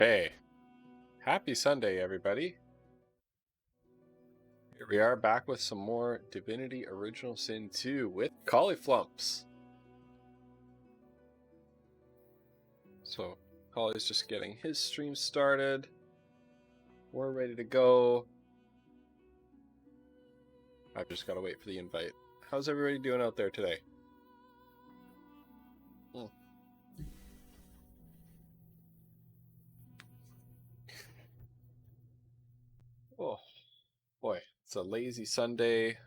Hey, happy Sunday, everybody. Here we are back with some more Divinity Original Sin 2 with Cauliflumps. So, Colly's just getting his stream started. We're ready to go. I've just got to wait for the invite. How's everybody doing out there today? Oh, boy. It's a lazy Sunday.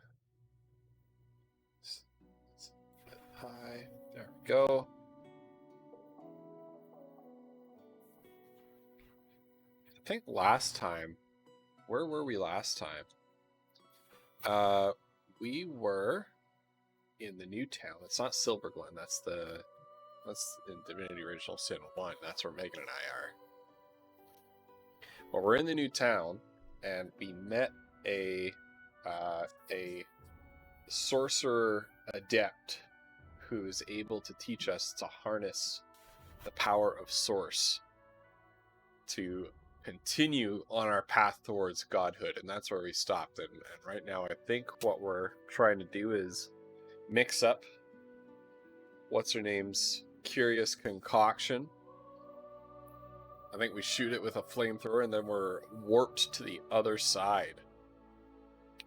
Hi. There we go. I think last time... Where were we last time? We were in the new town. It's not Silverglen. That's in Divinity Original Sin 1. That's where Megan and I are. Well, we're in the new town, and we met a sorcerer adept who's able to teach us to harness the power of Source to continue on our path towards godhood, and that's where we stopped. And right now, I think what we're trying to do is mix up what's her name's curious concoction. I think we shoot it with a flamethrower, and then we're warped to the other side,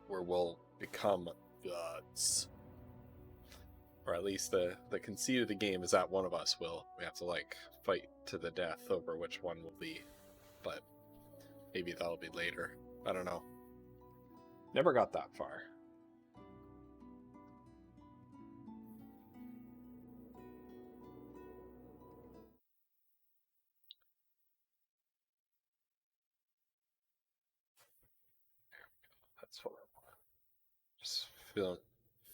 where we'll become gods. Or at least the conceit of the game is that one of us will. We have to fight to the death over which one will be. But maybe that'll be later. I don't know. Never got that far. That's what I want. Just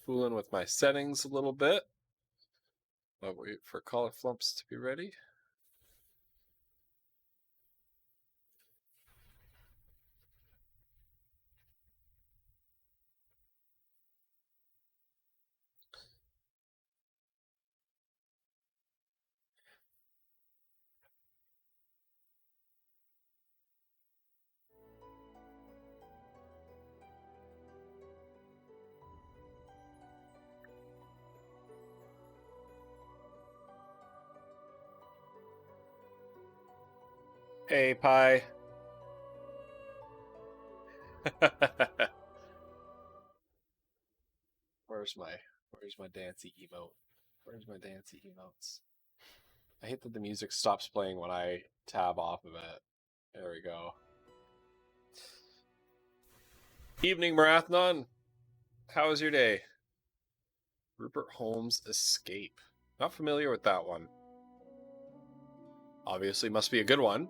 fooling with my settings a little bit. I'll wait for Cauliflumps to be ready. Hey, Pie. Where's my dancey emote? Where's my dancey emotes? I hate that the music stops playing when I tab off of it. There we go. Evening, Marathon. How was your day? Rupert Holmes' Escape. Not familiar with that one. Obviously must be a good one.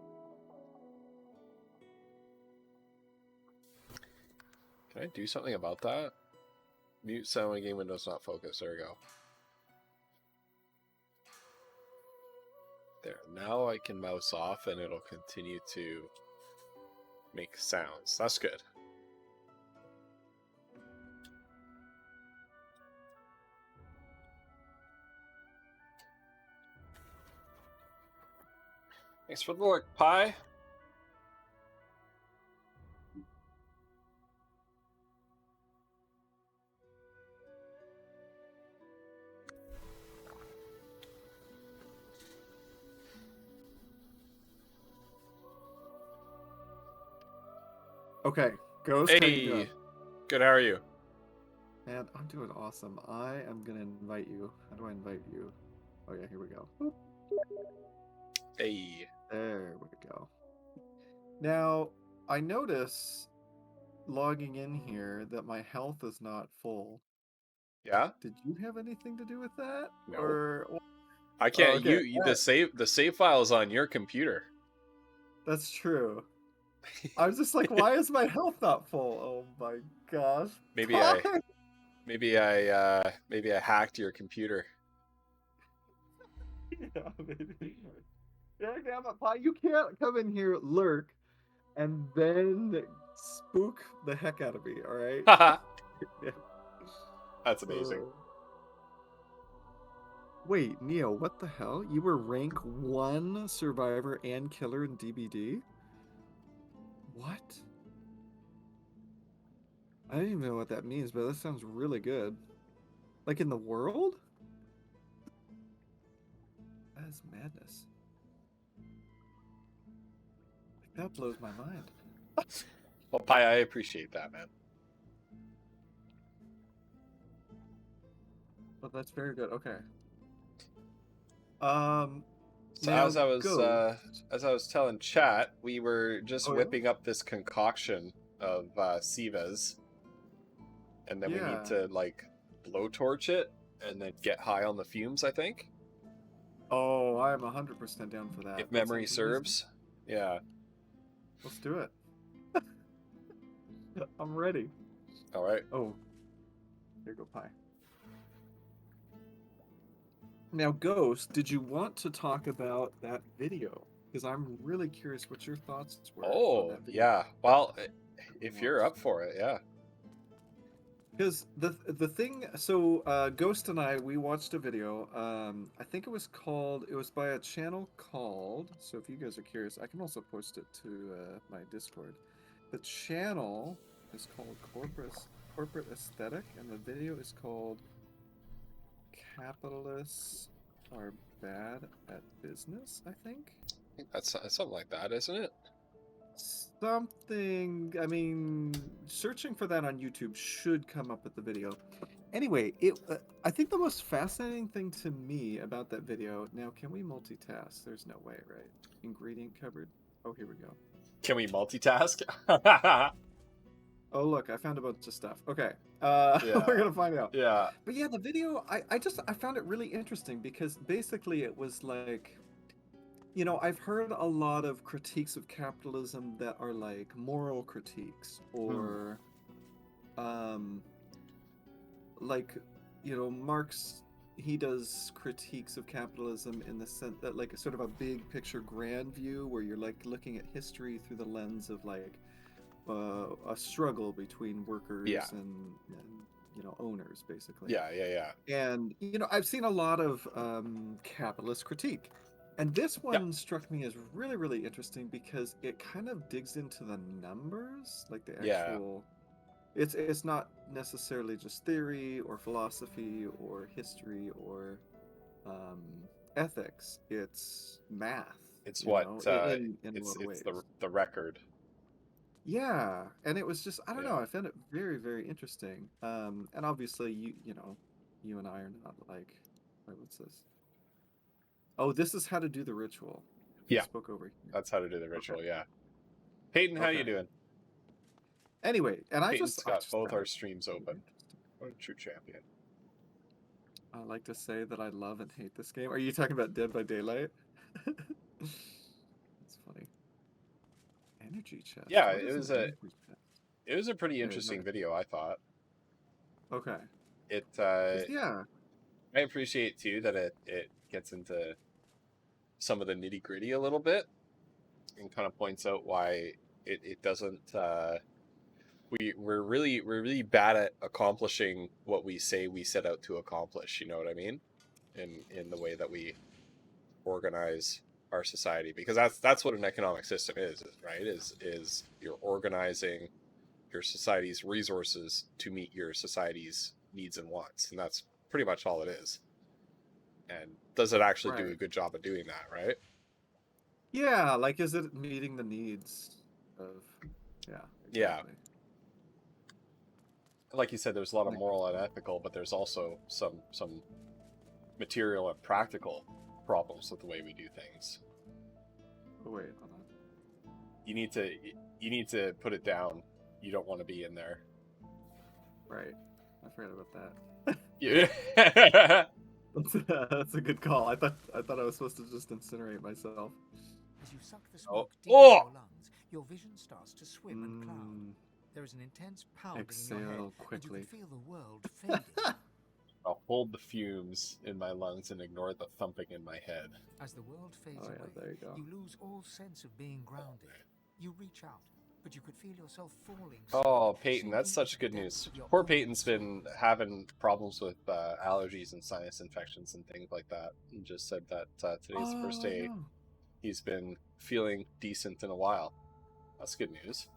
Can I do something about that? Mute sound when game window's not focused. There we go. There. Now I can mouse off and it'll continue to make sounds. That's good. Thanks for the look, Pie. Okay, Ghost, how you doing? Good, how are you? Man, I'm doing awesome. I am gonna invite you. How do I invite you? Oh yeah, here we go. Boop. Hey. There we go. Now, I notice logging in here that my health is not full. Yeah? Did you have anything to do with that? No. Or I can't. okay. The save file is on your computer. That's true. I was just like, why is my health not full? Oh my gosh. Maybe I hacked your computer. Yeah, maybe. Yeah, damn it, Pie. You can't come in here, lurk, and then spook the heck out of me, alright? That's amazing. Wait, Neo, what the hell? You were rank 1 survivor and killer in DBD? What? I don't even know what that means, but that sounds really good. Like in the world? That is madness. Like, that blows my mind. Well, Pi, I appreciate that, man. But that's very good. Okay. So Now Ghost. as I was telling chat, we were just Oh yeah? whipping up this concoction of Sivas, and then we need Yeah. to like blowtorch it and then get high on the fumes, I think. Oh, I'm 100% down for that. If That memory sounds amazing. serves. Yeah. Let's do it. I'm ready. All right. Oh, here you go, Pie. Now, Ghost, did you want to talk about that video? Because I'm really curious what your thoughts were on Oh, that video. yeah. Well, if you're up for it, yeah. Because the thing, so Ghost and I, we watched a video. I think it was by a channel called. So if you guys are curious, I can also post it to my Discord. The channel is called Corporate Aesthetic, and the video is called Capitalists Are Bad at Business, I think. I think that's something like that, isn't it? Something, I mean, searching for that on YouTube should come up with the video. Anyway, I think the most fascinating thing to me about that video, now can we multitask? There's no way, right? Ingredient cupboard. Oh, here we go. Can we multitask? Oh, look, I found a bunch of stuff. Okay. Yeah. We're gonna find out. Yeah. But yeah, the video, I found it really interesting because basically it was like, you know, I've heard a lot of critiques of capitalism that are like moral critiques or like, you know, Marx, he does critiques of capitalism in the sense that like sort of a big picture grand view where you're like looking at history through the lens of like a struggle between workers Yeah. and you know, owners basically. Yeah. And you know, I've seen a lot of capitalist critique, and this one struck me as really, really interesting because it kind of digs into the numbers, like the Yeah. actual. It's not necessarily just theory or philosophy or history or ethics. It's math. It's you what know, in a lot of it's ways. the record. Yeah, and it was just I don't know, Yeah. I found it very, very interesting. And obviously you know, you and I are not like wait, what's this? Oh, this is how to do the ritual. If you Yeah. spoke over here. That's how to do the ritual, Okay. yeah. Peyton, how you Okay. doing? Anyway, and Peyton's I got just both found our it streams really open. interesting. What a true champion. I like to say that I love and hate this game. Are you talking about Dead by Daylight? That's funny. Energy chest. Yeah, What is an energy chest? it was a pretty Anyway, interesting okay. video, I thought. Okay. It 'Cause, yeah. I appreciate too that it gets into some of the nitty gritty a little bit and kind of points out why it doesn't we're really bad at accomplishing what we say we set out to accomplish, you know what I mean? In the way that we organize our society, because that's what an economic system is, right? Is you're organizing your society's resources to meet your society's needs and wants, and that's pretty much all it is. And does it actually do a Right. good job of doing that, right? Yeah, like is it meeting the needs of yeah, Yeah, exactly. like you said, there's a lot of Like moral and ethical, but there's also some material and practical problems with the way we do things. oh, wait, hold on. You need to put it down. You don't want to be in there. Right. I forgot about that. Yeah. That's a good call. I thought I was supposed to just incinerate myself. As you suck the Oh. smoke deep Oh! into your lungs, your vision starts to swim and cloud. There is an intense pounding in your head, Exhale quickly. and you can feel the world fading. I'll hold the fumes in my lungs and ignore the thumping in my head. As the world fades Oh yeah, away, there you go. you lose all sense of being grounded. You reach out, but you could feel yourself falling. Oh, slowly, Peyton, that's sinking such into the good depths news. of your Poor own Peyton's been soul. having problems with allergies and sinus infections and things like that, and just said that today's the first Oh day no. he's been feeling decent in a while. That's good news.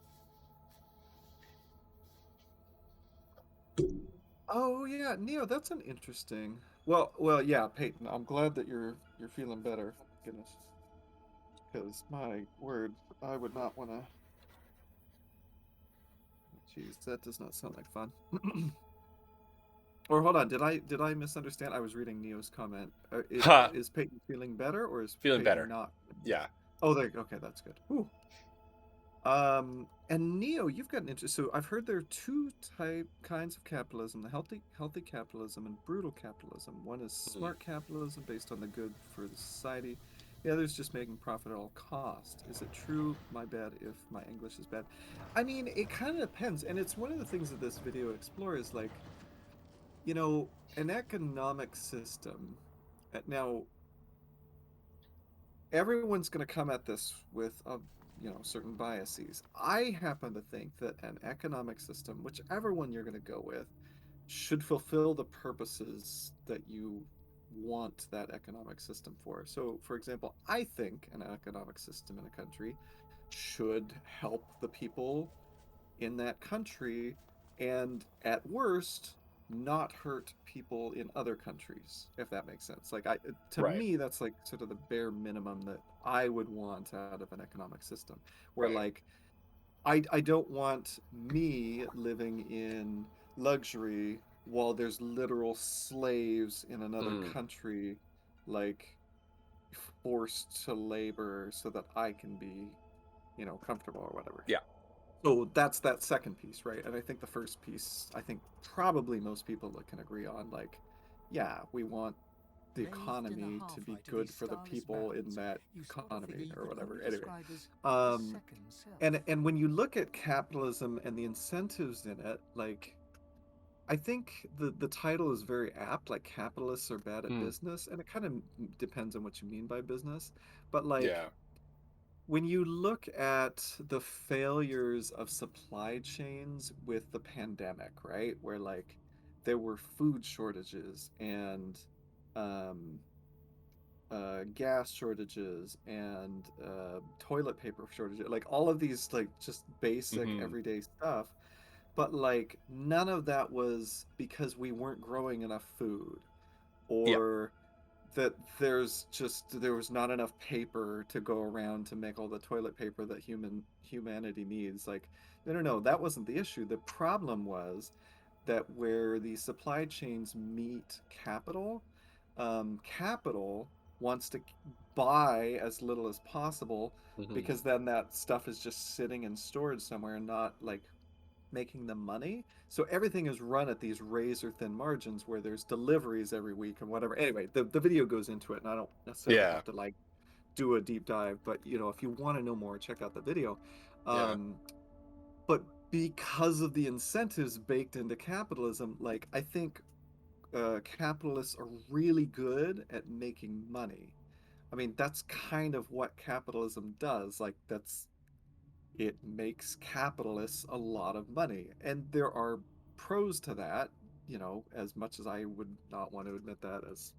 Oh yeah, Neo, that's an interesting. Yeah, Peyton. I'm glad that you're feeling better. Goodness, because my word, I would not want to. Jeez, that does not sound like fun. Or hold on, did I misunderstand? I was reading Neo's comment. Ha! Is Peyton feeling better, or is Feeling Peyton better. not? Yeah. Oh, there. Okay, that's good. Whew. And Neo, you've got an interest. So I've heard there are two kinds of capitalism: the healthy capitalism and brutal capitalism. One is Mhm. smart capitalism based on the good for the society. The other is just making profit at all cost. Is it true? My bad if my English is bad. I mean, it kind of depends, and it's one of the things that this video explores, like, you know, an economic system. Now, everyone's going to come at this with certain biases. I happen to think that an economic system, whichever one you're going to go with, should fulfill the purposes that you want that economic system for. So, for example, I think an economic system in a country should help the people in that country, and at worst not hurt people in other countries, if that makes sense. Like, I to Right. me, that's like sort of the bare minimum that I would want out of an economic system, where, Right. like, I don't want me living in luxury while there's literal slaves in another Mm. country, like, forced to labor so that I can be, comfortable or whatever. Yeah. So that's that second piece, right? And I think the first piece, I think probably most people that can agree on, like, yeah, we want the Bathed in the economy to be half-light of good these for the starless people in barrens, that you saw the figure economy you or could whatever. only Anyway, describe as a um, second self. and when you look at capitalism and the incentives in it, like, I think the title is very apt. Like, capitalists are bad at Mm. business, and it kind of depends on what you mean by business. But, like, Yeah. when you look at the failures of supply chains with the pandemic, right? Where, like, there were food shortages and um, gas shortages and toilet paper shortages, like all of these, like, just basic Hmm. everyday stuff. But, like, none of that was because we weren't growing enough food, Yeah. or that there was not enough paper to go around to make all the toilet paper that humanity needs. Like, no, no, no, that wasn't the issue. The problem was that where the supply chains meet capital, capital wants to buy as little as possible, Hmm. because then that stuff is just sitting in storage somewhere and not, like, making them money. So everything is run at these razor thin margins where there's deliveries every week and whatever. Anyway, the video goes into it, and I don't necessarily Yeah. have to, like, do a deep dive, but, if you want to know more, check out the video. Yeah. Um, but because of the incentives baked into capitalism, like, I think capitalists are really good at making money. I mean, that's kind of what capitalism does. Like, it makes capitalists a lot of money. And there are pros to that, as much as I would not want to admit that as,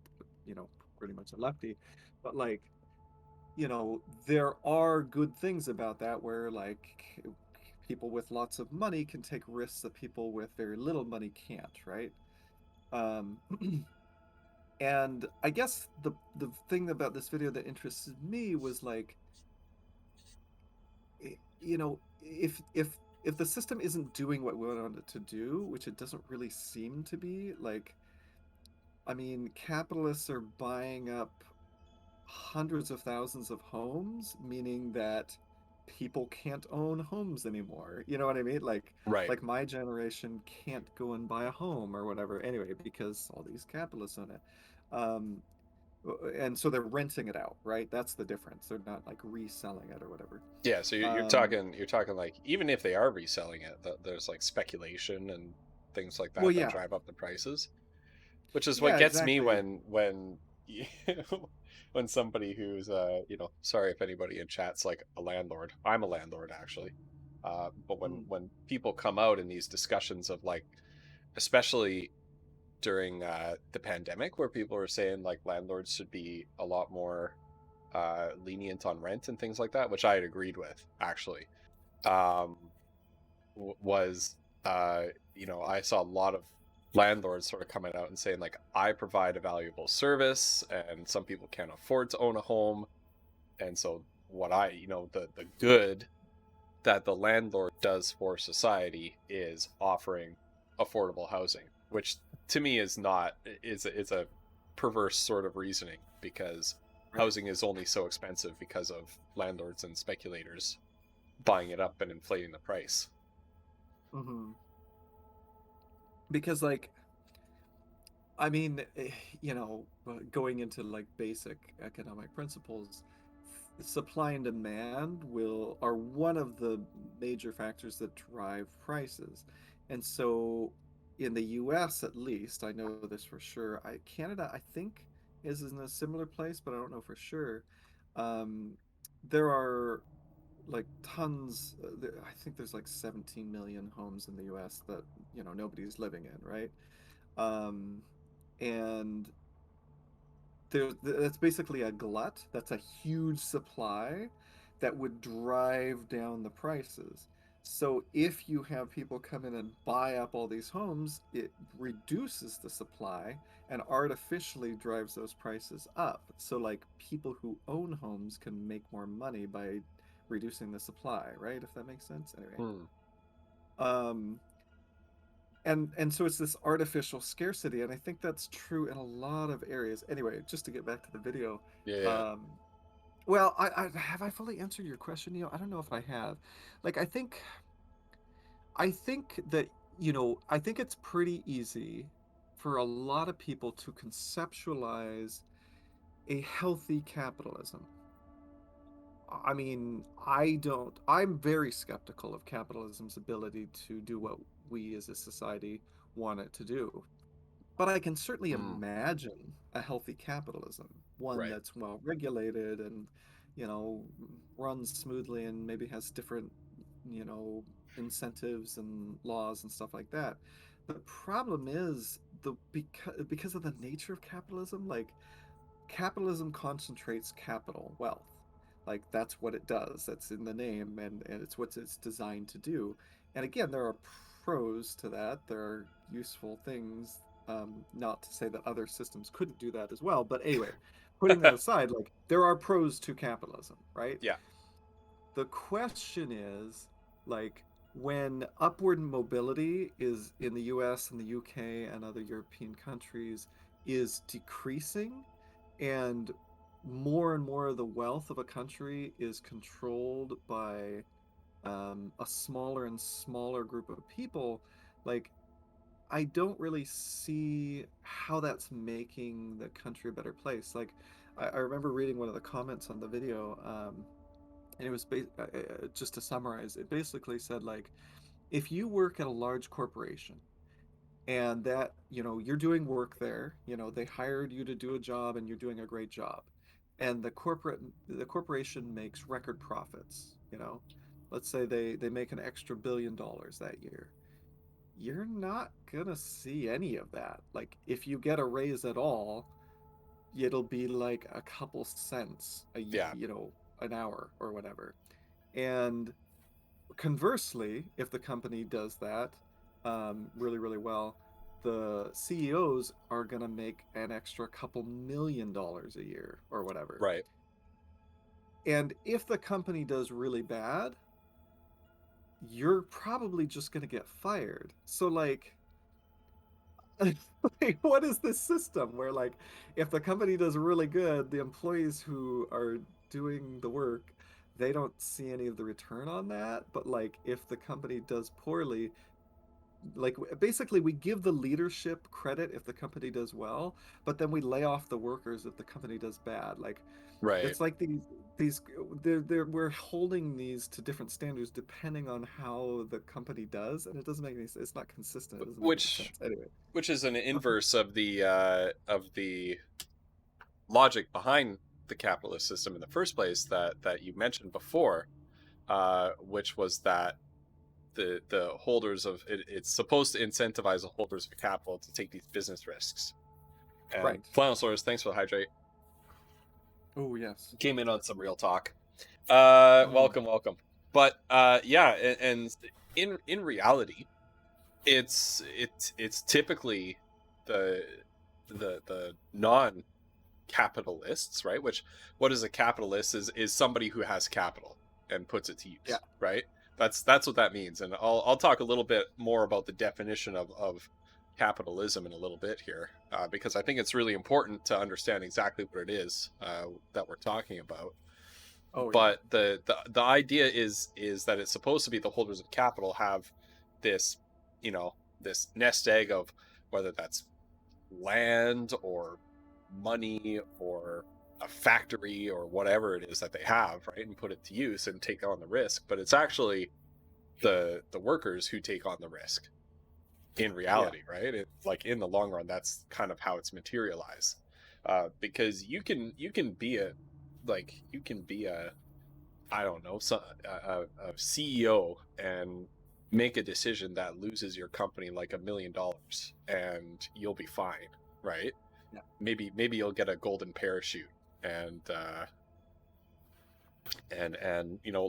you know, pretty much a lefty. But, like, there are good things about that, where, like, people with lots of money can take risks that people with very little money can't, right? Um, and I guess the thing about this video that interested me was, like, if the system isn't doing what we want it to do, which it doesn't really seem to be, like, I mean, capitalists are buying up hundreds of thousands of homes, meaning that people can't own homes anymore. You know what I mean? Right. Like, my generation can't go and buy a home or whatever anyway, because all these capitalists own it. Um, and so they're renting it out, right? That's the difference. They're not, like, reselling it or whatever. Yeah. So you're Um, talking like, even if they are reselling it, there's like speculation and things like well, that yeah, drive up the prices, which is what yeah, gets me exactly. when when somebody who's sorry if anybody in chat's like a landlord. I'm a landlord, actually. But Mm. when people come out in these discussions of like, especially during the pandemic, where people were saying like landlords should be a lot more lenient on rent and things like that, which I had agreed with actually, um, was I saw a lot of landlords sort of coming out and saying like, I provide a valuable service and some people can't afford to own a home, and so what the good that the landlord does for society is offering affordable housing, which to me is a perverse sort of reasoning, because Right. housing is only so expensive because of landlords and speculators buying it up and inflating the price. Hmm. Because like, I mean, going into like basic economic principles, supply and demand will are one of the major factors that drive prices. And so in the US at least, I know this for sure. Canada, I think, is in a similar place, but I don't know for sure. Um, there are like tons, I think there's like 17 million homes in the US that, nobody's living in, right? Um, and that's basically a glut. That's a huge supply that would drive down the prices. So if you have people come in and buy up all these homes, it reduces the supply and artificially drives those prices up. So like people who own homes can make more money by reducing the supply, right? If that makes sense. Anyway. Hmm. Um, and so it's this artificial scarcity, and I think that's true in a lot of areas. Anyway, just to get back to the video, Yeah, yeah. um well, I have I fully answered your question, I don't know if I have. Like, I think that, I think it's pretty easy for a lot of people to conceptualize a healthy capitalism. I mean, I'm very skeptical of capitalism's ability to do what we as a society want it to do. But I can certainly Hmm. imagine a healthy capitalism, one Right. that's well regulated and, you know, runs smoothly and maybe has different, you know, incentives and laws and stuff like that. The problem is because of the nature of capitalism, like capitalism concentrates capital, wealth. Like that's what it does. That's in the name, and it's what it's designed to do. And again, there are pros to that. There are useful things. Not to say that other systems couldn't do that as well, but anyway, putting that aside, like there are pros to capitalism, right? Yeah. The question is, like, when upward mobility is in the US and the UK and other European countries is decreasing, and more of the wealth of a country is controlled by a smaller and smaller group of people, like, I don't really see how that's making the country a better place. Like, I remember reading one of the comments on the video, and it was just to summarize, it basically said, like, if you work at a large corporation and that, you're doing work there, they hired you to do a job and you're doing a great job, and the corporation makes record profits, let's say they make an extra $1 billion that year, you're not gonna see any of that. Like, if you get a raise at all, it'll be like a couple cents Yeah. an hour or whatever. And conversely, if the company does that really, really well, the CEOs are going to make an extra couple $1 million a year or whatever. Right. And if the company does really bad, you're probably just going to get fired. So, like, like, what is this system where, like, if the company does really good, the employees who are doing the work, they don't see any of the return on that. But, like, if the company does poorly, like, basically we give the leadership credit if the company does well, but then we lay off the workers if the company does bad. Like, Right. it's like these we're holding these to different standards depending on how the company does, and it doesn't make any sense. It's not consistent. It doesn't make any Which sense. Anyway. which is an Okay. inverse of the logic behind the capitalist system in the first place that you mentioned before, which was that the holders of it, it's supposed to incentivize the holders of capital to take these business risks. And Right. Flanosaurus, thanks for the hydrate. Oh yes. Came in on some real talk. Mm. Welcome. But yeah, and in reality, it's typically the non-capitalists, right? Which, what is a capitalist is somebody who has capital and puts it to use, Yeah. right? That's what that means, and I'll talk a little bit more about the definition of capitalism in a little bit here, because I think it's really important to understand exactly what it is that we're talking about. Oh, But the idea is that it's supposed to be the holders of capital have this, this nest egg of whether that's land or money or a factory or whatever it is that they have, right, and put it to use and take on the risk. But it's actually the workers who take on the risk in reality, right? It's like in the long run, that's kind of how it's materialized. Because you can be a I don't know, a CEO and make a decision that loses your company like $1 million and you'll be fine, right? Yeah. Maybe you'll get a golden parachute and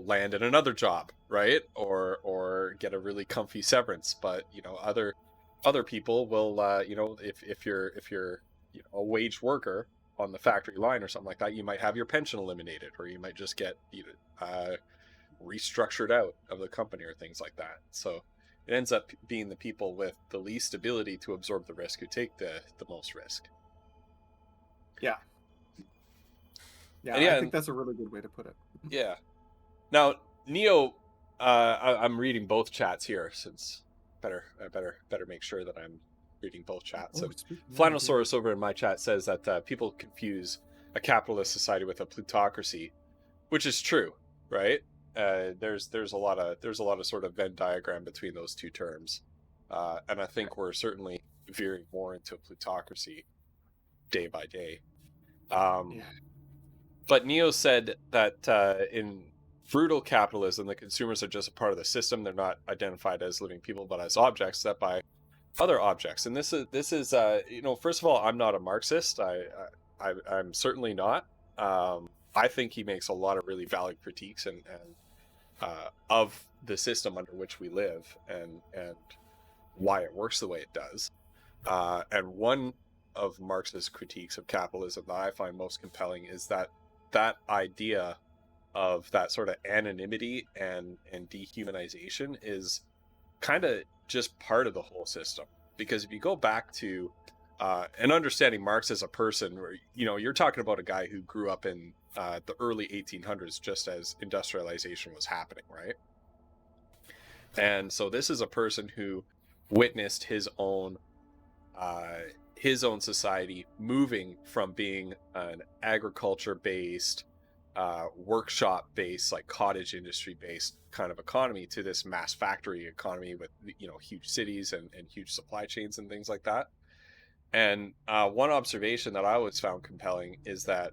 land in another job, right? Or get a really comfy severance. But other people will if you're a wage worker on the factory line or something like that, you might have your pension eliminated, or you might just get restructured out of the company or things like that. So it ends up being the people with the least ability to absorb the risk who take the most risk. Yeah. Yeah, I think that's a really good way to put it. Yeah. Now, Neo, I'm reading both chats here, since I better make sure that I'm reading both chats. And Flanosaurus over in my chat says that people confuse a capitalist society with a plutocracy, which is true, right? There's a lot of sort of Venn diagram between those two terms, and I think we're certainly veering more into a plutocracy day by day. But Neo said that in frugal capitalism, the consumers are just a part of the system. They're not identified as living people, but as objects set by other objects. And this is first of all, I'm not a Marxist. I'm certainly not. I think he makes a lot of really valid critiques and of the system under which we live and why it works the way it does. And one of Marx's critiques of capitalism that I find most compelling is that idea of that sort of anonymity and dehumanization is kind of just part of the whole system. Because if you go back to and understanding Marx as a person, where you're talking about a guy who grew up in the early 1800s, just as industrialization was happening, right? And so this is a person who witnessed his own society moving from being an agriculture-based, workshop-based, like cottage industry-based kind of economy to this mass factory economy with huge cities and huge supply chains and things like that. And one observation that I always found compelling is that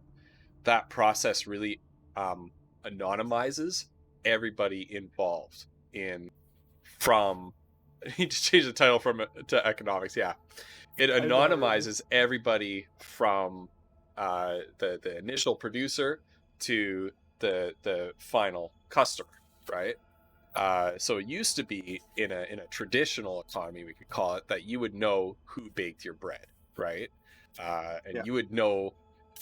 process really anonymizes everybody involved in from. I need to change the title to economics. Yeah, it anonymizes everybody from the initial producer to the final customer, right? So it used to be in a traditional economy, we could call it, that you would know who baked your bread, right? You would know,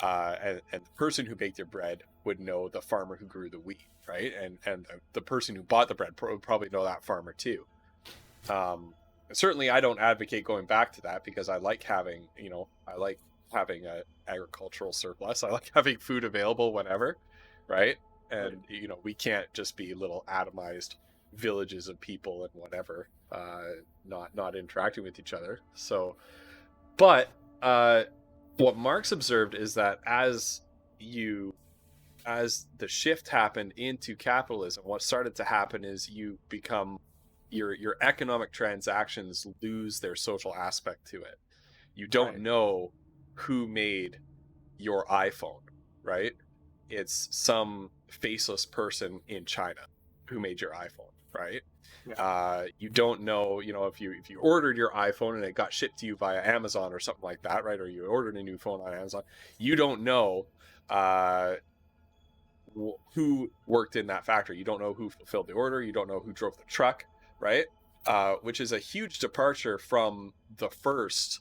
and the person who baked your bread would know the farmer who grew the wheat, right? And the person who bought the bread would probably know that farmer too. Certainly, I don't advocate going back to that, because I like having an agricultural surplus. I like having food available whenever, right? And we can't just be little atomized villages of people and whatever, not interacting with each other. So, but what Marx observed is that as the shift happened into capitalism, what started to happen is you become your economic transactions lose their social aspect to it. You don't know who made your iPhone, right? It's some faceless person in China who made your iPhone, right? Yeah. You don't know, if you ordered your iPhone and it got shipped to you via Amazon or something like that, right? Or you ordered a new phone on Amazon, you don't know uh, who worked in that factory. You don't know who fulfilled the order. You don't know who drove the truck, right? Which is a huge departure from the first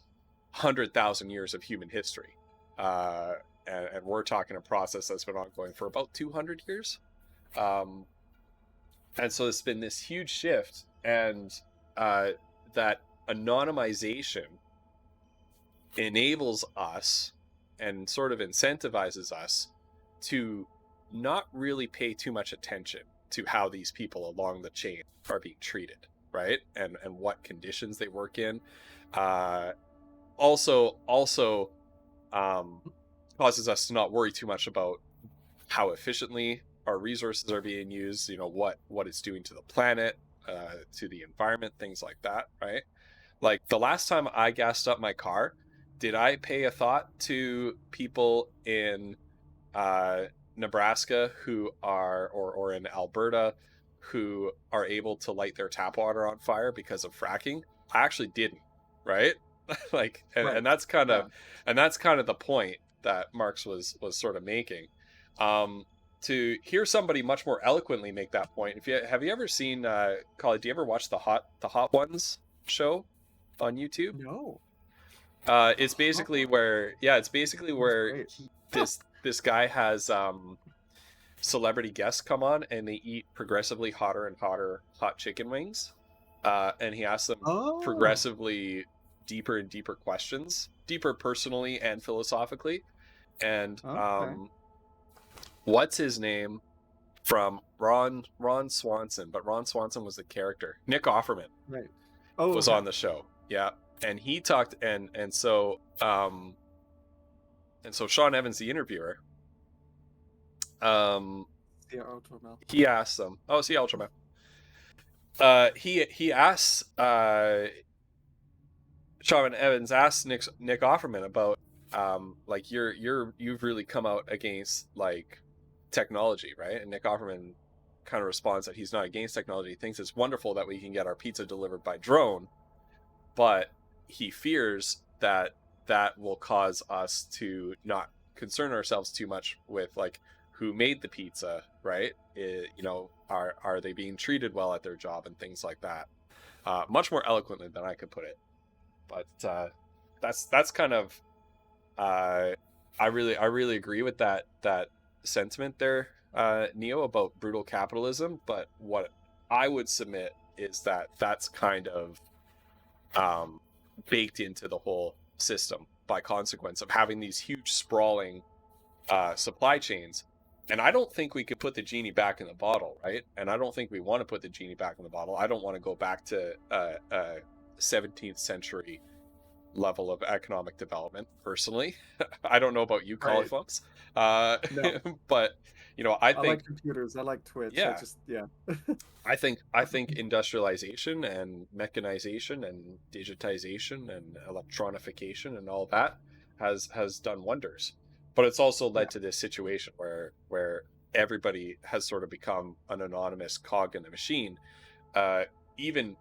100,000 years of human history. And we're talking a process that's been ongoing for about 200 years. Um, and so it's been this huge shift, and that anonymization enables us and sort of incentivizes us to not really pay too much attention to how these people along the chain are being treated, right? And what conditions they work in. Also causes us to not worry too much about how efficiently our resources are being used, what it's doing to the planet, to the environment, things like that, right? Like the last time I gassed up my car, did I pay a thought to people in uh, Nebraska who are, or in Alberta, who are able to light their tap water on fire because of fracking? I actually didn't, right? Like, Right. and that's kind Yeah. of, the point that Marx was sort of making. To hear somebody much more eloquently make that point, have you ever seen, Colin, do you ever watch the Hot Ones show on YouTube? No. It's The hot basically one. where, yeah, it's basically Sounds where great. this guy has celebrity guests come on and they eat progressively hotter and hotter hot chicken wings, and he asks them Oh. progressively deeper and deeper questions, deeper personally and philosophically. And Okay. what's his name from Ron Swanson? But Ron Swanson was the character. Nick Offerman Right. Oh, was okay. on the show. Yeah, and he talked, and so Sean Evans, the interviewer, Yeah, Ultra Mel. he asked them. Oh, see Ultraman. He asks Sean Evans asks Nick Offerman about like you've really come out against like technology, right? And Nick Offerman kind of responds that he's not against technology. He thinks it's wonderful that we can get our pizza delivered by drone, but he fears that that will cause us to not concern ourselves too much with like who made the pizza, right? Are they being treated well at their job and things like that. Much more eloquently than I could put it, but that's kind of I really agree with that sentiment there, Neo, about brutal capitalism. But what I would submit is that that's kind of um, baked into the whole system by consequence of having these huge sprawling supply chains. And I don't think we could put the genie back in the bottle, right? And I don't think we want to put the genie back in the bottle. I don't want to go back to 17th century level of economic development personally. I don't know about you, Right. Cauliflumps, No. but I I think, like computers. I like Twitch. yeah, Yeah. I think industrialization and mechanization and digitization and electronification and all that has done wonders. But it's also Yeah. led to this situation where everybody has sort of become an anonymous cog in the machine. Even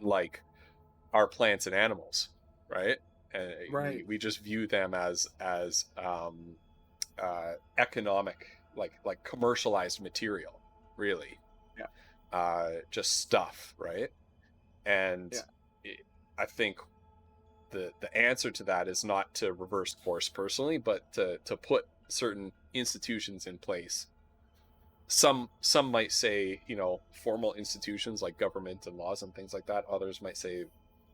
like our plants and animals, right? And Right. we just view them as economic, like commercialized material, really, Yeah. just stuff, right? And Yeah. it, I think the answer to that is not to reverse course personally, but to put certain institutions in place. Some might say, formal institutions like government and laws and things like that. Others might say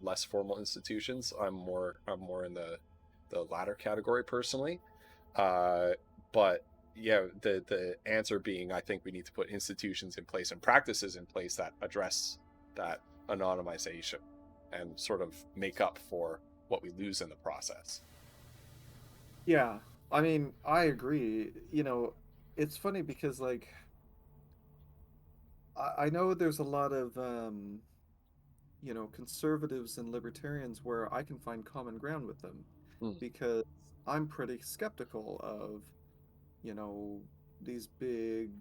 less formal institutions. I'm more in the latter category personally. But yeah, the answer being, I think we need to put institutions in place and practices in place that address that anonymization and sort of make up for what we lose in the process. Yeah. I mean, I agree. It's funny because like I know there's a lot of conservatives and libertarians where I can find common ground with them Mm. because I'm pretty skeptical of, you know, these big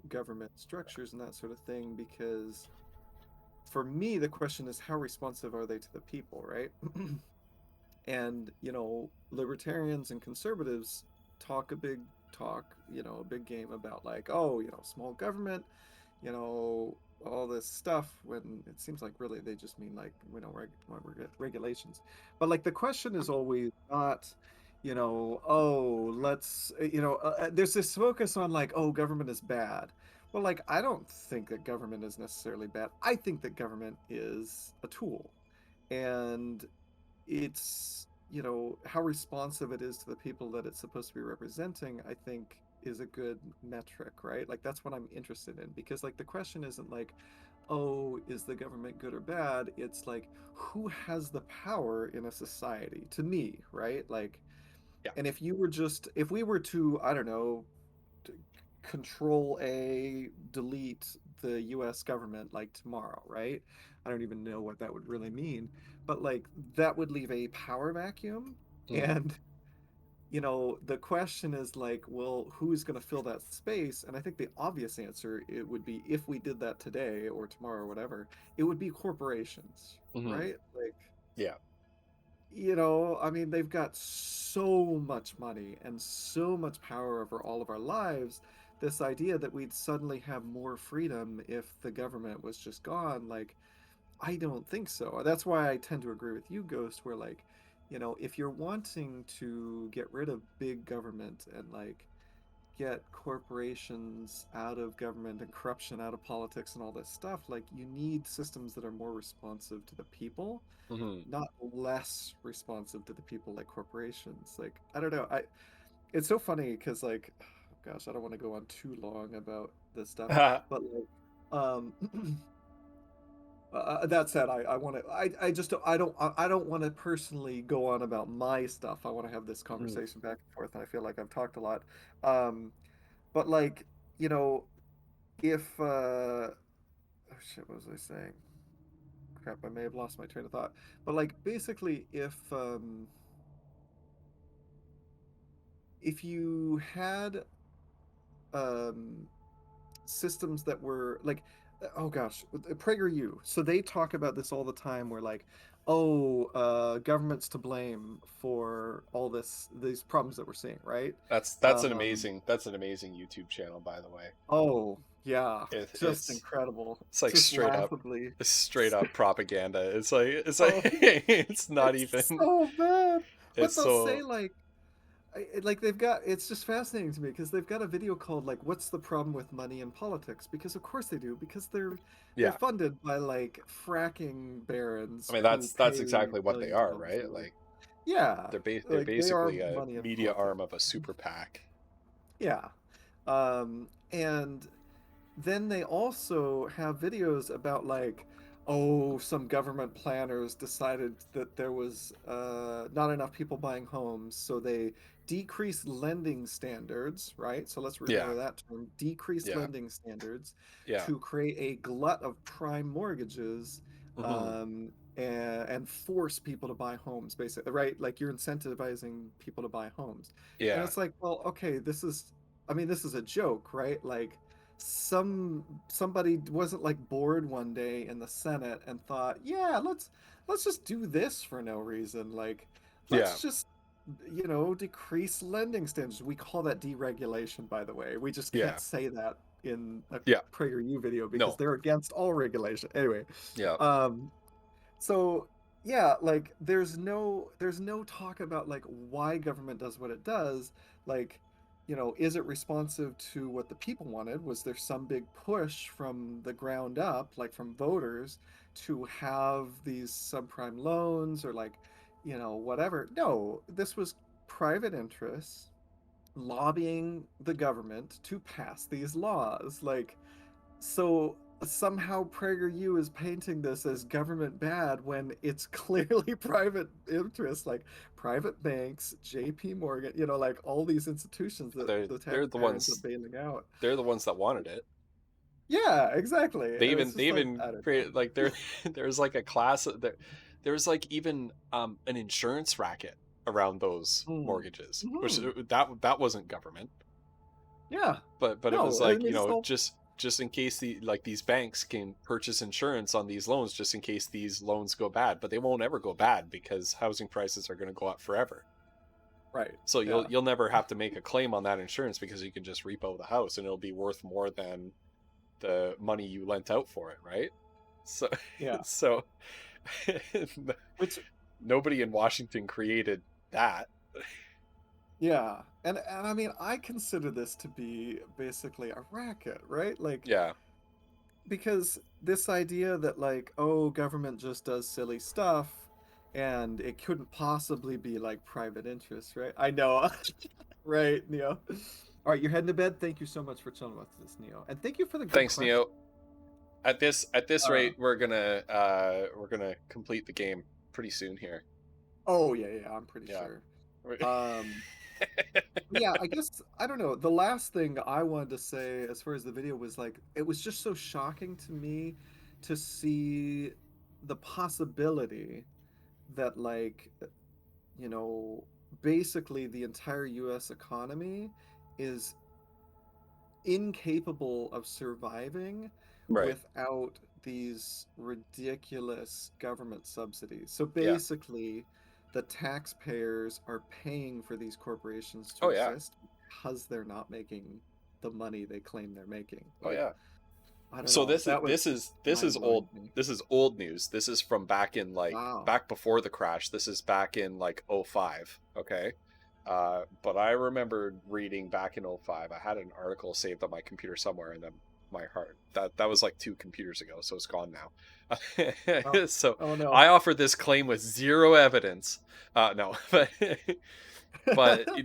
government structures and that sort of thing because for me, the question is how responsive are they to the people, right? And, libertarians and conservatives talk a big a big game about like, oh, small government, you know, all this stuff when it seems like really they just mean like, regulations. But like the question is always not, oh, let's, there's this focus on like, oh, government is bad. Well, like, I don't think that government is necessarily bad. I think that government is a tool. And it's how responsive it is to the people that it's supposed to be representing, I think is a good metric, right? Like that's what I'm interested in, because like the question isn't like, oh, is the government good or bad? It's like, who has the power in a society, to me, right? Like, Yeah. and if we were to, I don't know, to control a delete the US government like tomorrow, right? I don't even know what that would really mean, but like that would leave a power vacuum. Mm. And the question is like, well, who's going to fill that space? And I think the obvious answer, it would be, if we did that today or tomorrow or whatever, it would be corporations, Mm-hmm. right? Like, Yeah. I mean, they've got so much money and so much power over all of our lives. This idea that we'd suddenly have more freedom if the government was just gone, like, I don't think so. That's why I tend to agree with you, Ghost, where, like, if you're wanting to get rid of big government and, like, get corporations out of government and corruption out of politics and all this stuff, like, you need systems that are more responsive to the people, Mm-hmm. not less responsive to the people like corporations. Like, I don't know. It's so funny because like, gosh, I don't want to go on too long about this stuff, but like, um, that said, I want to. I just I don't want to personally go on about my stuff. I want to have this Mm-hmm. conversation back and forth, and I feel like I've talked a lot. Um, but like, you know, if oh shit, what was I saying? Crap, I may have lost my train of thought. But like, basically, if you had um, systems that were like, oh gosh, PragerU. So they talk about this all the time. Where like, oh, government's to blame for all these problems that we're seeing, right? That's an Um, amazing YouTube channel, by the way. oh yeah, It, just it's incredible, it's like just laughably. straight up propaganda. It's like Oh, it's not it's even. so bad. But It's they'll say so like, like they've got, it's just fascinating to me because they've got a video called like, what's the problem with money in politics? Because of course they do, because they're yeah. funded by like fracking I barons mean who that's pay exactly what they millions of are, dollars a right? year. Like Yeah, they're like they are basically a money in media politics. arm of a super PAC. Yeah. And then they also have videos about like, oh, some government planners decided that there was not enough people buying homes, so they decreased lending standards, right? So let's Yeah. remember that term, decreased Yeah. lending standards, Yeah. to create a glut of prime mortgages, Hmm. and force people to buy homes, basically, right? Like you're incentivizing people to buy homes. And Yeah. it's like, well, okay, I mean, this is a joke, right? Like somebody wasn't like bored one day in the Senate and thought, yeah, let's just do this for no reason. Like, Yeah. let's just decrease lending standards. We call that deregulation, by the way. We just can't Yeah. say that in a Yeah. PragerU video because No. they're against all regulation. Anyway, Yeah. um, so yeah, like there's no talk about like why government does what it does. Like, is it responsive to what the people wanted? Was there some big push from the ground up, like from voters, to have these subprime loans or like, whatever? No, this was private interests lobbying the government to pass these laws. Like, so somehow PragerU is painting this as government bad when it's clearly private interests, like private banks, JP Morgan, like all these institutions that They're the they're the taxpayer ends up ones bailing out. they're the ones that wanted it. Yeah, exactly. They And it's even they just like, even I don't know. create like there's like a class there was like even an insurance racket around those Mm. mortgages, which Mhm. that wasn't government, Yeah. but it No, was I like mean, it's all. just just in case these banks can purchase insurance on these loans just in case these loans go bad, but they won't ever go bad because housing prices are going to go up forever. Right. So Yeah. you'll never have to make a claim on that insurance because you can just repo the house and it'll be worth more than the money you lent out for it, right? So Yeah. so Which, nobody in Washington created that. yeah, and I mean, I consider this to be basically a racket, right? Like, Yeah, because this idea that like, oh, government just does silly stuff, and it couldn't possibly be like private interest, right? I know, right, Neo? All right, you're heading to bed. Thank you so much for chilling with us, Neo, and thank you for the good thanks, question. Neo. At this Uh, rate, we're gonna complete the game pretty soon here. oh yeah, I'm pretty Yeah. sure. Um, yeah, I guess I don't know. The last thing I wanted to say as far as the video was like it was just so shocking to me to see the possibility that like you know basically the entire US economy is incapable of surviving Right. without these ridiculous government subsidies. So Yeah. basically, the taxpayers are paying for these corporations to Oh yeah. exist because they're not making the money they claim they're making. Oh Like, yeah. I don't So know. this is That was this is this is mind-blowing old to me. this is old news. This is from back in Wow. back before the crash. This is back in '05. Okay. But I remember reading back in '05. I had an article saved on my computer somewhere and then my heart that was like 2 computers ago, so it's gone Oh, now. So oh no. I offered this claim with zero evidence. No, but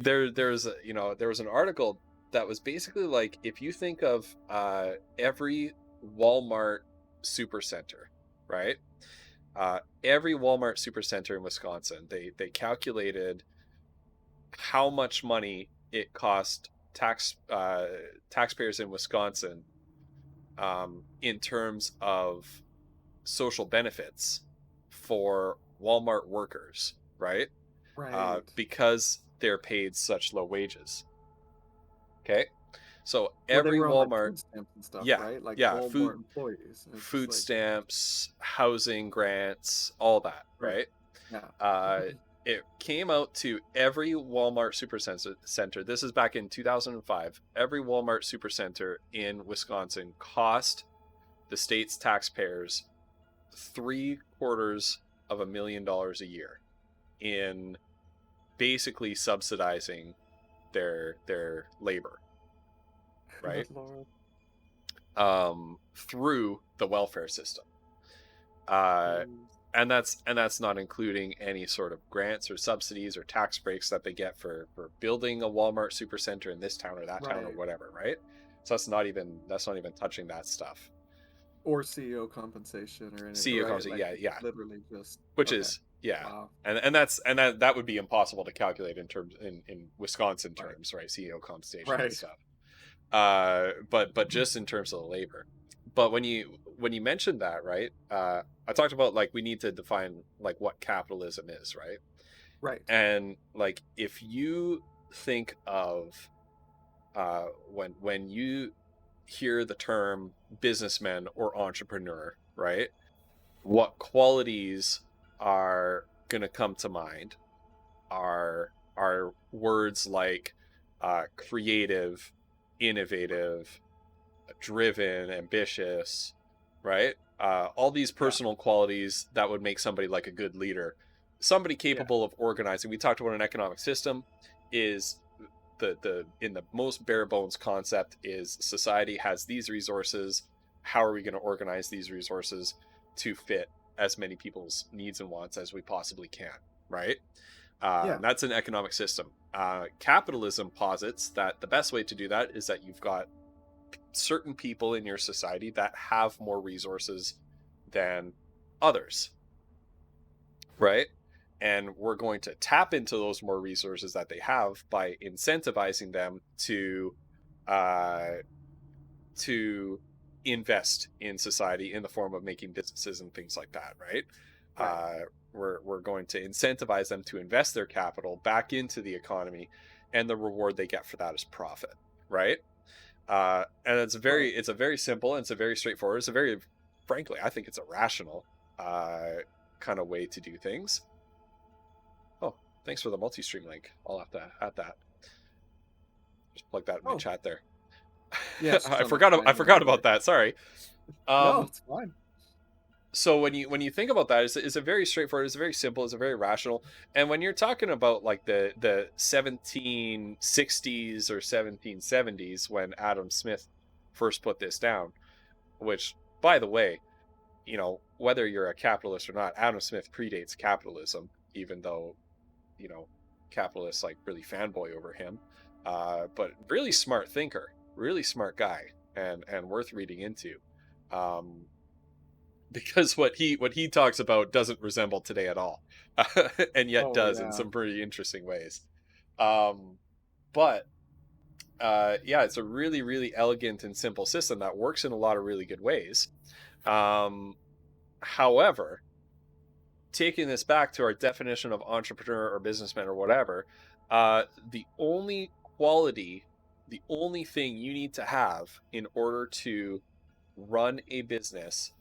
there was an article that was basically like if you think of every Walmart supercenter, right? Every Walmart supercenter in Wisconsin, they calculated how much money it cost taxpayers in Wisconsin in terms of social benefits for Walmart workers, right? Right. Because they're paid such low wages. Okay, so Where they every were on like Walmart, food stamps and stuff, yeah, right? Like yeah, Walmart employees. And it's just food like, stamps, housing grants, all that, right. right? Yeah. Uh, it came out to every Walmart supercenter. This is back in 2005. Every Walmart supercenter in Wisconsin cost the state's taxpayers $750,000 a year in basically subsidizing their labor, right? Good Lord. Through the welfare system. Uh, Jeez. and that's not including any sort of grants or subsidies or tax breaks that they get for building a Walmart supercenter in this town or that town or Right. whatever, right? So that's not even touching that stuff. Or CEO compensation or anything, CEO right? compensation, Like yeah, literally just which okay. is yeah, Wow. and that would be impossible to calculate in terms in Wisconsin Right. terms, right? CEO compensation and Right. stuff. But just in terms of the labor. But when you mentioned that, right? I talked about like we need to define like what capitalism is, right? Right. And like if you think of when you hear the term businessman or entrepreneur, right? What qualities are gonna come to mind are words like creative, innovative, driven, ambitious, right? All these Yeah. personal qualities that would make somebody like a good leader, somebody Yeah. capable of organizing. We talked about an economic system is the in the most bare bones concept is society has these resources. How are we going to organize these resources to fit as many people's needs and wants as we possibly can, right? Yeah. That's an economic system. Capitalism posits that the best way to do that is that you've got certain people in your society that have more resources than others, right? And we're going to tap into those more resources that they have by incentivizing them uh, to invest in society in the form of making businesses and things like that, right? Right. We're going to incentivize them to invest their capital back into the economy, and the reward they get for that is profit, right? And it's a very simple, and it's a very straightforward, it's a very, frankly, I think it's a rational kind of way to do things. Oh, thanks for the multi-stream link. I'll have to add that. Just plug that in my chat there. Yeah, I forgot about that. Sorry. No, it's fine. So when you think about that, it's a very straightforward, it's very simple, it's a very rational. And when you're talking about like the 1760s or 1770s when Adam Smith first put this down, which, by the way, you know, whether you're a capitalist or not, Adam Smith predates capitalism, even though, you know, capitalists like really fanboy over him. But really smart thinker, really smart guy, and worth reading into. Because what he talks about doesn't resemble today at all, and yet does in some pretty interesting ways. But yeah, it's a really, really elegant and simple system that works in a lot of really good ways. However, taking this back to our definition of entrepreneur or businessman or whatever, the only thing you need to have in order to run a business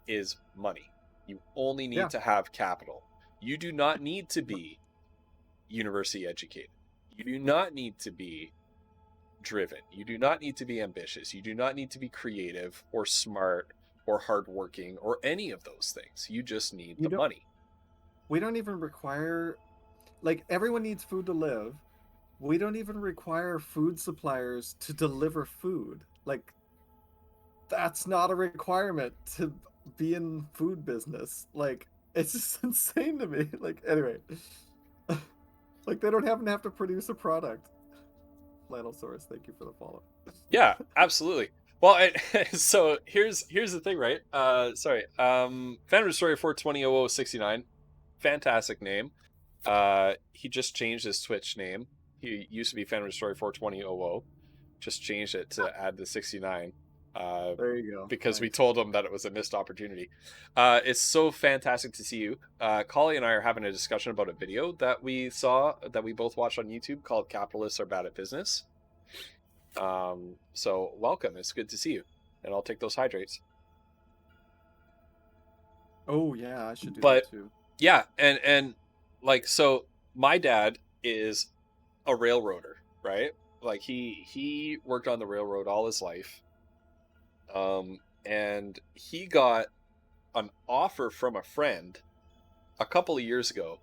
is money. You only need to have capital. You do not need to be university educated. You do not need to be driven. You do not need to be ambitious. You do not need to be creative or smart or hardworking or any of those things. You just need the money. We don't even require, like, everyone needs food to live. We don't even require food suppliers to deliver food. Like, that's not a requirement to be in food business. Like, it's just insane to me. Like, anyway, like, they don't even have to produce a product. Flannelsaurus, thank you for the follow. Yeah, absolutely. Well, so here's the thing, right? Sorry. Founder Story 4200069, fantastic name. He just changed his Twitch name. He used to be Founder Story 42000, just changed it to add the 69. There you go. Because we told him that it was a missed opportunity. It's so fantastic to see you. Collie and I are having a discussion about a video that we saw, that we both watched on YouTube, called Capitalists Are Bad at Business. So welcome. It's good to see you. And I'll take those hydrates. Oh yeah, I should do that too. Yeah, and like, so my dad is a railroader, right? Like he worked on the railroad all his life. And he got an offer from a friend a couple of years ago,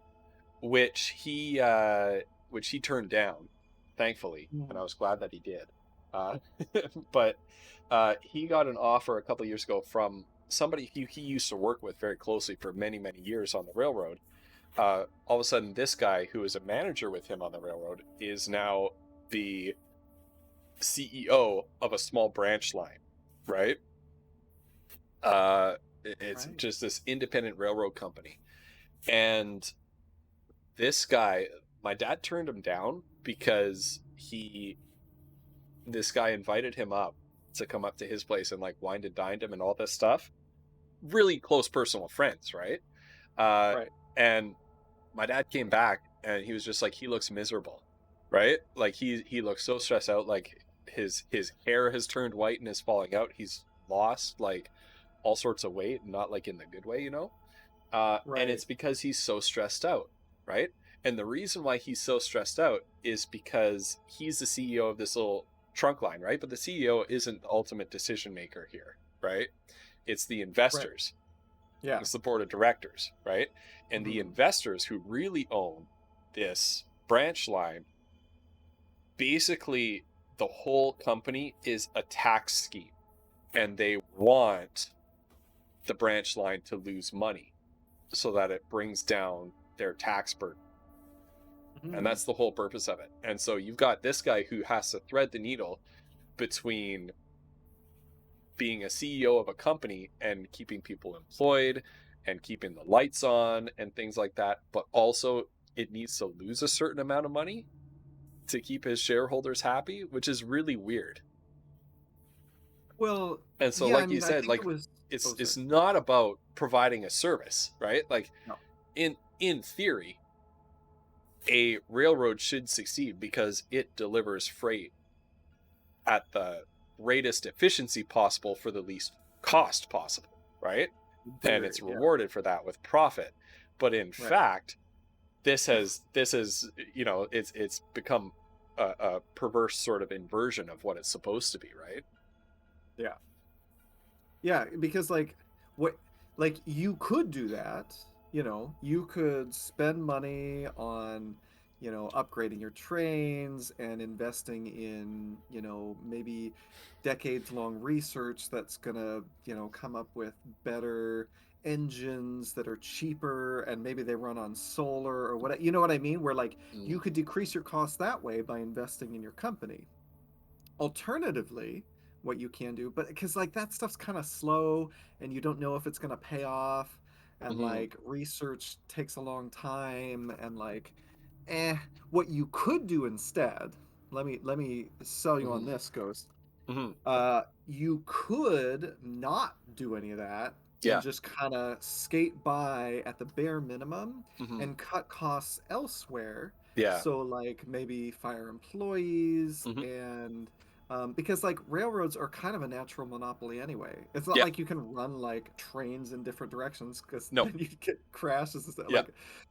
which he turned down, thankfully, and I was glad that he did. But he got an offer a couple of years ago from somebody he used to work with very closely for many, many years on the railroad. All of a sudden, this guy who is a manager with him on the railroad is now the CEO of a small branch line, right? It's just this independent railroad company. And this guy, my dad turned him down because this guy invited him up to come up to his place and like wined and dined him and all this stuff. Really close personal friends, right? And my dad came back and he was just like, he looks miserable, right? Like he looks so stressed out. Like his hair has turned white and is falling out. He's lost like all sorts of weight, not like in the good way, you know? And it's because he's so stressed out, right? And the reason why he's so stressed out is because he's the CEO of this little trunk line, right? But the CEO isn't the ultimate decision maker here, right? It's the investors. Yeah. It's the board of directors, right? And the investors who really own this branch line, basically the whole company is a tax scheme, and they want the branch line to lose money so that it brings down their tax burden. And that's the whole purpose of it. And so you've got this guy who has to thread the needle between being a CEO of a company and keeping people employed and keeping the lights on and things like that, but also it needs to lose a certain amount of money to keep his shareholders happy, which is really weird. Well, and so like you said, like it's not about providing a service, right? Like in theory, a railroad should succeed because it delivers freight at the greatest efficiency possible for the least cost possible, right? And it's rewarded for that with profit. But in fact, this has it's become a perverse sort of inversion of what it's supposed to be, right? Yeah, because you could do that, you could spend money on, upgrading your trains and investing in, maybe decades long research that's gonna, come up with better engines that are cheaper and maybe they run on solar or what, you know what I mean? Where you could decrease your costs that way by investing in your company. Alternatively, what you can do, but because that stuff's kind of slow and you don't know if it's going to pay off, and Mm-hmm. research takes a long time, and eh what you could do instead, let me sell you on Mm-hmm. this, Ghost. Mm-hmm. You could not do any of that and Yeah. just kind of skate by at the bare minimum Mm-hmm. and cut costs elsewhere. Yeah. So, maybe fire employees Mm-hmm. and because railroads are kind of a natural monopoly anyway. It's not Yeah. like you can run trains in different directions because No. then you get crashes and stuff. Yeah.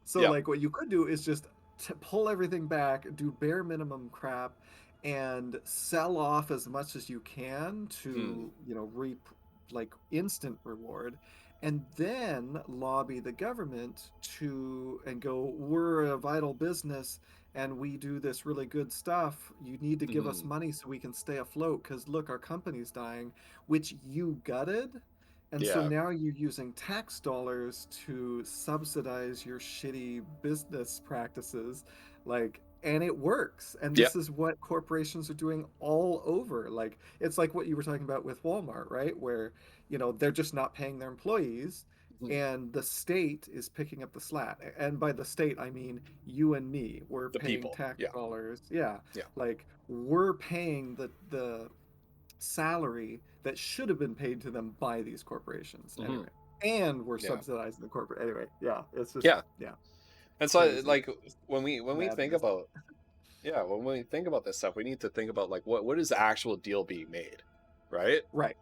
So Yeah. what you could do is just pull everything back, do bare minimum crap, and sell off as much as you can Mm. to reap instant reward, and then lobby the government to and go, we're a vital business and we do this really good stuff, you need to give us Mm-hmm. money so we can stay afloat because look, our company's dying, which you gutted, and so Yeah. now you're using tax dollars to subsidize your shitty business practices, and it works. And Yeah. this is what corporations are doing all over. It's like what you were talking about with Walmart, right? Where, they're just not paying their employees Mm-hmm. and the state is picking up the slack. And by the state, I mean you and me. We're The paying people. tax Yeah. dollars. Yeah. Yeah. We're paying the salary that should have been paid to them by these corporations Mm-hmm. anyway. And we're Yeah. subsidizing the corporate anyway. Yeah, it's just Yeah. And so crazy when we think madness. about when we think about this stuff, we need to think about what is the actual deal being made, right? Right.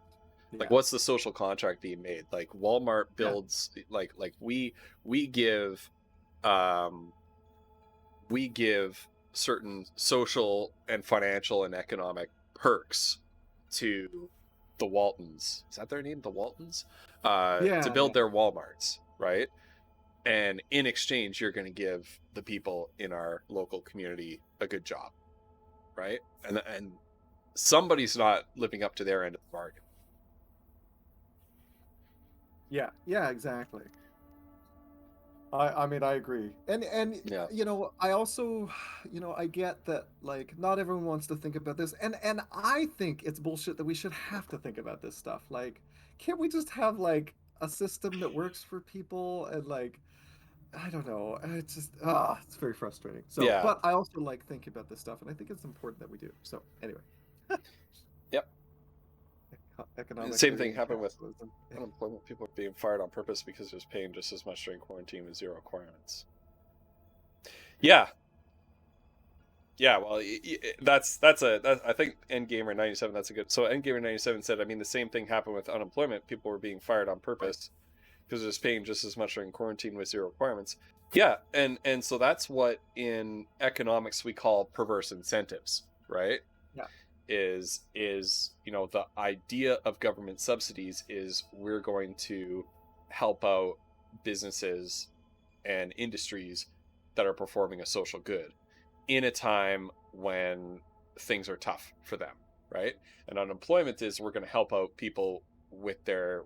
Like Yeah. what's the social contract being made? Like Walmart Yeah. builds we give we give certain social and financial and economic perks to the Waltons. Is that their name? The Waltons? To build their Walmarts, right? And in exchange, you're going to give the people in our local community a good job, right? And somebody's not living up to their end of the bargain. Yeah, exactly. I mean, I agree. And Yeah. I also, I get that not everyone wants to think about this, and I think it's bullshit that we should have to think about this stuff. Can't we just have a system that works for people, and I don't know. It's just it's very frustrating. So, Yeah. but I also like thinking about this stuff, and I think it's important that we do. So, anyway. Yep. Economic Same thing happened with capitalism. unemployment. People are being fired on purpose because they're paying just as much during quarantine with zero requirements. Yeah. Yeah, well, that's I think Endgamer 97. That's a good. So Endgamer 97 said, I mean, the same thing happened with unemployment. People were being fired on purpose because they're just paying just as much during quarantine with zero requirements. Yeah, and so that's what in economics we call perverse incentives, right? Yeah. Is the idea of government subsidies is we're going to help out businesses and industries that are performing a social good in a time when things are tough for them, right? And unemployment is we're going to help out people with their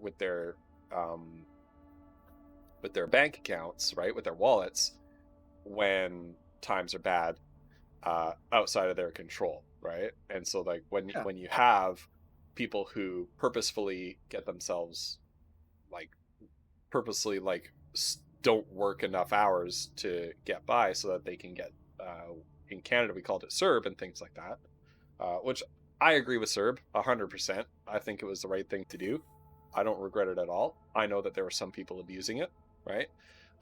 bank accounts, right, with their wallets when times are bad, outside of their control, right? And so when you have people who purposefully get themselves purposely don't work enough hours to get by so that they can get in Canada we called it CERB and things like that, which I agree with CERB 100%. I think it was the right thing to do. I don't regret it at all. I know that there were some people abusing it, right?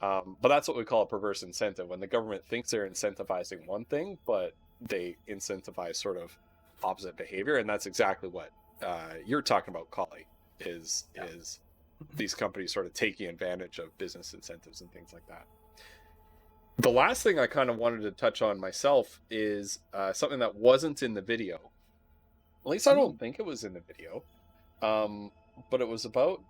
But that's what we call a perverse incentive, when the government thinks they're incentivizing one thing, but they incentivize sort of opposite behavior, and that's exactly what you're talking about, Collie, is these companies sort of taking advantage of business incentives and things like that. The last thing I kind of wanted to touch on myself is something that wasn't in the video. At least I don't think it was in the video. But it was about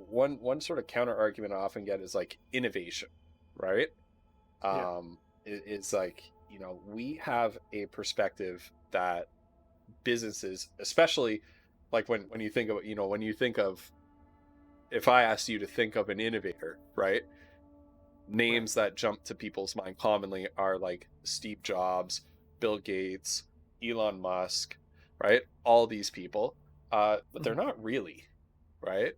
one sort of counter argument I often get is like innovation, right? It's like, you know, we have a perspective that businesses, especially like when you think of, you know, when you think of, if I asked you to think of an innovator, right? Names that jump to people's mind commonly are like Steve Jobs, Bill Gates, Elon Musk, right? All these people, but they're not really, right?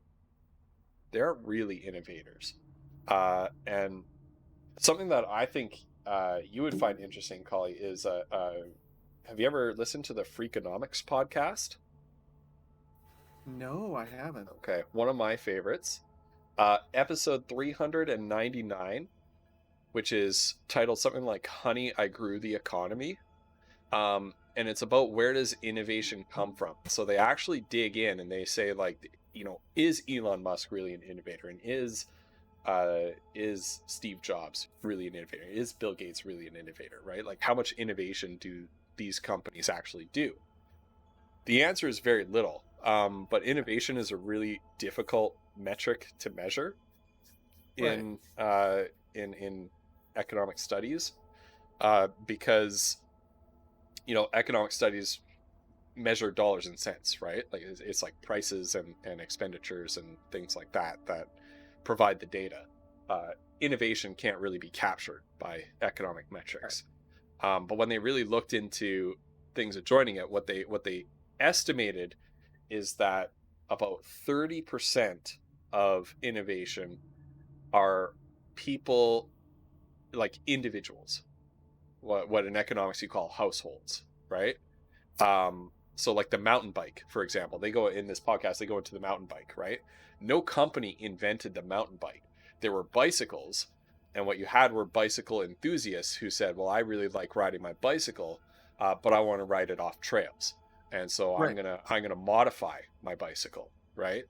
They aren't really innovators. And something that I think you would find interesting, Collie, is have you ever listened to the Freakonomics podcast? No, I haven't. Okay, one of my favorites. Episode 399, which is titled something like Honey, I Grew the Economy. And it's about where does innovation come from? So they actually dig in and they say, like, you know, is Elon Musk really an innovator? And is Steve Jobs really an innovator? Is Bill Gates really an innovator, right? Like, how much innovation do these companies actually do? The answer is very little. But innovation is a really difficult metric to measure in economic studies, because, you know, economic studies measure dollars and cents, right? Like it's like prices and expenditures and things like that provide the data. Innovation can't really be captured by economic metrics. But when they really looked into things adjoining it, what they estimated is that about 30% of innovation are people, like individuals, what in economics you call households, right? So like the mountain bike, for example, they go in this podcast, they go into the mountain bike, right? No company invented the mountain bike. There were bicycles, and what you had were bicycle enthusiasts who said, well, I really like riding my bicycle, but I want to ride it off trails. And so I'm gonna modify my bicycle, right?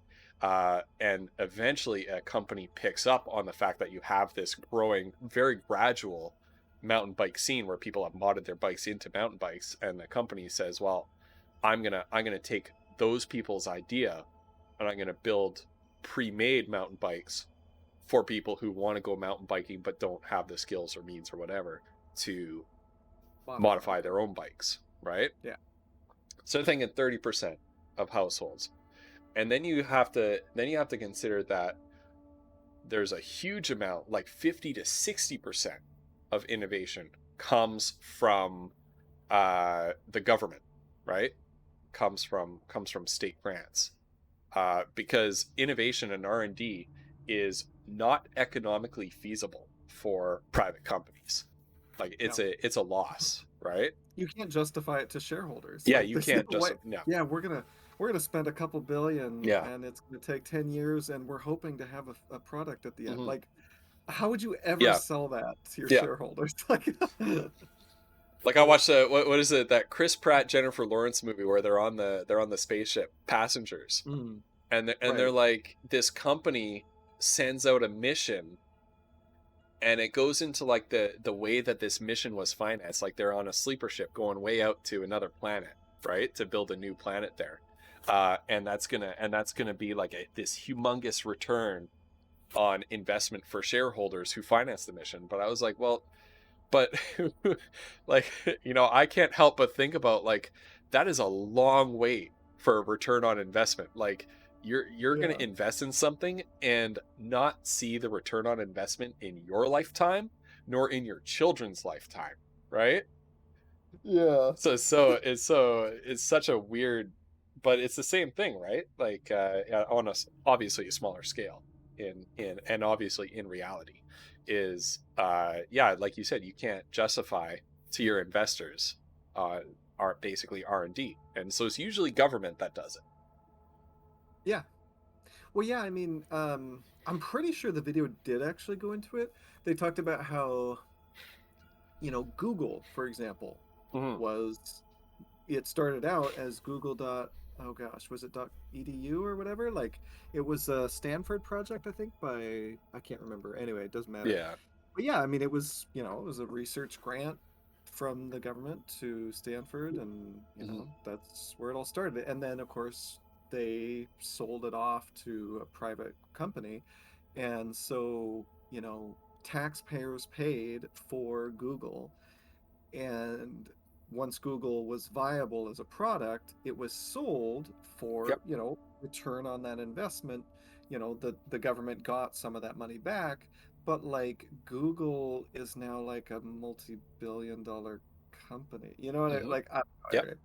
And eventually a company picks up on the fact that you have this growing, very gradual mountain bike scene where people have modded their bikes into mountain bikes, and the company says, well, I'm gonna take those people's idea and I'm gonna build pre-made mountain bikes for people who want to go mountain biking but don't have the skills or means or whatever to modify their own bikes, right? Yeah. So I think at 30% of households. And then you have to consider that there's a huge amount, like 50 to 60% of innovation comes from the government, right? Comes from state grants, because innovation and R&D is not economically feasible for private companies. Like it's a loss, right? You can't justify it to shareholders. Yeah, like, you can't just no. Yeah, we're gonna spend a couple billion, Yeah. and it's gonna take 10 years, and we're hoping to have a product at the end. Mhm. Like, how would you ever Yeah. sell that to your Yeah. shareholders? Like, Like I watched what is it, that Chris Pratt Jennifer Lawrence movie where they're on the spaceship, Passengers, and they're like, this company sends out a mission, and it goes into like the way that this mission was financed. Like they're on a sleeper ship going way out to another planet, right, to build a new planet there, and that's gonna be like this humongous return on investment for shareholders who finance the mission. But I was like, well, but like, you know, I can't help but think about, like, that is a long wait for a return on investment. Like you're going to invest in something and not see the return on investment in your lifetime nor in your children's lifetime, right? yeah. So it's such a weird, but it's the same thing, right? Like on a obviously a smaller scale in and obviously in reality is like you said, you can't justify to your investors are basically R&D, and so it's usually government that does it. Yeah. Well, yeah, I mean, I'm pretty sure the video did actually go into it. They talked about how, you know, Google, for example, was it started out as Google dot, oh gosh, was it .edu or whatever? Like it was a Stanford project, I think, by, I can't remember. Anyway, it doesn't matter. Yeah. But yeah, I mean, it was, it was a research grant from the government to Stanford, and Hmm. that's where it all started. And then, of course, they sold it off to a private company, and so taxpayers paid for Google, and once Google was viable as a product, it was sold for, Yep. return on that investment. The government got some of that money back, but like Google is now like a multi-billion dollar company. You know what I Hmm. like? Yep. Right?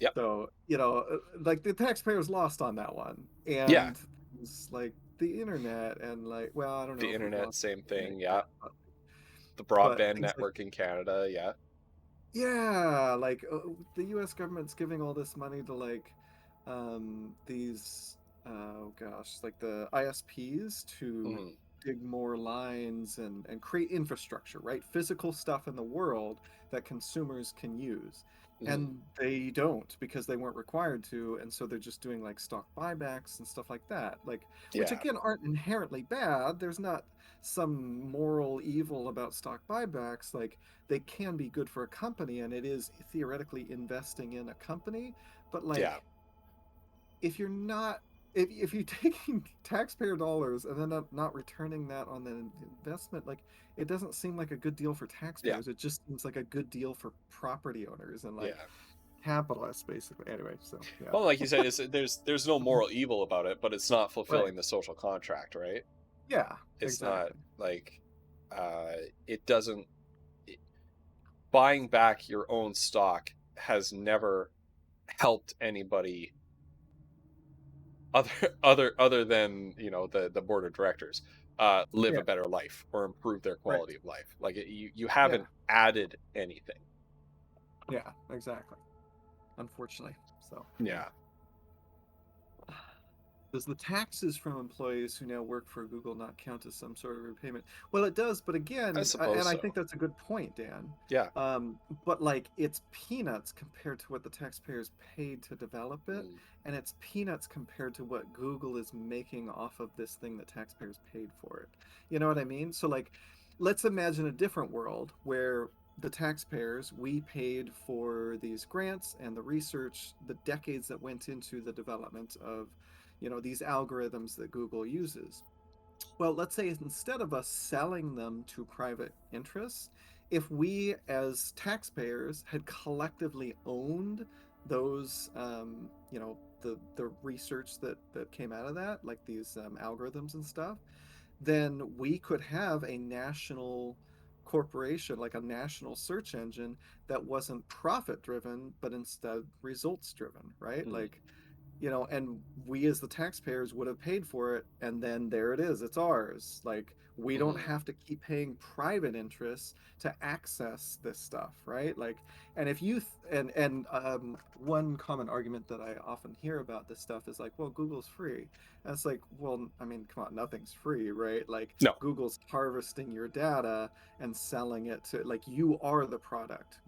Yep. So, like the taxpayers lost on that one. Yeah. And it's like the internet and like, well, I don't know The if we internet, lost same the internet thing. Yeah. yet, The but broadband things like, network in Canada. Yeah. yeah, like the U.S. government's giving all this money to like these oh gosh, like the ISPs to Hmm. dig more lines and create infrastructure, right? Physical stuff in the world that consumers can use. Hmm. And they don't because they weren't required to, and so they're just doing like stock buybacks and stuff like that. Like, which Yeah. again aren't inherently bad. There's not some moral evil about stock buybacks. Like they can be good for a company, and it is theoretically investing in a company, but Yeah. like if you're not, if you're taking taxpayer dollars and then not returning that on the investment, like it doesn't seem like a good deal for Yeah. taxpayers. It just seems like a good deal for property owners and like Yeah. capitalists basically. Anyway, so yeah. Well, like you said, there's no moral evil about it, but it's not Right. fulfilling the social contract, right? Yeah, It's not exactly. like it doesn't it- buying back your own stock has never helped anybody other other than the board of directors live Yeah, a better life or improve their right. quality of life. Like you Yeah, haven't added anything. yeah, exactly. Unfortunately. So yeah. Yeah, Does the taxes from employees who now work for Google not count as some sort of repayment? Well, it does, but I again, suppose and I so. think that's a good point, Dan. Yeah. But like, it's peanuts compared to what the taxpayers paid to develop it, Mm, and it's peanuts compared to what Google is making off of this thing that taxpayers paid for it. You know what I mean? So like, let's imagine a different world where the taxpayers, we paid for these grants and the research, the decades that went into the development of these algorithms that Google uses. Well, let's say instead of us selling them to private interests, if we as taxpayers had collectively owned those, the research that came out of that, like these algorithms and stuff, then we could have a national corporation, like a national search engine that wasn't profit driven, but instead results driven, right? mm, Like and we as the taxpayers would have paid for it, and then there it is, it's ours. Like we don't mhm. have to keep paying private interests to access this stuff, right? Like, and if you one common argument that I often hear about this stuff is like, well, Google's free. And it's like, well, I mean, come on, nothing's free, right? Like No. Google's harvesting your data and selling it to, like, you are the product.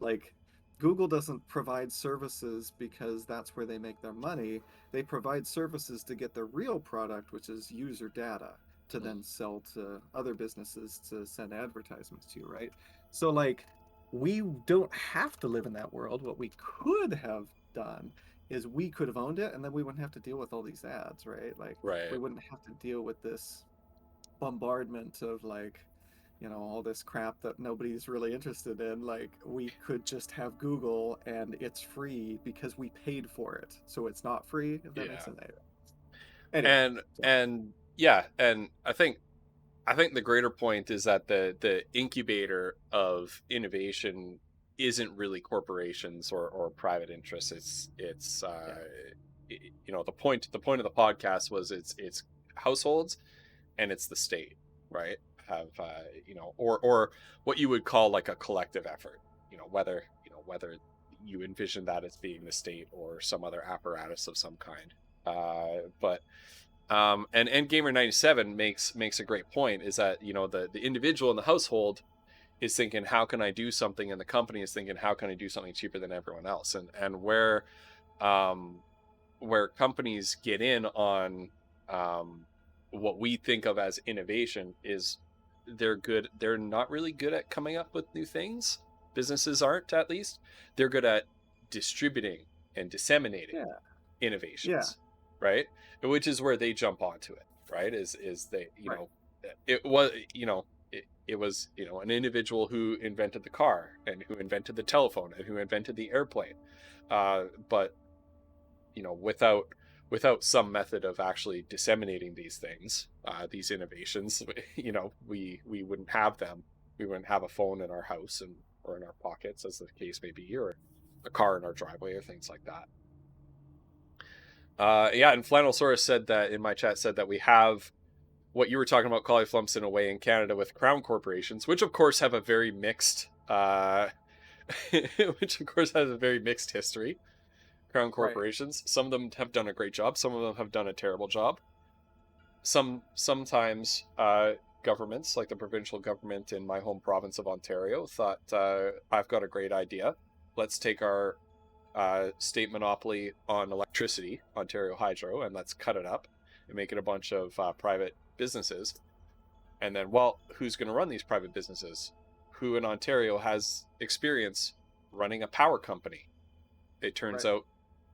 Like Google doesn't provide services because that's where they make their money. They provide services to get their real product, which is user data, to Mm, then sell to other businesses to send advertisements to, right? So, like, we don't have to live in that world. What we could have done is we could have owned it, and then we wouldn't have to deal with all these ads, right? Like, we right. wouldn't have to deal with this bombardment of like all this crap that nobody's really interested in. Like we could just have Google and it's free because we paid for it, so it's not free, if that makes Yeah. sense. Anyway, And so and yeah, and I think the greater point is that the incubator of innovation isn't really corporations or private interests. It's yeah, the point of the podcast was it's households and it's the state, right? Have or what you would call like a collective effort. Whether you envision that as being the state or some other apparatus of some kind. But and Gamer 97 makes a great point is that the individual in the household is thinking, how can I do something? And the company is thinking, how can I do something cheaper than everyone else? And where companies get in on what we think of as innovation is they're not really good at coming up with new things. Businesses aren't, at least. They're good at distributing and disseminating Yeah. Yeah. innovations, right? Which is where they jump onto it, right? Is they, Right. it was, it was, an individual who invented the car and who invented the telephone and who invented the airplane. But without some method of actually disseminating these things, these innovations, we wouldn't have them. We wouldn't have a phone in our house or in our pockets, as the case may be, or a car in our driveway, or things like that. Yeah, and Flannelsaurus said that in my chat, said that we have what you were talking about, Cauliflumps, in a way in Canada with crown corporations, which of course have a very mixed which of course has a very mixed history. Crown Right. corporations, some of them have done a great job, some of them have done a terrible job. Sometimes governments, like the provincial government in my home province of Ontario, thought, I've got a great idea, let's take our state monopoly on electricity, Ontario Hydro, and let's cut it up and make it a bunch of private businesses. And then, well, who's going to run these private businesses? Who in Ontario has experience running a power company? It turns Right. out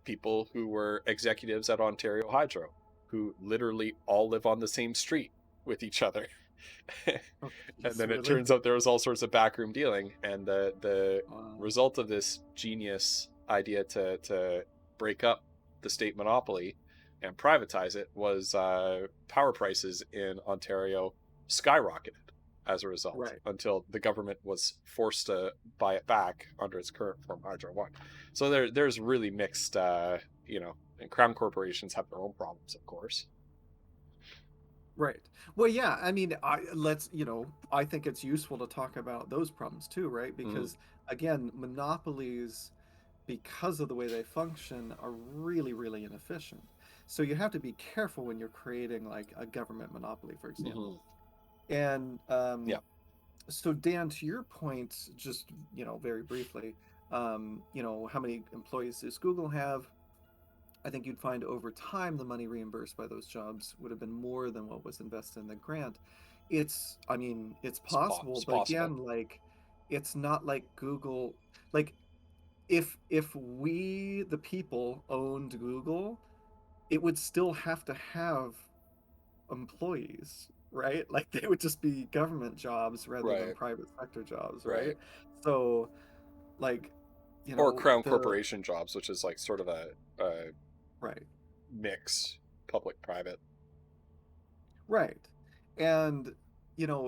people who were executives at Ontario Hydro, who literally all live on the same street with each other. Oh, And geez, then it really? turns out there was all sorts of backroom dealing, and the Wow. result of this genius idea to break up the state monopoly and privatize it was power prices in Ontario skyrocketed as a result, Right. until the government was forced to buy it back under its current form, Hydro One. So there's really mixed, and crown corporations have their own problems, of course. Right. Well, yeah, I mean, I think it's useful to talk about those problems too, right? Mm-hmm. Because again, monopolies, because of the way they function, are really, really inefficient. So you have to be careful when you're creating like a government monopoly, for Mm-hmm. example. And Yeah. so Dan, to your point, just, very briefly, how many employees does Google have? I think you'd find over time the money reimbursed by those jobs would have been more than what was invested in the grant. I mean, it's possible, It's but possible. again, like, it's not like Google, like, if we, the people, owned Google, it would still have to have employees, right? Like, they would just be government jobs rather than Right. private sector jobs, right? Right. So, like, Or crown the corporation jobs, which is like sort of a right. mix, public private. Right. And,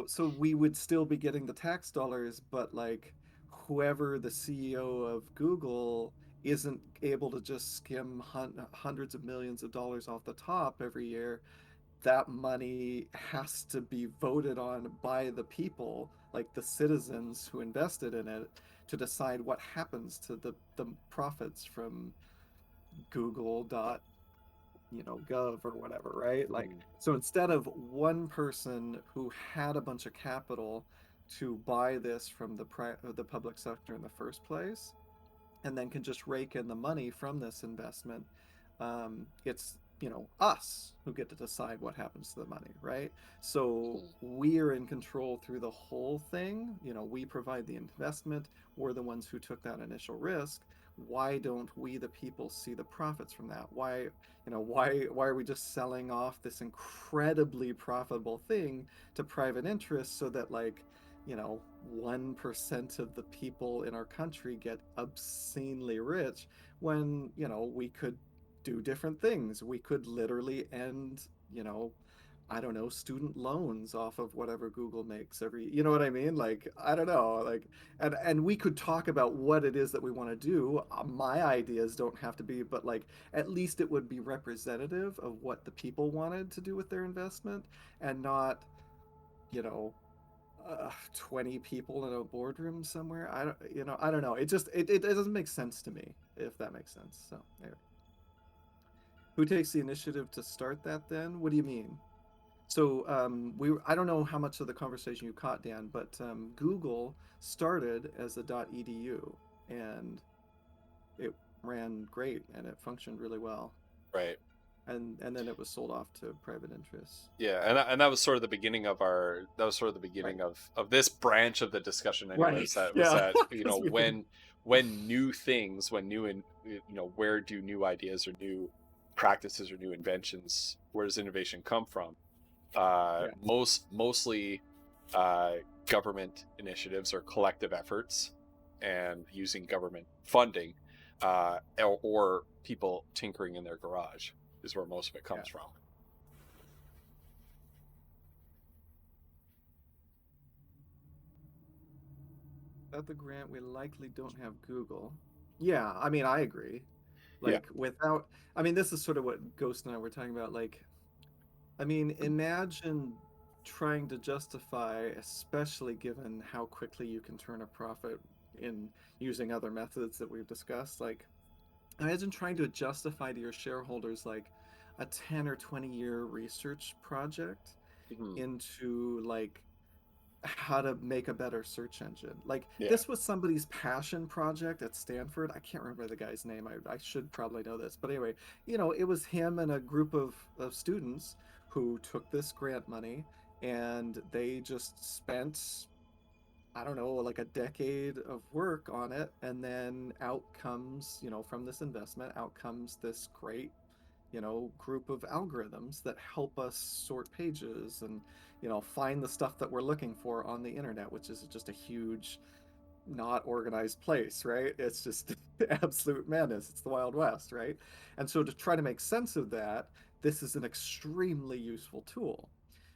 so we would still be getting the tax dollars, but like whoever the CEO of Google isn't able to just skim hundreds of millions of dollars off the top every year. That money has to be voted on by the people, like the citizens who invested in it, to decide what happens to the profits from Google gov or whatever, right? Like, Mm-hmm. so instead of one person who had a bunch of capital to buy this from the public sector in the first place, and then can just rake in the money from this investment, it's us who get to decide what happens to the money, right? So we are in control through the whole thing. We provide the investment. We're the ones who took that initial risk. Why don't we, the people, see the profits from that? Why are we just selling off this incredibly profitable thing to private interests so that, like, 1% of the people in our country get obscenely rich, when, we could do different things. We could literally end, I don't know, student loans off of whatever Google makes you know what I mean? Like, I don't know, like, and we could talk about what it is that we want to do. My ideas don't have to be, but like, at least it would be representative of what the people wanted to do with their investment, and not, you know, 20 people in a boardroom somewhere. I don't know. It doesn't make sense to me, if that makes sense. So anyway. Who takes the initiative to start that then? What do you mean? So I don't know how much of the conversation you caught, Dan, but Google started as a .edu, and it ran great and it functioned really well. Right. And then it was sold off to private interests. Yeah, and that was sort of the beginning of Right. of this branch of the discussion. Right. Anyways, that was Yeah. that Because we can. when new things, when new and where do new ideas or new practices or new inventions, where does innovation come from? Yeah. Mostly uh, government initiatives or collective efforts, and using government funding, or people tinkering in their garage is where most of it Yeah. comes from. Without the grant, we likely don't have Google. Yeah, I mean, I agree. Yeah. Like, without, I mean, this is sort of what Ghost and I were talking about. Like, I mean, imagine trying to justify, especially given how quickly you can turn a profit in using other methods that we've discussed. Like, imagine trying to justify to your shareholders, like, a 10 or 20-year research project Mhm. into, like, how to make a better search engine. Like Yeah. this was somebody's passion project at Stanford. I can't remember the guy's name. I should probably know this. But anyway, it was him and a group of students who took this grant money and they just spent, I don't know, like a decade of work on it. And then out comes, from this investment, out comes this great group of algorithms that help us sort pages and find the stuff that we're looking for on the internet, which is just a huge not organized place, right? It's just absolute madness. It's the Wild West, right? And so to try to make sense of that, this is an extremely useful tool.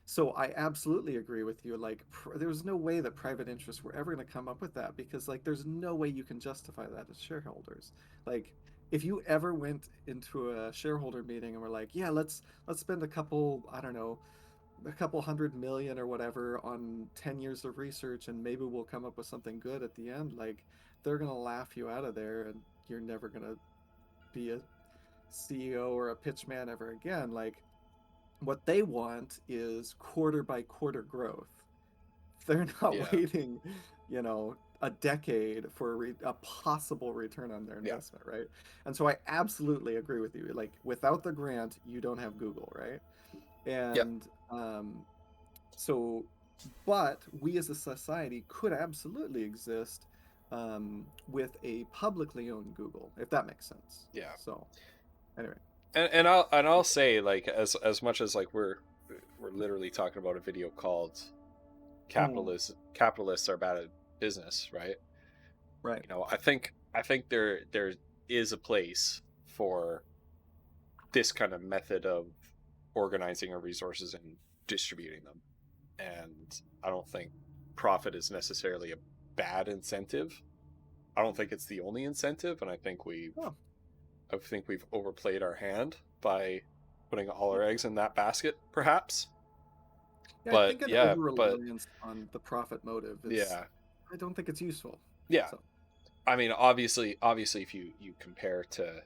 So I absolutely agree with you. Like, there's no way that private interests were ever going to come up with that because, like, there's no way you can justify that as shareholders. Like, if you ever went into a shareholder meeting and were like, "Yeah, let's spend a couple, I don't know, a couple 100 million or whatever on 10 years of research and maybe we'll come up with something good at the end," like they're going to laugh you out of there and you're never going to be a CEO or a pitchman ever again. Like what they want is quarter by quarter growth. They're not Yeah. waiting, a decade for a possible return on their Yeah. investment, right? And so I absolutely agree with you. Like without the grant, you don't have Google, right? Yeah. And so, but we as a society could absolutely exist with a publicly owned Google, if that makes sense. Yeah. So, anyway, And I'll say, like, as much as like we're literally talking about a video called mm, capitalists are bad at business, right? right, I think there is a place for this kind of method of organizing our resources and distributing them. And I don't think profit is necessarily a bad incentive. I don't think it's the only incentive, and oh, I think we've overplayed our hand by putting all our eggs in that basket, perhaps. yeah, I But think an yeah, over but reliance on the profit motive is, yeah, I don't think it's useful. yeah. So, I mean, obviously, if you compare to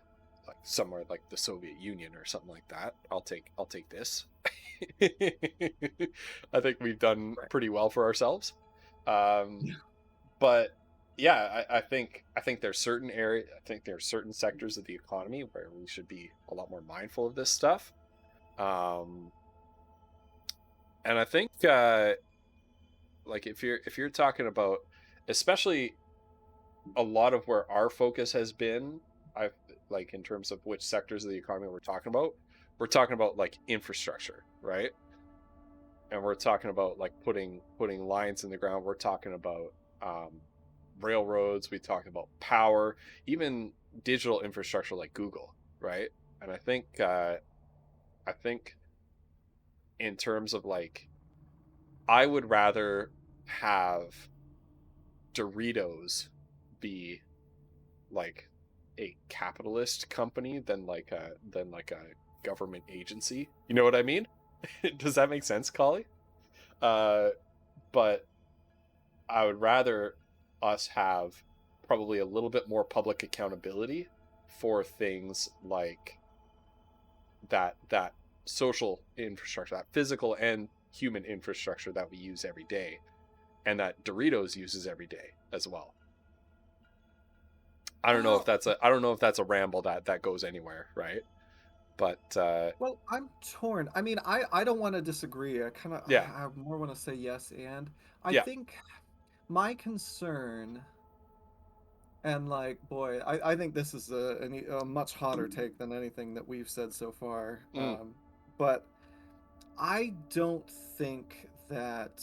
like somewhere like the Soviet Union or something like that, I'll take this. I think we've done right, pretty well for ourselves. Um, yeah, but yeah, I think there's I think there are certain sectors of the economy where we should be a lot more mindful of this stuff. Um, and I think like if you're talking about, especially a lot of where our focus has been, I've like in terms of which sectors of the economy we're talking about like infrastructure, right? And we're talking about like putting lines in the ground. We're talking about um, railroads. We talk about power, even digital infrastructure like Google, right? And I think in terms of like, I would rather have Doritos be like a capitalist company than like a government agency. You know what I mean? Does that make sense, Collie? Uh, but I would rather us have probably a little bit more public accountability for things like that social infrastructure, that physical and human infrastructure that we use every day, and that Doritos uses every day as well. I don't know if that's a ramble that goes anywhere, right? But Well, I'm torn. I mean, I don't want to disagree. yeah, I more want to say yes, and I yeah, think my concern, and like, boy, I think this is a much hotter take than anything that we've said so far. mm, But I don't think that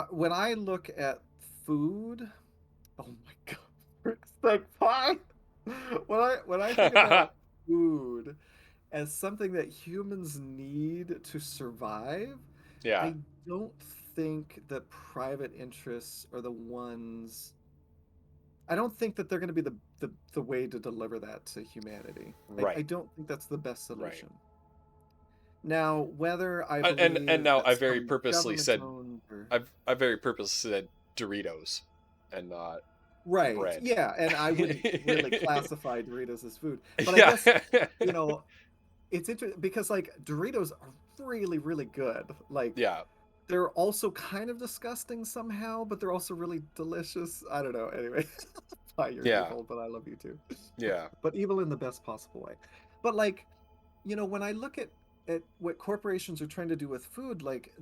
when I look at food, oh my God, frick's sake pie. When I think about food as something that humans need to survive, yeah, I don't think that private interests are the ones. I don't think that they're going to be the way to deliver that to humanity. I right, don't think that's the best right. solution. Now, whether I And believe now that I very some purposely government said owned or I very purposely said Doritos and not right, bread. yeah, and I wouldn't really classify Doritos as food, but I Yeah. guess you know it's interesting because like Doritos are really really good. Like Yeah. they're also kind of disgusting somehow, but they're also really delicious. I don't know. Anyway, Pie, you're Yeah. evil, but I love you too. Yeah. But evil in the best possible way. But like, when I look at what corporations are trying to do with food, like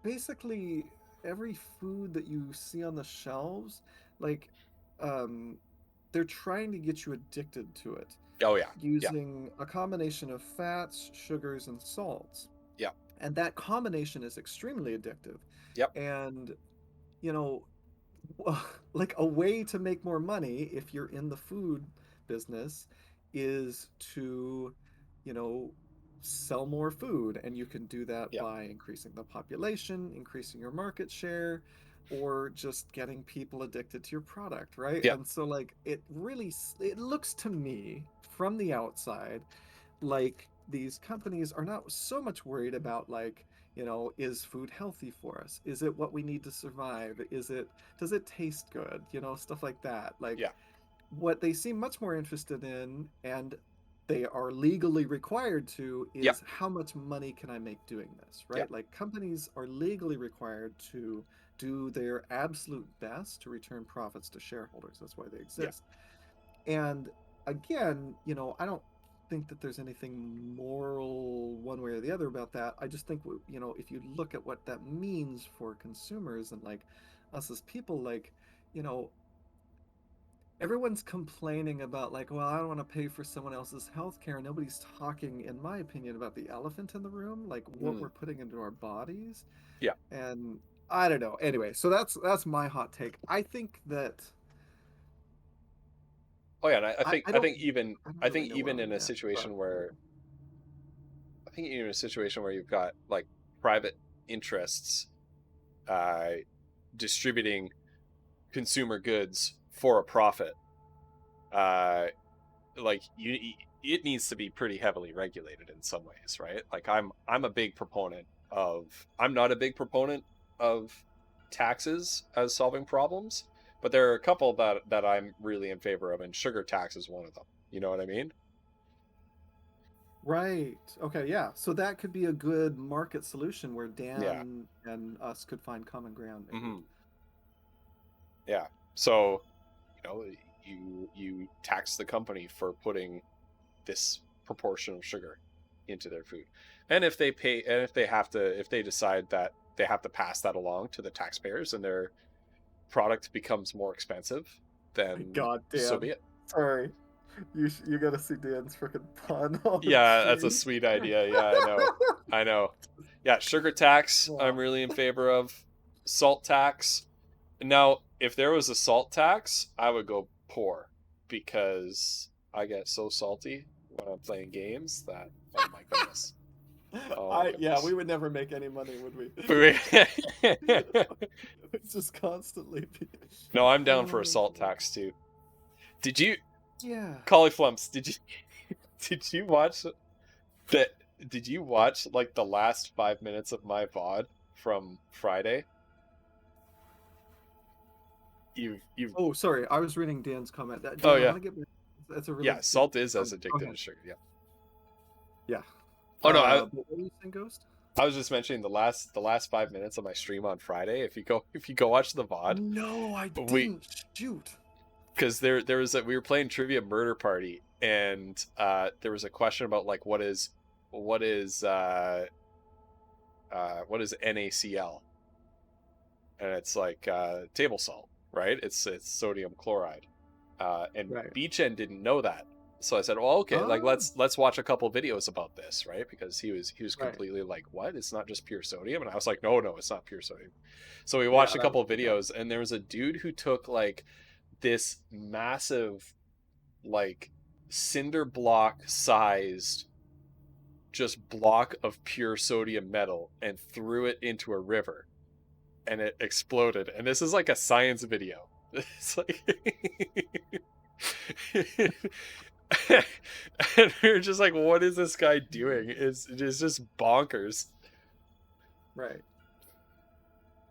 basically every food that you see on the shelves, like um, they're trying to get you addicted to it Oh yeah. Yeah. using a combination of fats, sugars, and salts. Yeah. And that combination is extremely addictive. Yep. And, you know, like a way to make more money if you're in the food business is to, you know, sell more food. And you can do that Yep. by increasing the population, increasing your market share, or just getting people addicted to your product, right? Yep. And so like it looks to me from the outside like these companies are not so much worried about like, is food healthy for us? Is it what we need to survive? Does it taste good? Stuff like that. Like Yeah. what they seem much more interested in, and they are legally required to, Yep. is how much money can I make doing this, Yep. right? Like companies are legally required to do their absolute best to return profits to shareholders. That's why they Yeah. exist. And again, I don't think that there's anything moral one way or the other about that. I just think, if you look at what that means for consumers and like us as people, like, you know, everyone's complaining about like, well, I don't want to pay for someone else's healthcare. Nobody's talking, in my opinion, about the elephant in the room, like what Mm. we're putting into our bodies. Yeah. And I don't know. Anyway, so that's my hot take. I think that Oh yeah. And I I, think I I don't think even I don't I really think know where even I'm in a at, but situation where I think even in a situation where you've got like private interests uh distributing consumer goods for a profit, uh like it needs to be pretty heavily regulated in some ways, right? Like I'm a big proponent of I'm not a big proponent of taxes as solving problems, but there are a couple that I'm really in favor of, and sugar tax is one of them. You know what I mean? right. Okay, yeah. So that could be a good market solution where Yeah. Dan and us could find common ground, maybe. Hmm. Yeah. So, you tax the company for putting this proportion of sugar into their food. And if they decide that they have to pass that along to the taxpayers and their product becomes more expensive, My then God, so be Dan. it. Sorry. You gotta see Dan's freaking pun on his Yeah, that's a face. sweet idea. Yeah, I know. I know. Yeah, sugar tax, I'm Oh, really in favor of. Salt tax. Now, if there was a salt tax, I would go poor because I get so salty when I'm playing games that, oh my goodness. Oh my yeah, we goodness. would never make any money, would we? It's just constantly be. No, I'm down for a Oh, salt tax too. Did you yeah. Cauliflumps, did you watch that did you watch like the last 5 minutes of my VOD from Friday? You've Oh, sorry. I was reading Dan's comment. Oh Dan, I yeah. want to get. That's a really Yeah, good salt is as comment. Go addictive ahead. as sugar. Yeah. Yeah. Oh no, But what were you saying, Ghost? I was just mentioning the last 5 minutes of my stream on Friday. If you go watch the VOD, No, I we didn't. Shoot. because there was we were playing Trivia Murder Party, and there was a question about like what is what is NaCl, and it's like table salt, right? It's sodium chloride, and Right. Beechen didn't know that. So I said, "Well, okay, like Oh, let's watch a couple videos about this, right?" Because he was right. completely like, "What? It's not just pure sodium." And I was like, "No, no, it's not pure sodium." So we Yeah, watched a that couple was yeah. videos, and there was a dude who took like this massive, like cinder block sized just block of pure sodium metal and threw it into a river, and it exploded. And this is like a science video. It's like and we were just like, what is this guy doing? It's just bonkers. Right.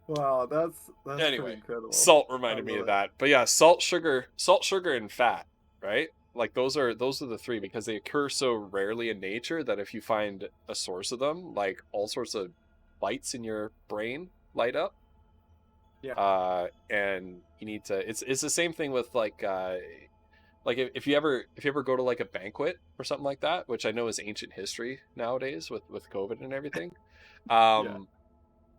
Wow, that's pretty Anyway, incredible. salt I reminded me love of it. that. But yeah, salt, sugar, and fat, right? Like those are the three, because they occur so rarely in nature that if you find a source of them, like all sorts of lights in your brain light up. Yeah. And you need to, it's the same thing with like if you ever go to like a banquet or something like that, which I know is ancient history nowadays with COVID and everything. Yeah. um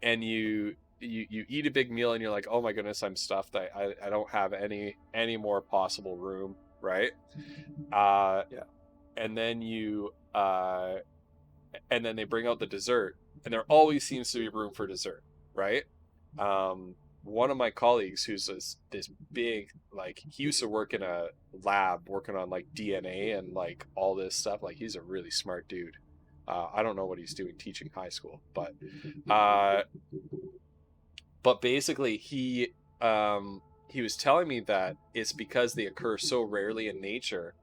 and you eat a big meal and you're like, oh my goodness, I'm stuffed. I don't have any more possible room, right? uh Yeah. and then and then they bring out the dessert, and there always seems to be room for dessert, right? One of my colleagues, who's this big, like, he used to work in a lab working on like DNA and like all this stuff. Like, he's a really smart dude. I don't know what he's doing teaching high school, uh but basically he was telling me that it's because they occur so rarely in nature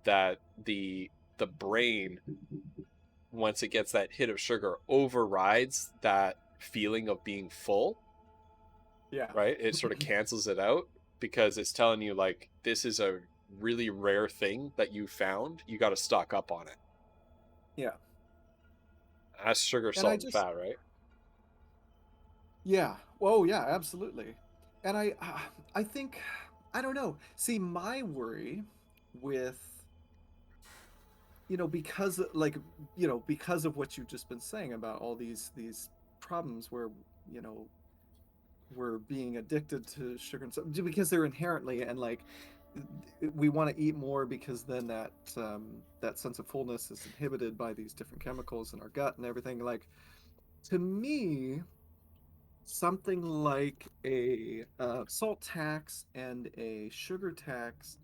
that the brain, once it gets that hit of sugar, overrides that feeling of being full, Yeah. right? It sort of cancels it out, because it's telling you like, this is a really rare thing that you found, you got to stock up on it. Yeah. That's sugar, And I salt, and just fat, right? yeah. Oh yeah, absolutely. And I think I don't know. See, my worry with because because of what you've just been saying about all these problems where you know we're being addicted to sugar and stuff because they're inherently and like we want to eat more because then that sense of fullness is inhibited by these different chemicals in our gut and everything. Like, to me, something like a salt tax and a sugar tax,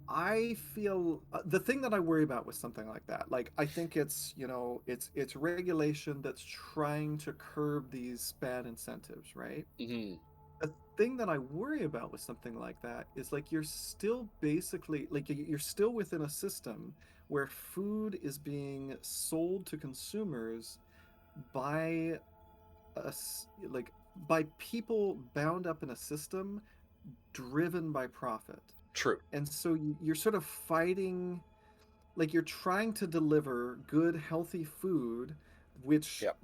I feel the thing that I worry about with something like that, like I think it's it's regulation that's trying to curb these bad incentives, right? Mm-hmm. The thing that I worry about with something like that is like you're still basically like you're still within a system where food is being sold to consumers by like by people bound up in a system driven by profit. True. And so you're sort of fighting, like you're trying to deliver good healthy food, which Yep.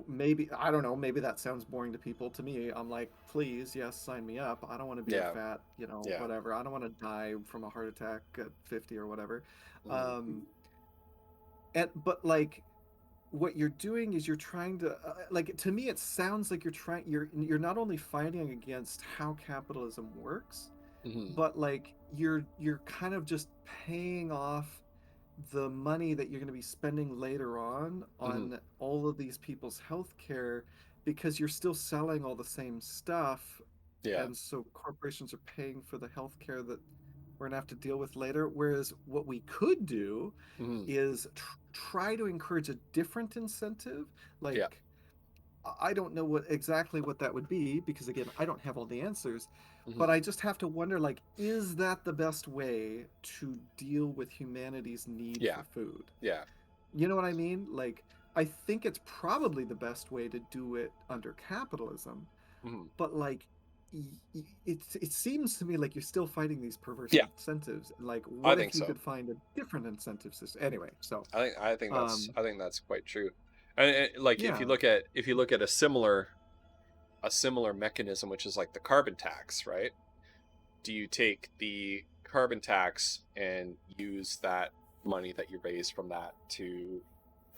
maybe I don't know, maybe that sounds boring to people. To me, I'm like, please, yes, sign me up. I don't want to be a Yeah. fat Yeah. whatever. I don't want to die from a heart attack at 50 or whatever. Mm-hmm. um and but like what you're doing is you're trying to like, to me it sounds like you're not only fighting against how capitalism works, Mm-hmm. but like you're kind of just paying off the money that you're going to be spending later Mm-hmm. on all of these people's health care, because you're still selling all the same stuff, Yeah. and so corporations are paying for the health care that we're going to have to deal with later. Whereas what we could do Mm-hmm. is try to encourage a different incentive. Yeah. Like, I don't know exactly what that would be, because again, I don't have all the answers, but Mm-hmm. I just have to wonder, like, is that the best way to deal with humanity's need Yeah. for food? Yeah. You know what I mean? Like, I think it's probably the best way to do it under capitalism, Mm-hmm. but like it seems to me like you're still fighting these perverse Yeah, incentives. Like, I what think if you so. could find a different incentive system? Anyway, so I um, think that's quite true. And like yeah, if you look at a similar mechanism, which is like the carbon tax, right? Do you take the carbon tax and use that money that you raise from that to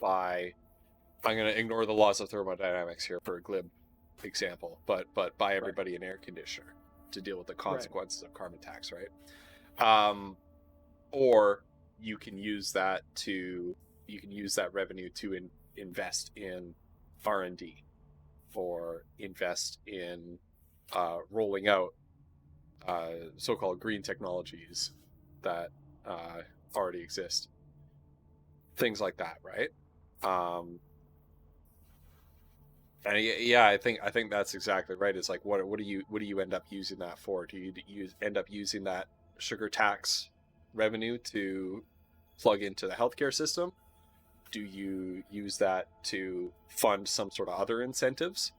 buy? I'm going to ignore the laws of thermodynamics here for a glib example, but buy right, everybody an air conditioner to deal with the right. consequences of carbon tax, right? Um, or you can use that revenue to invest in R&D or invest in rolling out so-called green technologies that already exist, things like that, right? Um, and yeah, I think that's exactly right. It's like what do you end up using that for? Do you end up using that sugar tax revenue to plug into the healthcare system? Do you use that to fund some sort of other incentives,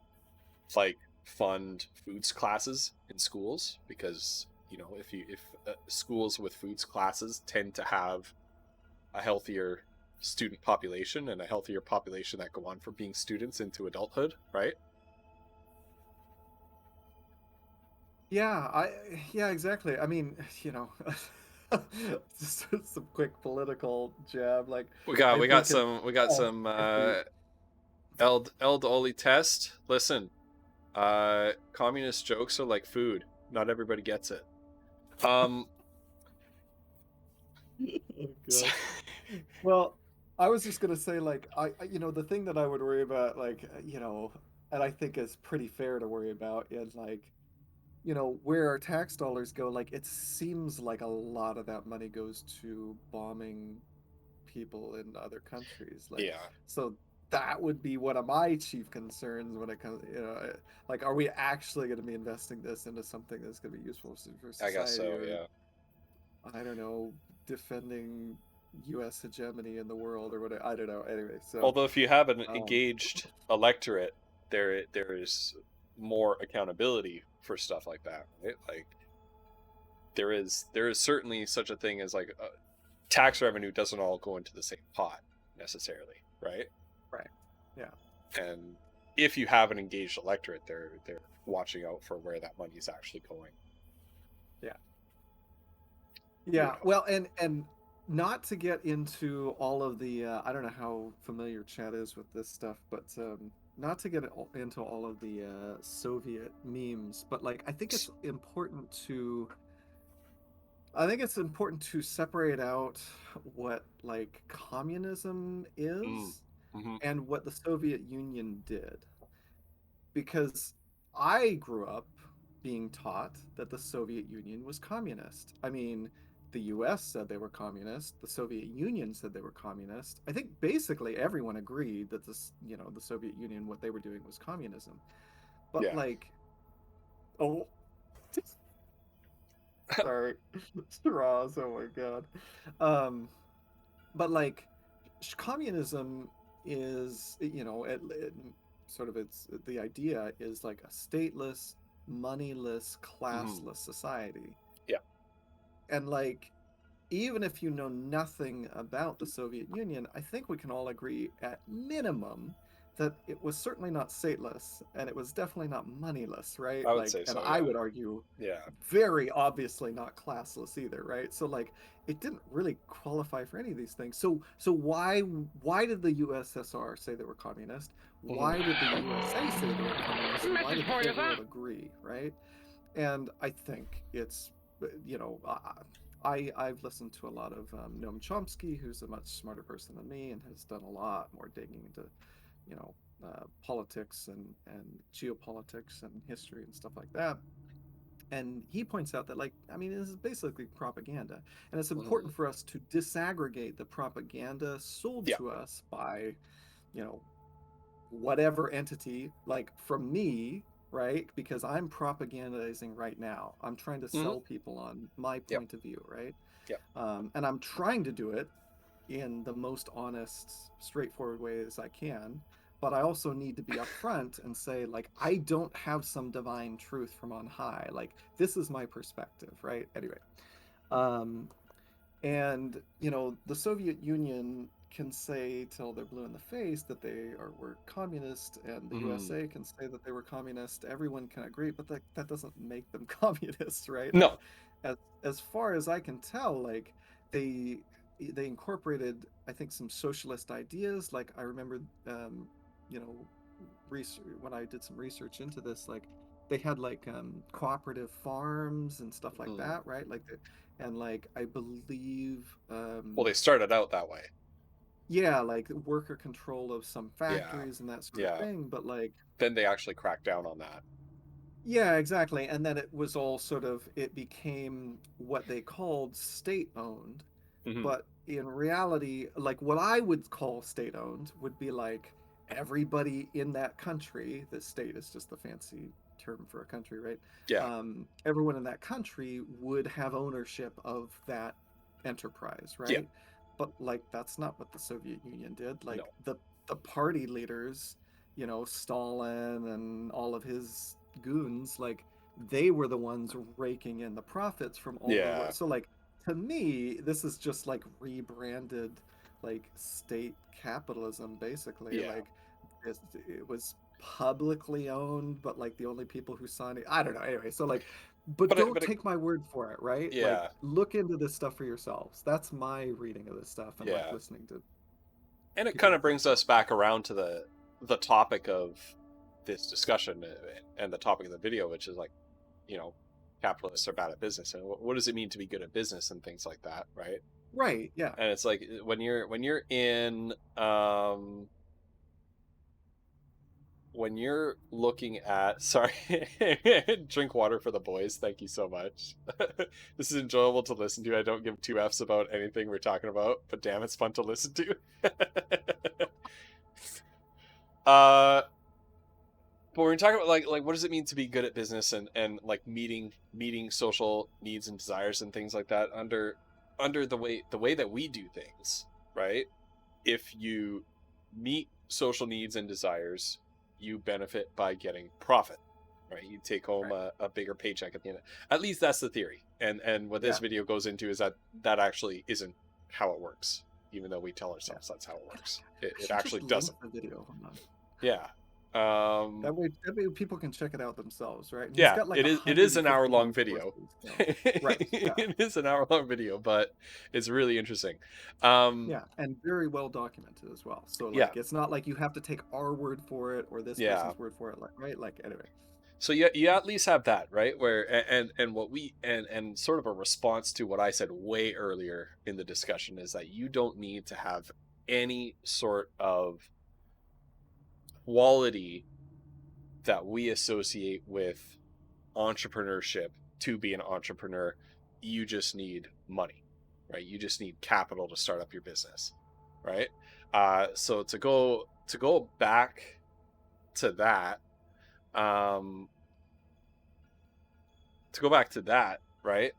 like fund foods classes in schools? Because if schools with foods classes tend to have a healthier student population and a healthier population that go on from being students into adulthood, right? Yeah, yeah, exactly. I mean, you know, just some quick political jab. Like, I think We got oh, some if we eld Oli test. Listen, communist jokes are like food. Not everybody gets it. Um, oh god. Well, I was just gonna say, like, the thing that I would worry about, like, and I think is pretty fair to worry about, is like, where our tax dollars go. Like, it seems like a lot of that money goes to bombing people in other countries. Like, yeah, so that would be one of my chief concerns when it comes, like, are we actually going to be investing this into something that's going to be useful for I guess society, so. or Yeah. I don't know, defending U.S. hegemony in the world or whatever. I don't know. Anyway, so Although if you have an um, engaged electorate, there is more accountability for stuff like that, right? Like there is certainly such a thing as like tax revenue doesn't all go into the same pot necessarily, right? right, yeah, And if you have an engaged electorate, they're watching out for where that money is actually going. yeah, You would yeah. hope. Well, and not to get into all of the I don't know how familiar Chad is with this stuff, but not to get into all of the Soviet memes, but like I think it's important to separate out what like communism Mm. is Hmm. and what the Soviet Union did. Because I grew up being taught that the Soviet Union was communist. I mean, the US said they were communist, the Soviet Union said they were communist. I think basically everyone agreed that the Soviet Union, what they were doing was communism. But Yeah. like, oh, sorry, straws, oh my God. Um, but like, communism is, sort of the idea is like a stateless, moneyless, Hmm. classless society. Yeah. And like, even if you know nothing about the Soviet Union, I think we can all agree at minimum that it was certainly not stateless and it was definitely not moneyless, right? I would Like, say and so. I Yeah. would argue Yeah. very obviously not classless either, right? So like, it didn't really qualify for any of these things. So why did the USSR say they were communist? Hmm. Why did the USA say they were communist? And why did the whole world agree, right? And I think it's, you know, I've listened to a lot of Noam Chomsky, who's a much smarter person than me and has done a lot more digging into, you know, politics and geopolitics and history and stuff like that. And he points out that, like, I mean, this is basically propaganda, and it's Hmm. important for us to disaggregate the propaganda sold Yeah. to us by, you know, whatever entity, like from me, right? Because I'm propagandizing right now. I'm trying to Hmm. sell people on my Yep. point of view, right? Yep. And I'm trying to do it in the most honest, straightforward way as I can. but I also need to be upfront and say, like, I don't have some divine truth from on high. Like, this is my perspective, right? Anyway, um, and the Soviet Union can say till they're blue in the face that were communist, and the Mhm. USA can say that they were communist. Everyone can agree, but that doesn't make them communists, right? Like, No. as far as I can tell, like they they incorporated, I think, some socialist ideas. Like, I remember, you know, when I did some research into this, like they had like cooperative farms and stuff like Mhm. that, right? Like, and like I believe, Well, they started out that way. yeah, like worker control of some Yeah. factories and that sort of Yeah. thing. But like, Then they actually cracked down on that. yeah, exactly. And then it was all sort of, it became what they called state owned. Mhm. But in reality, like what I would call state owned would be like everybody in that country, the state is just the fancy term for a country, right? Yeah. Everyone in that country would have ownership of that enterprise, Yeah. right? But like that's not what the Soviet Union did. Like No. the party leaders, Stalin and all of his goons, like they were the ones raking in the profits from all the Yeah. work. So like to me, this is just like rebranded like state capitalism basically. Yeah. Like it was publicly owned, but like the only people who signed it, I don't know. Anyway, so like, but don't But it, take my word for it, right? Like yeah. look into this stuff for yourselves. That's my reading of this stuff, and like Yeah. listening to And it people kind of like brings yourself. us back around to the topic of this discussion and the topic of the video, which is like, you know, capitalists are bad at business, and what does it mean to be good at business and things like that, right? Right, yeah. And it's like when you're in when you're looking at, sorry, drink water for the boys, thank you so much. This is enjoyable to listen to. I don't give two f's about anything we're talking about, but damn, it's fun to listen to. uh but when we're talking about like what does it mean to be good at business and like meeting social needs and desires and things like that under the way that we do things, right? If you meet social needs and desires, you benefit by getting profit, right? You take home Right. a bigger paycheck at the end. At least that's the theory. And what this Yeah. video goes into is that actually isn't how it works, even though we tell Yeah. ourselves that's how it works. I It should just actually link doesn't. the video. Hold on. Yeah. That way people can check it out themselves, right? And he's Yeah, got like it is an hour 150 long video. sources. So. Right. Yeah. It is an hour long video, but it's really interesting. Yeah, and very well documented as well. So Yeah, like it's not like you have to take our word for it or this yeah. person's word for it, like right? Like anyway. So you at least have that, right? Where and what we and sort of a response to what I said way earlier in the discussion is that you don't need to have any sort of quality that we associate with entrepreneurship to be an entrepreneur. You just need money, right? You just need capital to start up your business, right? So to go back to that, um, right?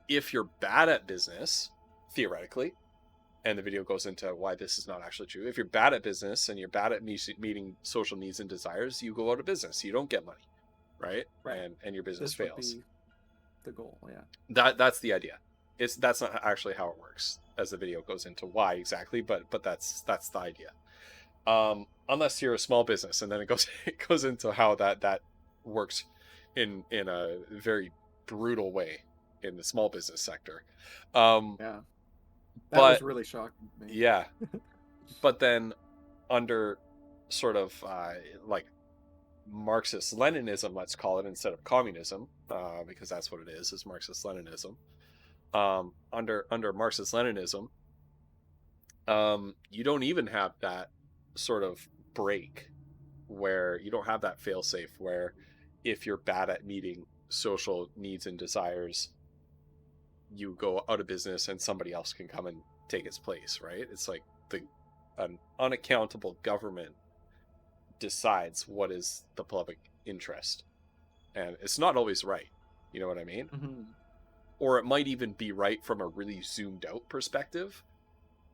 If you're bad at business, theoretically, and the video goes into why this is not actually true. If you're bad at business and you're bad at meeting social needs and desires, you go out of business. You don't get money, right? Right. And your business This would fails. be the goal, yeah. That's the idea. That's not actually how it works, as the video goes into why exactly, but that's the idea. Unless you're a small business, and then it goes into how that works in a very brutal way in the small business sector. Yeah. That But was really shocking to me. yeah, but then under sort of like Marxist Leninism, let's call it, instead of communism, because that's what it is Marxist Leninism. Under Marxist Leninism, you don't even have that sort of break where you don't have that failsafe where if you're bad at meeting social needs and desires, you go out of business and somebody else can come and take its place, right? It's like an unaccountable government decides what is the public interest, and it's not always right. You know what I mean? Mm-hmm. Or it might even be right from a really zoomed out perspective,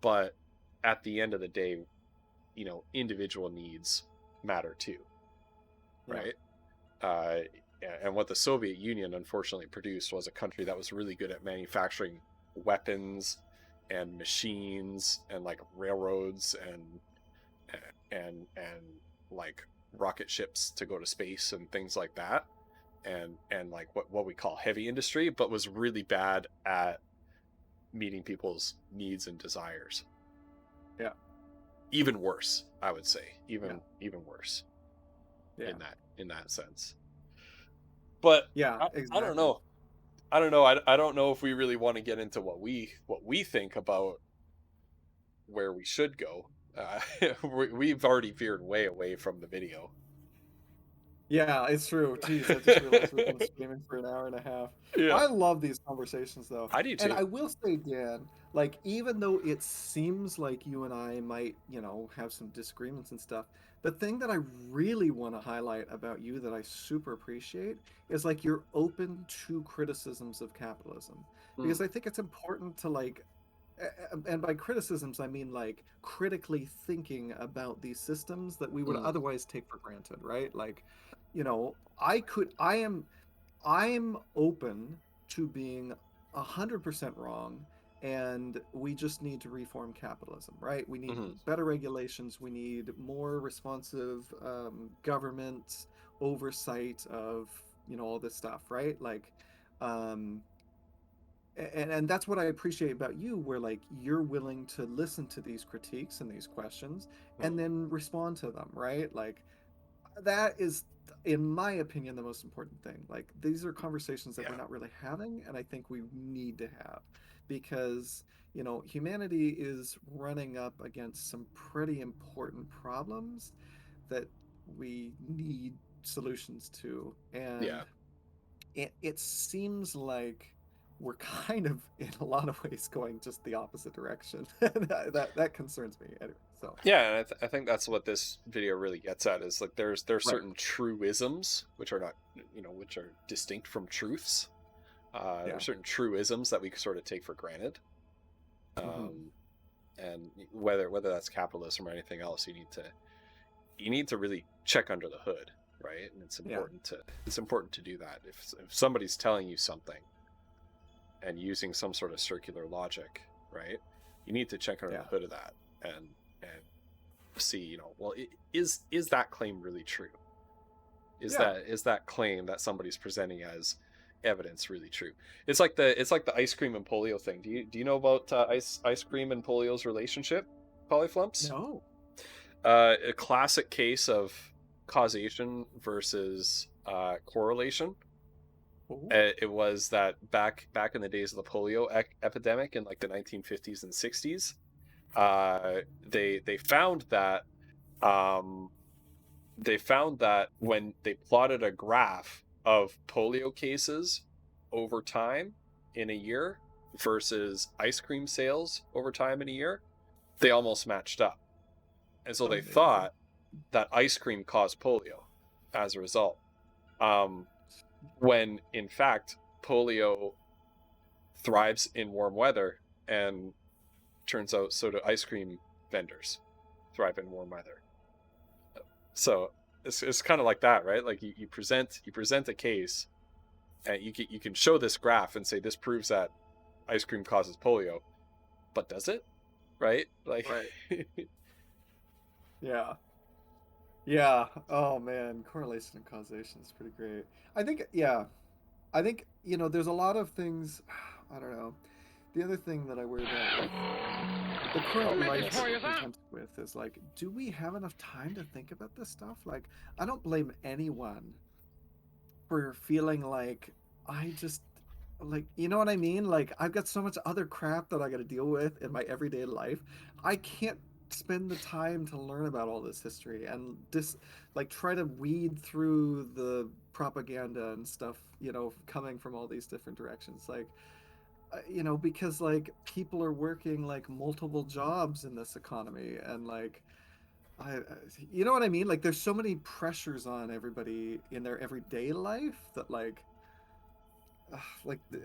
but at the end of the day, individual needs matter too, Yeah. right? uh, and what the Soviet Union unfortunately produced was a country that was really good at manufacturing weapons and machines and like railroads and like rocket ships to go to space and things like that, and like what we call heavy industry, but was really bad at meeting people's needs and desires. Yeah. Even worse, I would say. Even worse. Yeah. In that sense. But Yeah, I exactly. don't know. I don't know if we really want to get into what we think about where we should go. We've already veered way away from the video. Yeah, it's true. Jeez, I just realized we've been streaming for an hour and a half. Yeah, I love these conversations though. I do And too. I will say, Dan, like even though it seems like you and I might, have some disagreements and stuff, the thing that I really want to highlight about you that I super appreciate is like you're open to criticisms of capitalism. Because I think it's important to like and by criticisms I mean like critically thinking about these systems that we would otherwise take for granted, right? Like, I'm open to being 100% wrong, and we just need to reform capitalism, right? We need better regulations. We need more responsive government oversight of all this stuff, right? Like, um, and that's what I appreciate about you, where like you're willing to listen to these critiques and these questions and then respond to them, right? Like that is, in my opinion, the most important thing. Like these are conversations that we're not really having, and I think we need to have, because humanity is running up against some pretty important problems that we need solutions to. And Yeah. it seems like we're kind of in a lot of ways going just the opposite direction. that concerns me anyway. So Yeah, and I think that's what this video really gets at, is like there's right. certain truisms which are not, which are distinct from truths. There's certain truisms that we sort of take for granted, and whether that's capitalism or anything else, you need to really check under the hood, right? And it's important to do that. If somebody's telling you something and using some sort of circular logic, right, you need to check under the hood of that and see, well, is that claim really true? Is that claim that somebody's presenting as evidence really true? It's like the ice cream and polio thing. Do you know about ice cream and polio's relationship, Cauliflumps? No. A classic case of causation versus correlation. It was that back in the days of the polio epidemic in like the 1950s and 60s, they found that when they plotted a graph of polio cases over time in a year versus ice cream sales over time in a year, they almost matched up. And so they thought that ice cream caused polio as a result. When in fact, polio thrives in warm weather, and turns out so do ice cream vendors thrive in warm weather. So it's kind of like that, right? Like you present a case, and you can show this graph and say this proves that ice cream causes polio, but does it? Right? Like, right. Yeah. Oh man, correlation and causation is pretty great. I think there's a lot of things. I don't know. The other thing that I worry about with the current life that we're presented with is like, do we have enough time to think about this stuff? Like, I don't blame anyone for feeling like I just like, you know what I mean? Like, I've got so much other crap that I got to deal with in my everyday life. I can't spend the time to learn about all this history and just like try to weed through the propaganda and stuff, coming from all these different directions. Like, because like people are working like multiple jobs in this economy, and like I you know what I mean? Like there's so many pressures on everybody in their everyday life that like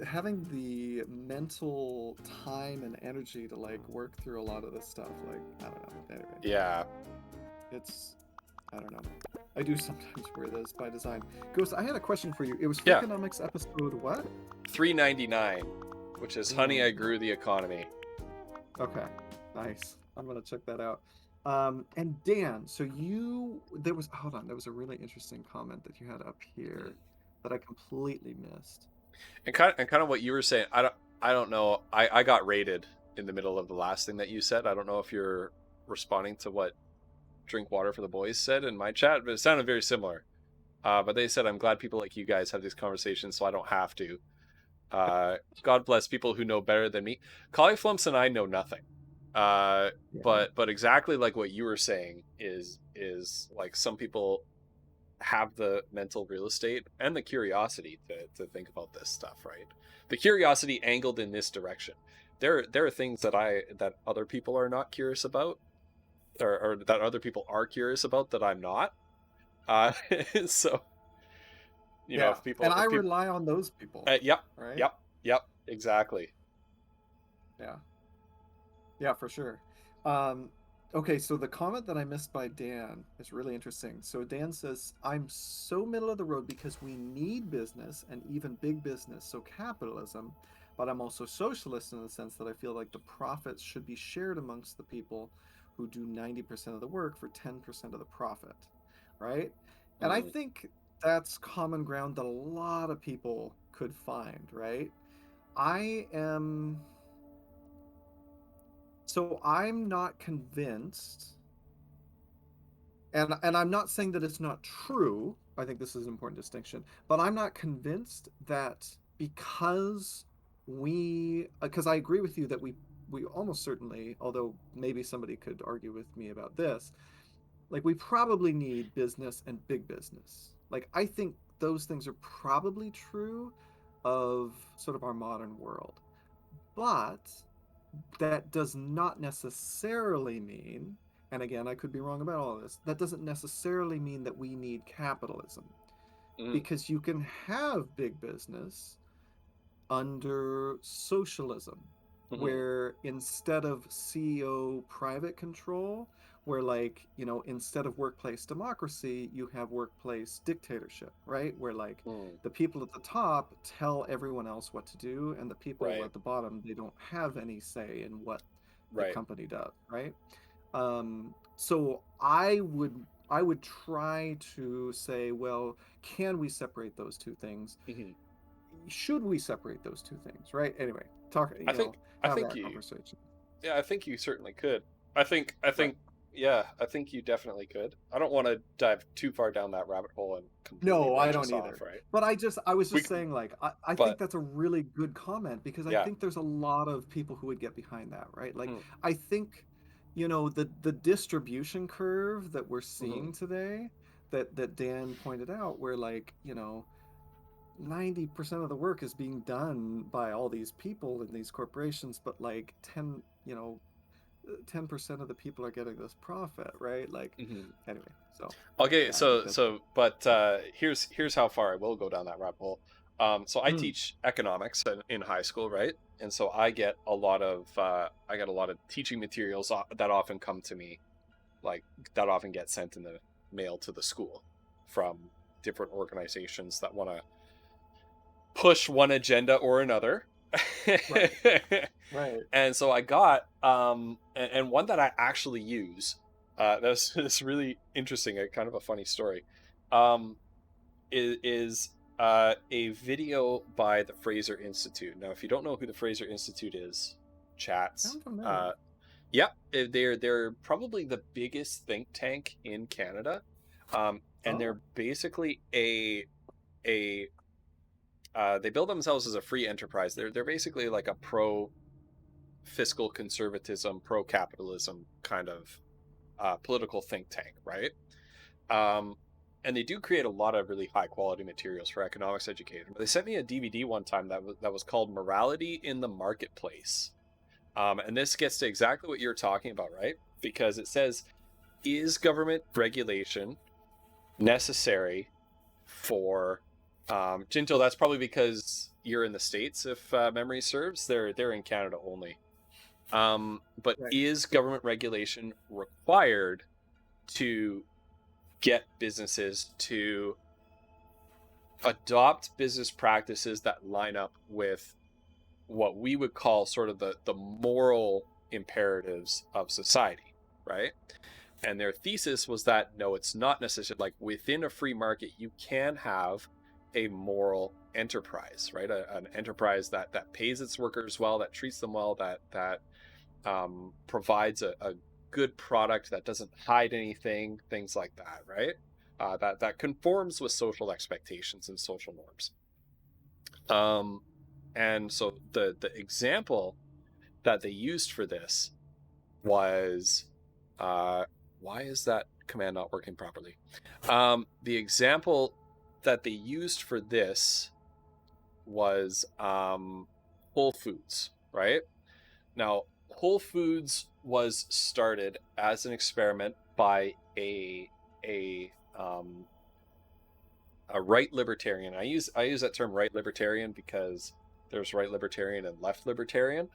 having the mental time and energy to like work through a lot of this stuff. Like, I don't know. Anyway, Yeah. it's I don't know. I do sometimes wear this by design. Ghost, I had a question for you. It was Yeah. Freakonomics episode what? 399, which is Honey, I Grew the Economy. Okay, nice. I'm gonna check that out. And Dan, so there was a really interesting comment that you had up here that I completely missed. And kind of what you were saying, I don't know. I got rated in the middle of the last thing that you said. I don't know if you're responding to what Drink Water for the Boys said in my chat, but it sounded very similar. But they said, I'm glad people like you guys have these conversations so I don't have to. God bless people who know better than me. Cauliflumps and I know nothing. Yeah. But exactly like what you were saying is like some people have the mental real estate and the curiosity to think about this stuff, right? The curiosity angled in this direction. There are things that other people are not curious about, or that other people are curious about that I'm not. So you know, Yeah. And I rely on those people. Yep, right? Yep, exactly. Yeah. Yeah, for sure. Okay, so the comment that I missed by Dan is really interesting. So Dan says, I'm so middle of the road because we need business and even big business, so capitalism, but I'm also socialist in the sense that I feel like the profits should be shared amongst the people who do 90% of the work for 10% of the profit, right? And I think that's common ground that a lot of people could find, right? So I'm not convinced, and I'm not saying that it's not true. I think this is an important distinction, but I'm not convinced that because I agree with you that we almost certainly, although maybe somebody could argue with me about this, like we probably need business and big business. Like I think those things are probably true of sort of our modern world. But that does not necessarily mean, and again, I could be wrong about all of this, that doesn't necessarily mean that we need capitalism. Because you can have big business under socialism, where instead of CEO private control, where like, instead of workplace democracy, you have workplace dictatorship, right? Where like the people at the top tell everyone else what to do, and the people Right. at the bottom, they don't have any say in what the Right. company does, right? So I would try to say, well, can we separate those two things? Should we separate those two things, right? Anyway, have that conversation. Yeah, I think you certainly could. I think yeah, I think you definitely could. I don't want to dive too far down that rabbit hole and completely No, I wrench don't us either. off, right? But I was just saying, like, I think that's a really good comment because I Yeah. think there's a lot of people who would get behind that, right? Like, I think, the distribution curve that we're seeing today, that Dan pointed out, where like, 90% of the work is being done by all these people in these corporations, but like 10% of the people are getting this profit, right? Like, anyway, so okay, yeah, but here's how far I will go down that rabbit hole. So I teach economics in high school, right? And so I get a lot of teaching materials that often come to me, like that often get sent in the mail to the school from different organizations that want to push one agenda or another. Right. And so I got and one that I actually use, that's really interesting, a kind of a funny story, is a video by the Fraser Institute. Now if you don't know who the Fraser Institute is, chats, yep, they're probably the biggest think tank in Canada, and they're basically they build themselves as a free enterprise. They're basically like a pro fiscal conservatism, pro capitalism kind of political think tank, right? And they do create a lot of really high quality materials for economics education. But they sent me a DVD one time that was called "Morality in the Marketplace," and this gets to exactly what you're talking about, right? Because it says, "Is government regulation necessary for?" Jinto, that's probably because you're in the States, if memory serves. They're in Canada only. But Right. is government regulation required to get businesses to adopt business practices that line up with what we would call sort of the moral imperatives of society, right? And their thesis was that no, it's not necessarily. Like, within a free market, you can have a moral enterprise, right? An enterprise that pays its workers well, that treats them well, that provides a good product, that doesn't hide anything, things like that, right? That conforms with social expectations and social norms. And so the example that they used for this was, why is that command not working properly? The example that they used for this was Whole Foods, right? Now, Whole Foods was started as an experiment by a right libertarian. I use that term, right libertarian, because there's right libertarian and left libertarian.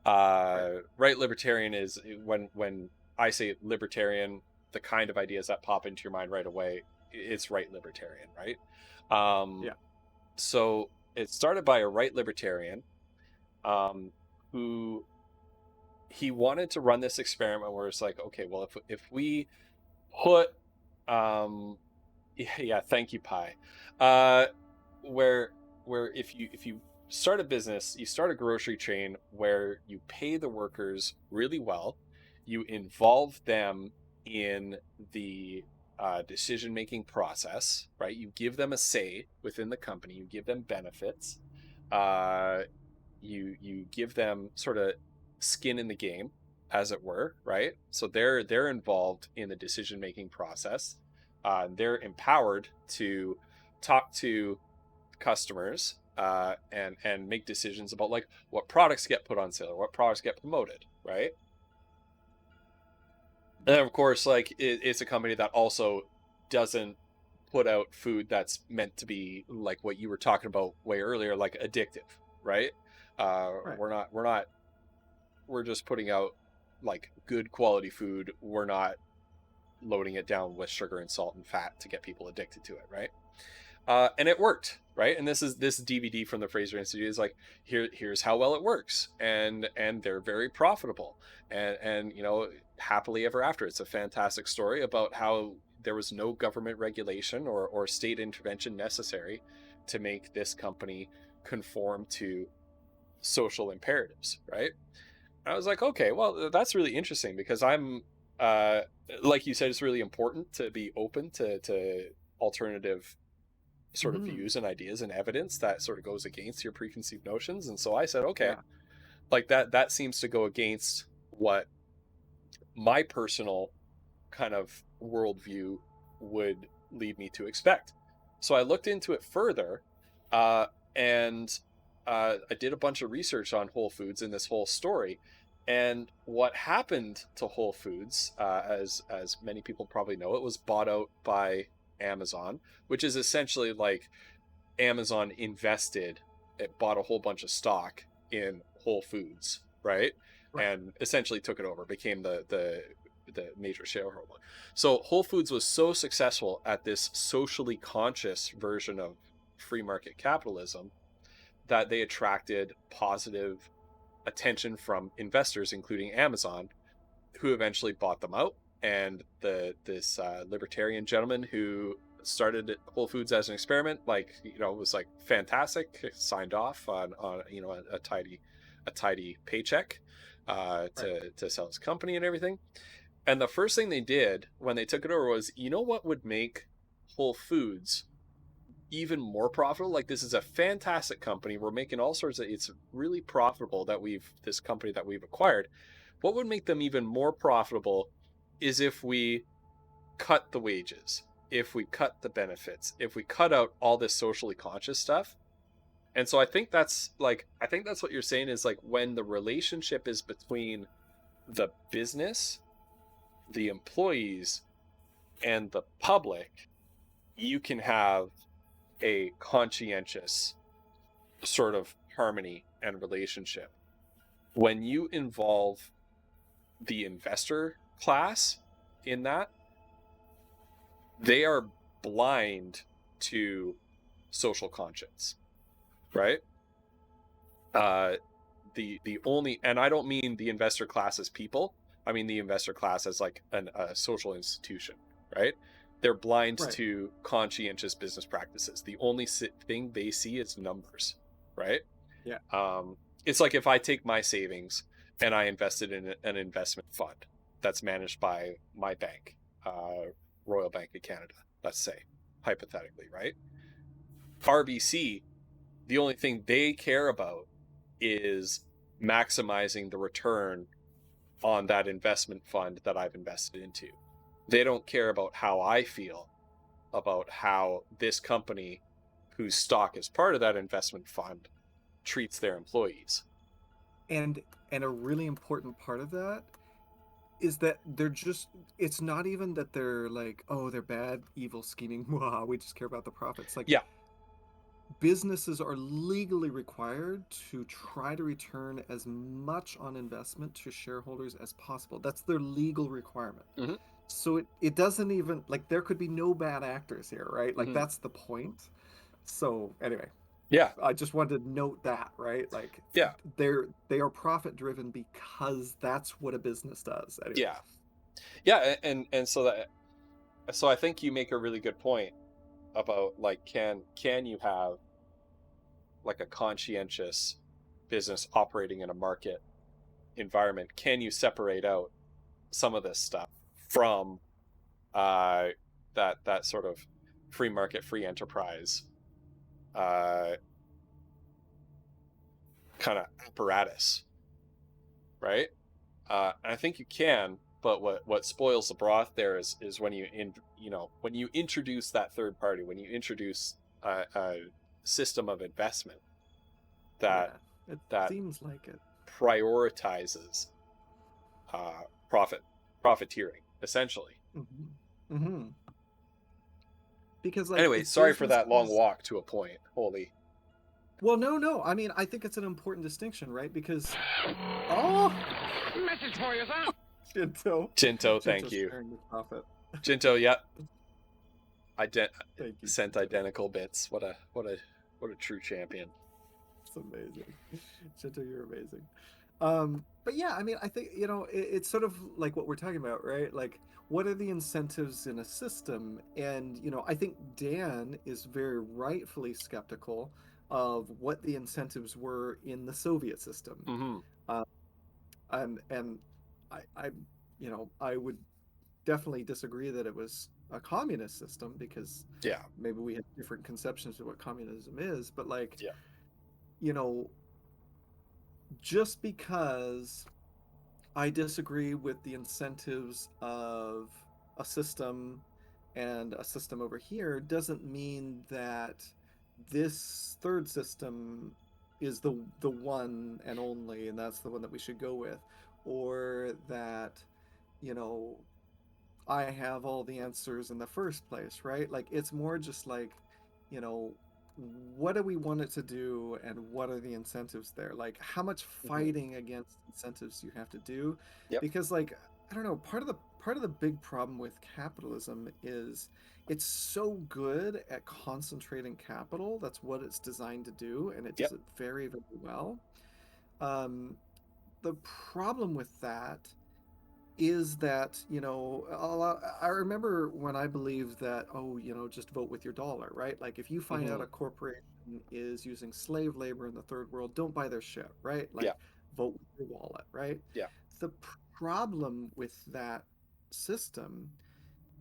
Right libertarian is when I say libertarian, the kind of ideas that pop into your mind right away, it's right libertarian, right? Yeah. So it started by a right libertarian who he wanted to run this experiment where it's like, okay, well, if we put yeah, thank you, Pi. Where if you start a business, you start a grocery chain where you pay the workers really well, you involve them in the decision-making process, right? You give them a say within the company, you give them benefits, you give them sort of skin in the game, as it were, right? So they're involved in the decision-making process. They're empowered to talk to customers and make decisions about like what products get put on sale or what products get promoted, right? And then, of course, like it's a company that also doesn't put out food that's meant to be like what you were talking about way earlier, like addictive, right? Right. We're just putting out like good quality food. We're not loading it down with sugar and salt and fat to get people addicted to it, right? And it worked, right? And this DVD from the Fraser Institute is like, here's how well it works, and they're very profitable, and you know, happily ever after. It's a fantastic story about how there was no government regulation or state intervention necessary to make this company conform to social imperatives, right? I was like, okay, well, that's really interesting, because I'm like you said, it's really important to be open to alternative sort of views and ideas and evidence that sort of goes against your preconceived notions. And so I said, okay, Yeah. like that seems to go against what my personal kind of worldview would lead me to expect. So I looked into it further, and I did a bunch of research on Whole Foods in this whole story. And what happened to Whole Foods, as many people probably know, it was bought out by Amazon, which is essentially like Amazon it bought a whole bunch of stock in Whole Foods, right? And essentially took it over, became the major shareholder. So Whole Foods was so successful at this socially conscious version of free market capitalism that they attracted positive attention from investors, including Amazon, who eventually bought them out. And this libertarian gentleman who started Whole Foods as an experiment, like, you know, was like fantastic, signed off on you know, a tidy paycheck to sell his company and everything. And the first thing they did when they took it over was, you know what would make Whole Foods even more profitable? Like, this is a fantastic company, we're making all sorts of, it's really profitable that this company that we've acquired. What would make them even more profitable is if we cut the wages, if we cut the benefits, if we cut out all this socially conscious stuff. And so I think that's what you're saying is like, when the relationship is between the business, the employees, and the public, you can have a conscientious sort of harmony and relationship. When you involve the investor class in that, they are blind to social conscience, right? The only, and I don't mean the investor class as people, I mean the investor class as like a social institution, right? They're blind Right. to conscientious business practices. The only thing they see is numbers, right? Yeah. It's like if I take my savings and I invested in an investment fund that's managed by my bank, Royal Bank of Canada, let's say, hypothetically, right? RBC, the only thing they care about is maximizing the return on that investment fund that I've invested into. They don't care about how I feel about how this company, whose stock is part of that investment fund, treats their employees. And a really important part of that is that they're just, it's not even that they're like, oh, they're bad, evil, scheming, we just care about the profits. Like, Yeah. businesses are legally required to try to return as much on investment to shareholders as possible. That's their legal requirement. Mm-hmm. So it doesn't even, like, there could be no bad actors here, right? Like, Mm-hmm. that's the point. So anyway, Yeah. I just wanted to note that, right? Like, Yeah. they are profit driven because that's what a business does. Anyway. Yeah. Yeah. And so I think you make a really good point about like, can you have like a conscientious business operating in a market environment? Can you separate out some of this stuff from that sort of free market, free enterprise kind of apparatus, right? And I think you can, but what spoils the broth there is when when you introduce that third party, when you introduce a system of investment that Yeah, it that seems like it. prioritizes profiteering, essentially. Mm-hmm. Mm-hmm. Because, like, Anyway, if sorry for that long businesses, walk to a point. Holy. well, no. I mean, I think it's an important distinction, right? Because, oh, Message for you, sir. Jinto, thank Jinto's you. sharing the profit. Jinto, yep. Thank you. Sent Jinto. identical bits. What a true champion. It's amazing. Jinto, you're amazing. But yeah, I mean, I think, it's sort of like what we're talking about, right? Like, what are the incentives in a system? And, I think Dan is very rightfully skeptical of what the incentives were in the Soviet system. Mm-hmm. And I would definitely disagree that it was a communist system, because Yeah. maybe we have different conceptions of what communism is. But, like, Yeah. you know, just because I disagree with the incentives of a system and a system over here doesn't mean that this third system is the one and only, and that's the one that we should go with, or that, you know I have all the answers in the first place, right? Like, it's more just like, you know, what do we want it to do, and what are the incentives there? Like, how much Mm-hmm. fighting against incentives you have to do? Yep. Because, like, I don't know, part of the big problem with capitalism is it's so good at concentrating capital. That's what it's designed to do, and it does Yep. it very, very well. Um, the problem with that is that, I remember when I believed that, oh, just vote with your dollar, right? Like, if you find out Mm-hmm. a corporation is using slave labor in the third world, don't buy their shit, right? Yeah. Like, vote with your wallet, right? Yeah. The problem with that system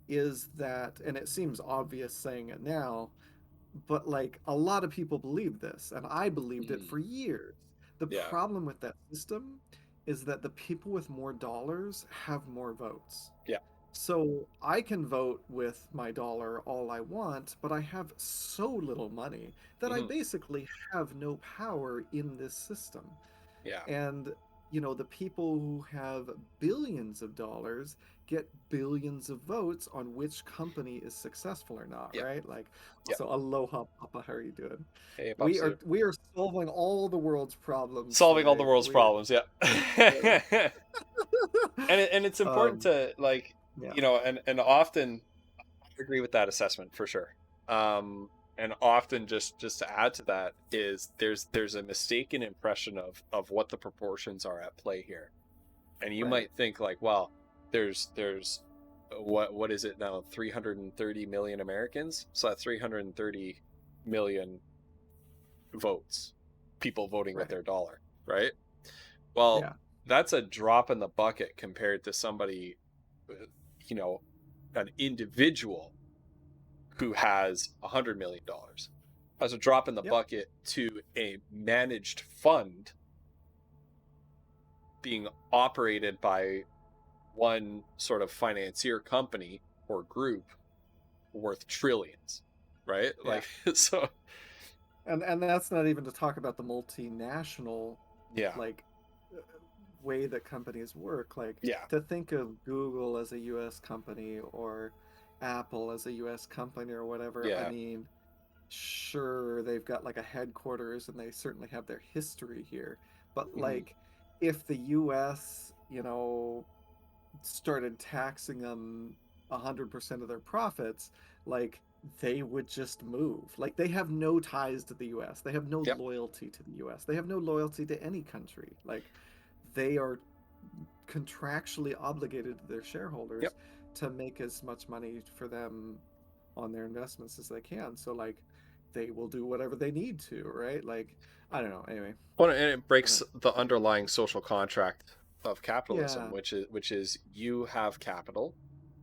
is that, and it seems obvious saying it now, but, like, a lot of people believe this, and I believed it Mm. for years. The Yeah. problem with that system is that the people with more dollars have more votes. Yeah. So I can vote with my dollar all I want, but I have so little money that I Mm-hmm. basically have no power in this system. Yeah. And the people who have billions of dollars get billions of votes on which company is successful or not, Yep. right? Like, Yep. so aloha, Papa, how are you doing? Hey, We Pops. are we are solving all the world's problems Solving all the today. world's We are problems. Yeah. And it's important um to like, yeah, and often I agree with that assessment for sure. And often just to add to that is there's a mistaken impression of what the proportions are at play here. And you right. might think like, well, there's what is it now, 330 million Americans, so that's 330 million votes, people voting with Right. their dollar, right? Well, Yeah. that's a drop in the bucket compared to somebody, you know, an individual who has $100 million. As a drop in the Yep. bucket to a managed fund being operated by one sort of financier company or group worth trillions, right? Yeah. Like, so, And that's not even to talk about the multinational, yeah, like, uh, way that companies work. Like, yeah, to think of Google as a US company or Apple as a US company or whatever, I yeah, mean, sure, they've got like a headquarters and they certainly have their history here. But mhm, like, if the US, started taxing them 100% of their profits, like, they would just move. Like, they have no ties to the US. They have no yep, loyalty to the US. They have no loyalty to any country. Like, they are contractually obligated to their yep. shareholders to make as much money for them on their investments as they can. So like, they will do whatever they need to, right? Like, I don't know. Anyway, Well, and it I breaks don't the get into underlying it. social contract of capitalism, Yeah, which is you have capital.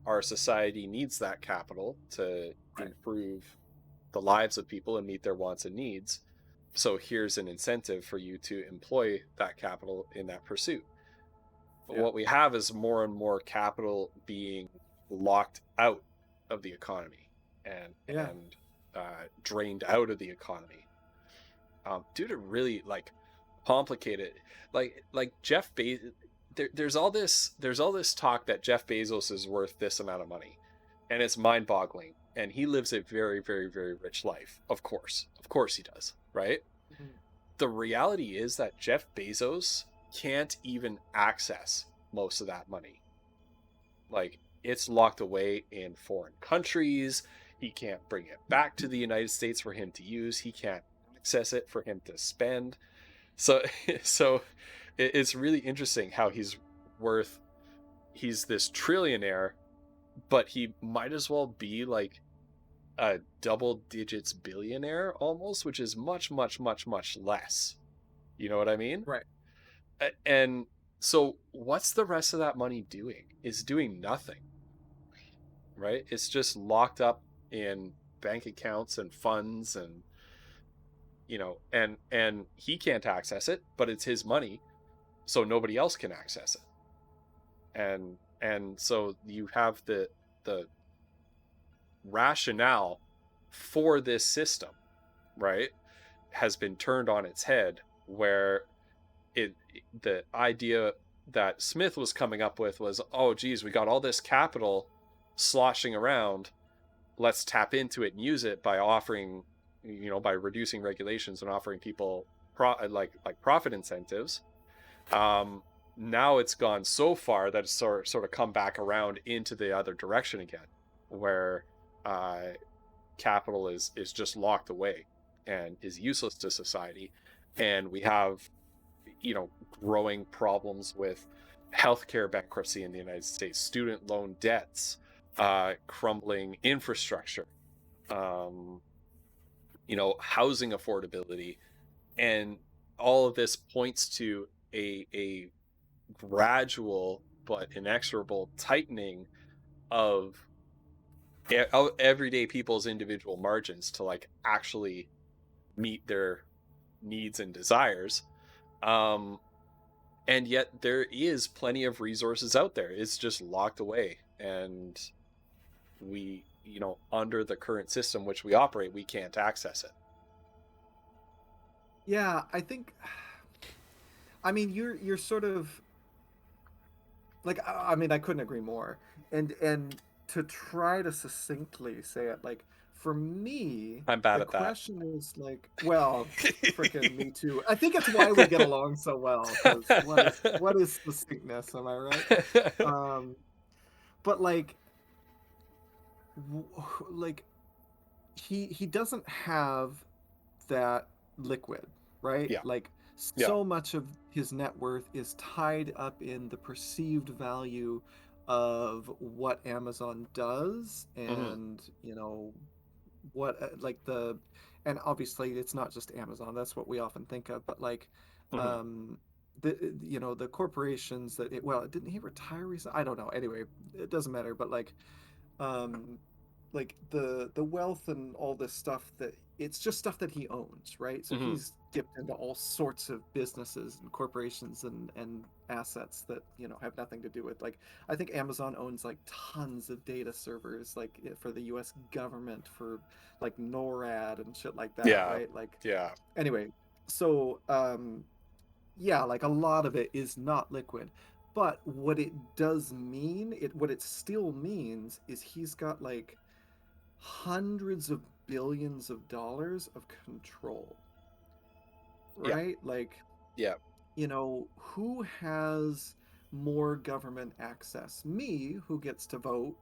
Our society needs that capital to right. improve the lives of people and meet their wants and needs. So here's an incentive for you to employ that capital in that pursuit. But Yeah, what we have is more and more capital being locked out of the economy and yeah, drained out of the economy due to really like complicated, like Jeff Bezos. There's all this talk that Jeff Bezos is worth this amount of money, and it's mind-boggling. And he lives a very, very, very rich life. Of course he does, right? mhm, The reality is that Jeff Bezos can't even access most of that money. Like, it's locked away in foreign countries. He can't bring it back to the United States for him to use. He can't access it for him to spend. So, so it's really interesting how he's this trillionaire, but he might as well be like a double digits billionaire almost, which is much, much, much, much less. You know what I mean? right. And so what's the rest of that money doing? It's doing nothing, right? It's just locked up in bank accounts and funds, and and he can't access it, but it's his money, so nobody else can access it. And so you have the rationale for this system, right, has been turned on its head, where it the idea that Smith was coming up with was, oh geez, we got all this capital sloshing around, let's tap into it and use it by offering, by reducing regulations and offering people like profit incentives. um Now it's gone so far that it's sort of come back around into the other direction again, where uh capital is just locked away and is useless to society. And we have, growing problems with healthcare bankruptcy in the United States, student loan debts, crumbling infrastructure, um, housing affordability. And all of this points to a gradual but inexorable tightening of everyday people's individual margins to like actually meet their needs and desires. Um, and yet there is plenty of resources out there. It's just locked away, and we, under the current system which we operate, we can't access it. Yeah, I mean, you're sort of like, I mean, I couldn't agree more. And to try to succinctly say it, like, for me, I'm bad the at that. question is like, well, freaking me too. I think it's why we get along so well, because what is succinctness? Am I right? Um, but like, like he doesn't have that liquid, right? Yeah. Like Yeah. so much of his net worth is tied up in the perceived value of what Amazon does, Hmm. and what like the and obviously it's not just Amazon, that's what we often think of, but like Hmm. um the corporations that well, didn't he retire recently? I don't know. Anyway, it doesn't matter, but um like the wealth and all this stuff, that it's just stuff that he owns, right? So Hmm. he's dipped into all sorts of businesses and corporations and assets that have nothing to do with, like, I think Amazon owns like tons of data servers, like for the US government, for like NORAD and shit like that, Yeah. right? Like, Yeah. anyway, so yeah, like a lot of it is not liquid. But what it does mean, what it still means, is he's got like hundreds of billions of dollars of control, Yeah. right? Like, Yeah. who has more government access? Me, who gets to vote,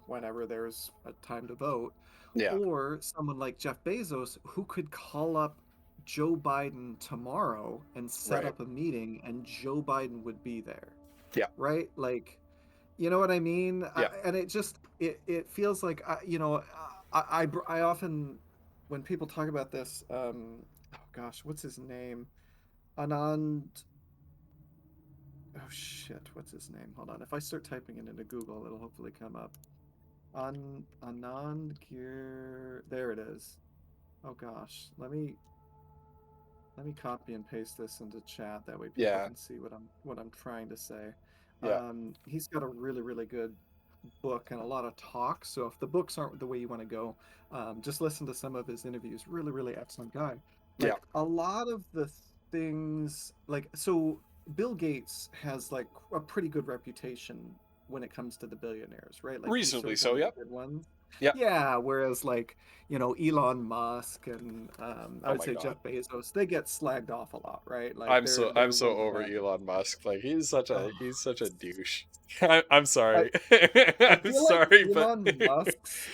whenever there's a time to vote, Yeah. or someone like Jeff Bezos, who could call up Joe Biden tomorrow and set Right. up a meeting and Joe Biden would be there, Yeah. right? Like, you know what I mean? Yeah. And it feels like, I often, when people talk about this, oh gosh, what's his name? Anand. Oh shit, what's his name? Hold on. If I start typing it into Google, it'll hopefully come up. Anand Gear. There it is. Oh gosh, let me copy and paste this into chat. That way people Yeah. can see what I'm trying to say. Yeah. He's got a really really good book and a lot of talks. So if the books aren't the way you want to go, just listen to some of his interviews. Really, really excellent guy. Yeah. Like a lot of the things, like, so Bill Gates has like a pretty good reputation when it comes to the billionaires, right? Like he's sort Reasonably of one so. of the Yep. good ones. Yeah. Yeah, whereas like, Elon Musk and I Oh would my say God. Jeff Bezos, they get slagged off a lot, right? Like I'm they're so I'm they're so really over bad. Elon Musk. Like he's such a Oh, douche. I'm I, sorry. I I'm feel like sorry, but Elon Musk's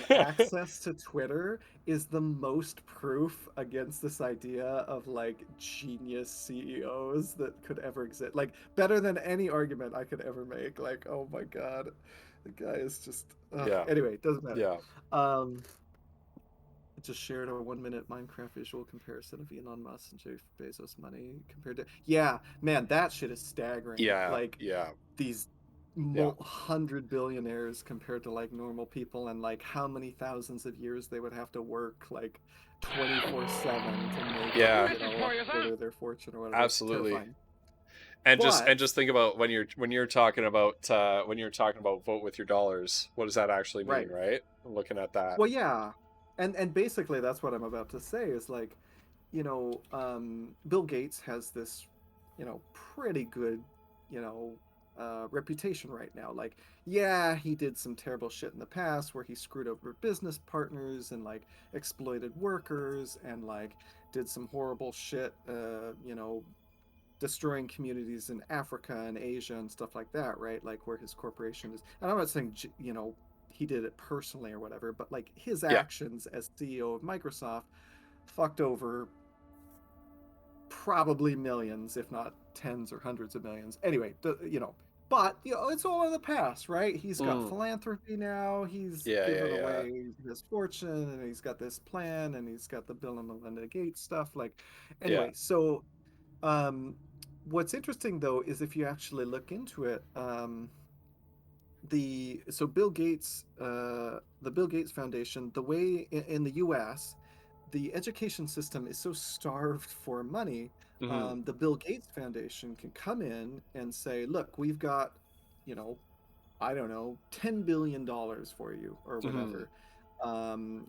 access to Twitter is the most proof against this idea of like genius CEOs that could ever exist. Like better than any argument I could ever make. Like, oh my God, the guy is just. yeah. Anyway, it doesn't matter. Yeah. Um, I just shared a 1 minute Minecraft visual comparison of Elon Musk and Jeff Bezos' money compared to. Yeah, man, that shit is staggering. Yeah. Like Yeah. these Yeah. hundred billionaires compared to like normal people, and like how many thousands of years they would have to work like 24/7 to make Yeah. a quarter of their fortune or whatever. It's Absolutely. terrifying. And just But and just think about when you're talking about vote with your dollars. What does that actually mean, right. right? Looking at that. Well, yeah. And basically that's what I'm about to say is like, Bill Gates has this, pretty good, you know, reputation right now. Like, yeah, he did some terrible shit in the past where he screwed over business partners and like exploited workers and like did some horrible shit, destroying communities in Africa and Asia and stuff like that, right? Like where his corporation is. And I'm not saying, he did it personally or whatever, but like his Yeah. actions as CEO of Microsoft fucked over probably millions, if not tens or hundreds of millions. Anyway, but it's all in the past, right? He's got Mm. philanthropy now. He's Yeah. Yeah. given Yeah. away his fortune, and he's got this plan, and he's got the Bill and Melinda Gates stuff. Like, Yeah. anyway, so um, what's interesting though is if you actually look into it, Bill Gates, the Bill Gates Foundation, the way in the U.S. the education system is so starved for money, Hmm. the Bill Gates Foundation can come in and say, "Look, we've got, you know, I don't know, $10 billion for you, or Hmm. whatever,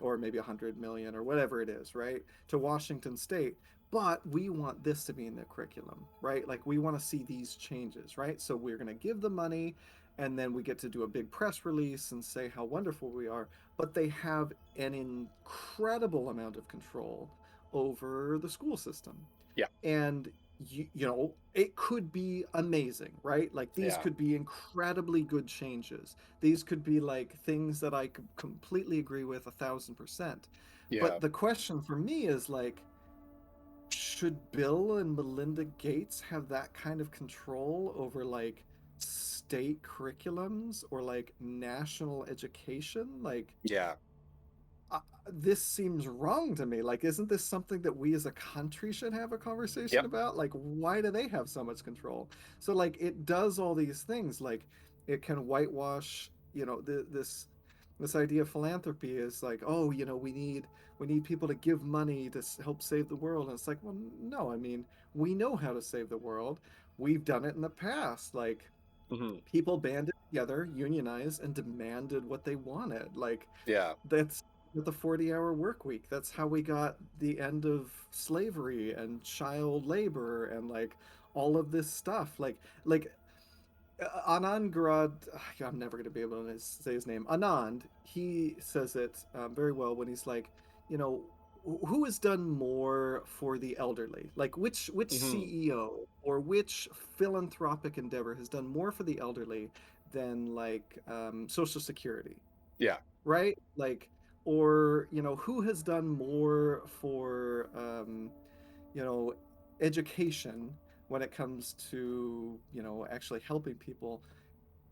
or maybe 100 million, or whatever it is, right, to Washington State. but we want this to be in the curriculum, right? Like we want to see these changes, right? So we're going to give the money and then we get to do a big press release and say how wonderful we are, but they have an incredible amount of control over the school system. Yeah. And you know, it could be amazing, right? Like these Yeah. could be incredibly good changes. These could be like things that I could completely agree with 1,000%. Yeah. But the question for me is like, should Bill and Melinda Gates have that kind of control over like state curriculums or like national education? Like, Yeah. this seems wrong to me. Like, isn't this something that we as a country should have a conversation Yep. about? Like, why do they have so much control? So, like, it does all these things. Like, it can whitewash, you know, this idea of philanthropy is like, oh, you know, we need people to give money to help save the world. And it's like, well, no, I mean, we know how to save the world. We've done it in the past. Like, Hmm. people banded together, unionized, and demanded what they wanted. Like, Yeah. that's the 40-hour work week. That's how we got the end of slavery and child labor and like all of this stuff. Like Anand Garad, I'm never going to be able to say his name. Anand, he says it very well when he's like, you know, who has done more for the elderly? Like which Hmm. CEO or which philanthropic endeavor has done more for the elderly than like Social Security, Yeah. right? Like, or you know, who has done more for you know, education when it comes to, you know, actually helping people?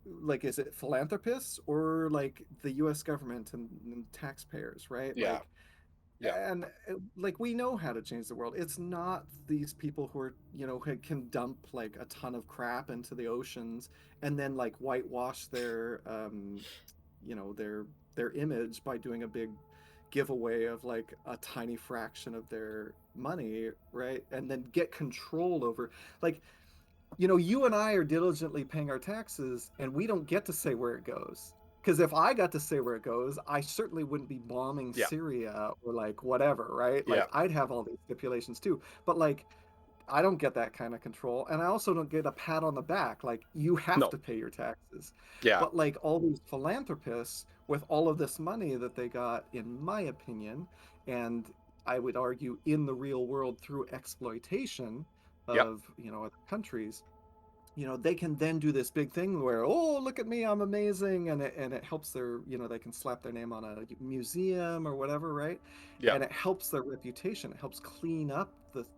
Like, is it philanthropists or like the US government and taxpayers, right? Yeah. Like, Yeah. and like we know how to change the world. It's not these people who are, you know, who can dump like a ton of crap into the oceans and then like whitewash their you know, their image by doing a big giveaway of like a tiny fraction of their money, right? And then get control over, like, you know, you and I are diligently paying our taxes and we don't get to say where it goes. Because if I got to say where it goes, I certainly wouldn't be bombing Yeah. Syria or like whatever, right? Yeah. Like I'd have all these stipulations too. But like I don't get that kind of control. And I also don't get a pat on the back. Like, you have No. to pay your taxes. Yeah. But, like, all these philanthropists with all of this money that they got, in my opinion, and I would argue in the real world through exploitation Yep. of, you know, other countries, you know, they can then do this big thing where, oh, look at me, I'm amazing, and it helps their, you know, they can slap their name on a museum or whatever, right? Yeah. And it helps their reputation. It helps clean up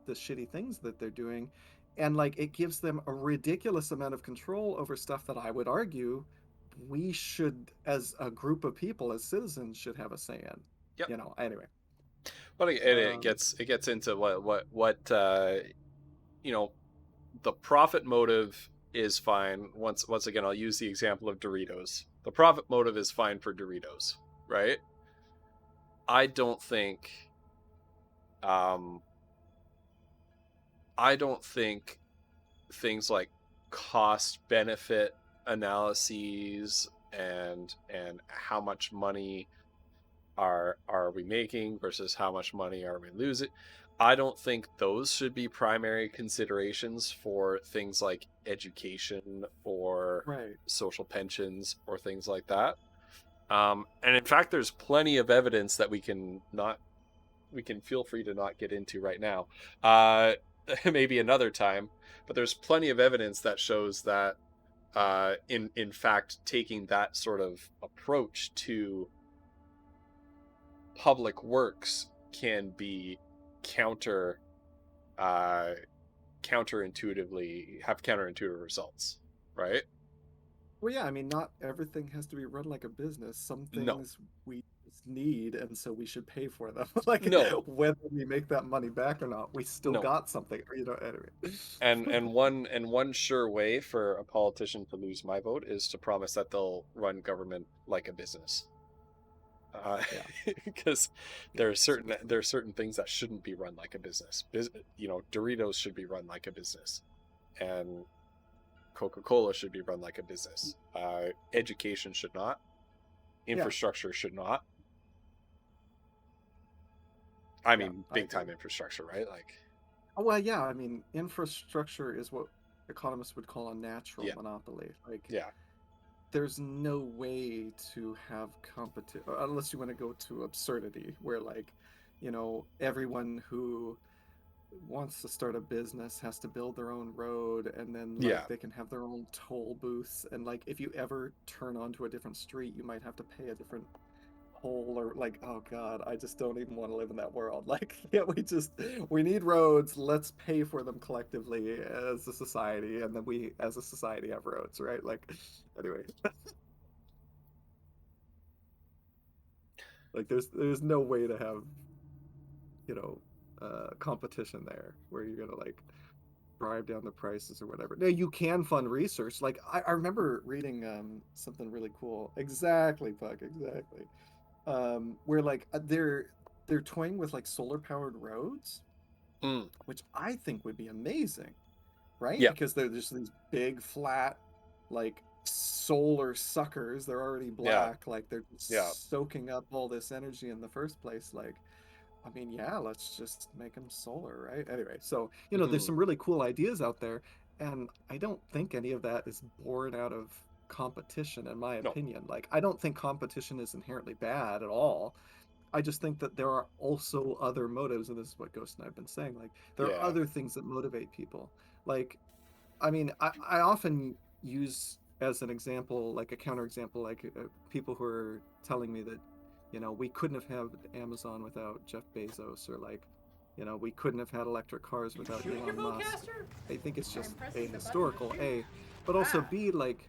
the shitty things that they're doing, and like it gives them a ridiculous amount of control over stuff that I would argue we should, as a group of people, as citizens, should have a say in. Yep. You know. Anyway. But it Um, gets into what you know, the profit motive is fine. Once again, I'll use the example of Doritos. The profit motive is fine for Doritos, right? I don't think um I don't think things like cost benefit analyses and how much money are we making versus how much money are we losing. I don't think those should be primary considerations for things like education or right. social pensions or things like that. And in fact, there's plenty of evidence that we can feel free to not get into right now. Maybe another time, but there's plenty of evidence that shows that in fact taking that sort of approach to public works can be counter uh counterintuitively have counterintuitive results, right? Well, yeah, I mean, not everything has to be run like a business. Some No. things we just need, and so we should pay for them. Like, No. whether we make that money back or not, we still No. got something, you know, anyway. And one sure way for a politician to lose my vote is to promise that they'll run government like a business. Yeah, Because yeah, there are certain things that shouldn't be run like a business. You know, Doritos should be run like a business, and Coca-Cola should be run like a business. Education should not. yeah, Infrastructure should not. I yeah, mean, I big agree. time infrastructure, right? Like, Well, yeah, I mean, infrastructure is what economists would call a natural Yeah, monopoly. Like, yeah, there's no way to have competition unless you want to go to absurdity, where like, everyone who wants to start a business has to build their own road, and then yeah. like they can have their own toll booths, and like if you ever turn onto a different street, you might have to pay a different toll, or like, oh god, I just don't even want to live in that world. Like, yeah, we need roads, let's pay for them collectively as a society, and then we as a society have roads, right? Like, anyway, like there's no way to have, you know competition there where you're gonna like drive down the prices or whatever. Now you can fund research. Like I remember reading something really cool. Exactly, Puck, exactly. Where like they're toying with like solar powered roads, Mm, which I think would be amazing, right? yeah, Because they're just these big flat like solar suckers. They're already yeah, black, like they're yeah. soaking up all this energy in the first place. Like, I mean, yeah, let's just make them solar, right? Anyway, so, there's Hmm. some really cool ideas out there, and I don't think any of that is born out of competition, in my No, opinion. Like, I don't think competition is inherently bad at all. I just think that there are also other motives, and this is what Ghost and I've been saying. Like, there are yeah, other things that motivate people. Like, I mean, I often use as an example, like a counterexample, like people who are telling me that, we couldn't have had Amazon without Jeff Bezos, or like, we couldn't have had electric cars You without shooting your Elon Musk. bowcaster? I think it's I'm just pressing the button to ahistorical, shoot. A, but also Ah, B, like,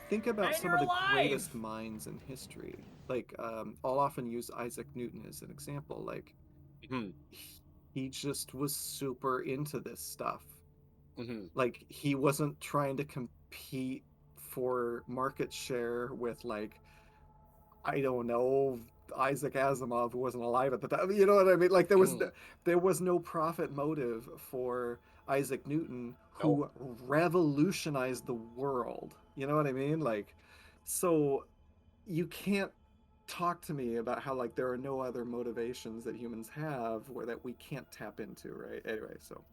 think about and some you're of the alive! greatest minds in history. Like, I'll often use Isaac Newton as an example. Like, hmm, he just was super into this stuff. hmm, Like, he wasn't trying to compete for market share with, like, I don't know, Isaac Asimov, who wasn't alive at the time. You know what I mean? Like, hmm. there was no profit motive for Isaac Newton, No, who revolutionized the world. You know what I mean? Like, so you can't talk to me about how like there are no other motivations that humans have where that we can't tap into, right? Anyway, so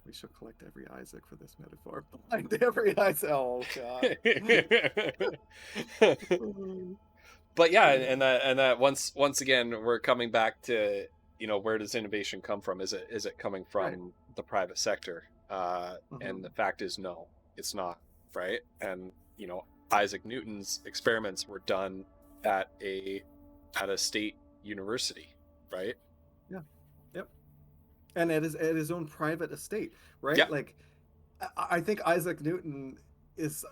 we shall collect every Isaac for this metaphor. Find every Isaac. Oh God. but yeah, Anyway. and that once again we're coming back to, where does innovation come from? Is it coming Right. from the private sector? And Hmm. the fact is, no, it's not, right? And Isaac Newton's experiments were done at a state university, right? Yeah. Yep. And at his own private estate, right? Yeah, Like, I think Isaac Newton is.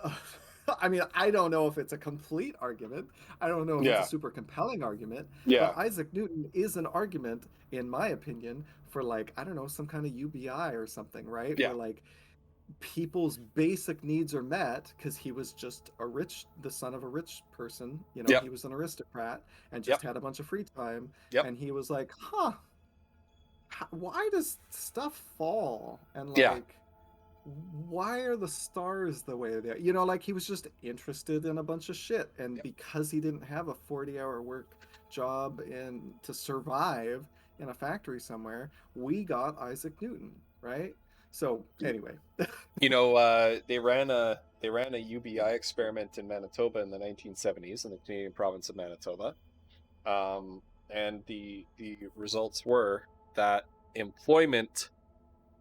I mean, I don't know if it's a complete argument. I don't know if it's a yeah, super compelling argument, yeah, but Isaac Newton is an argument, in my opinion, for like, I don't know, some kind of UBI or something, right? yeah, Where like people's basic needs are met because he was just the son of a rich person. yep, He was an aristocrat and yep, just had a bunch of free time. yep, And he was like, huh, why does stuff fall? And yeah, like, why are the stars the way they are? Like he was just interested in a bunch of shit. And yep. because he didn't have a 40-hour work job to survive in a factory somewhere, we got Isaac Newton, right? So anyway. They ran a UBI experiment in Manitoba in the 1970s in the Canadian province of Manitoba, and the results were that employment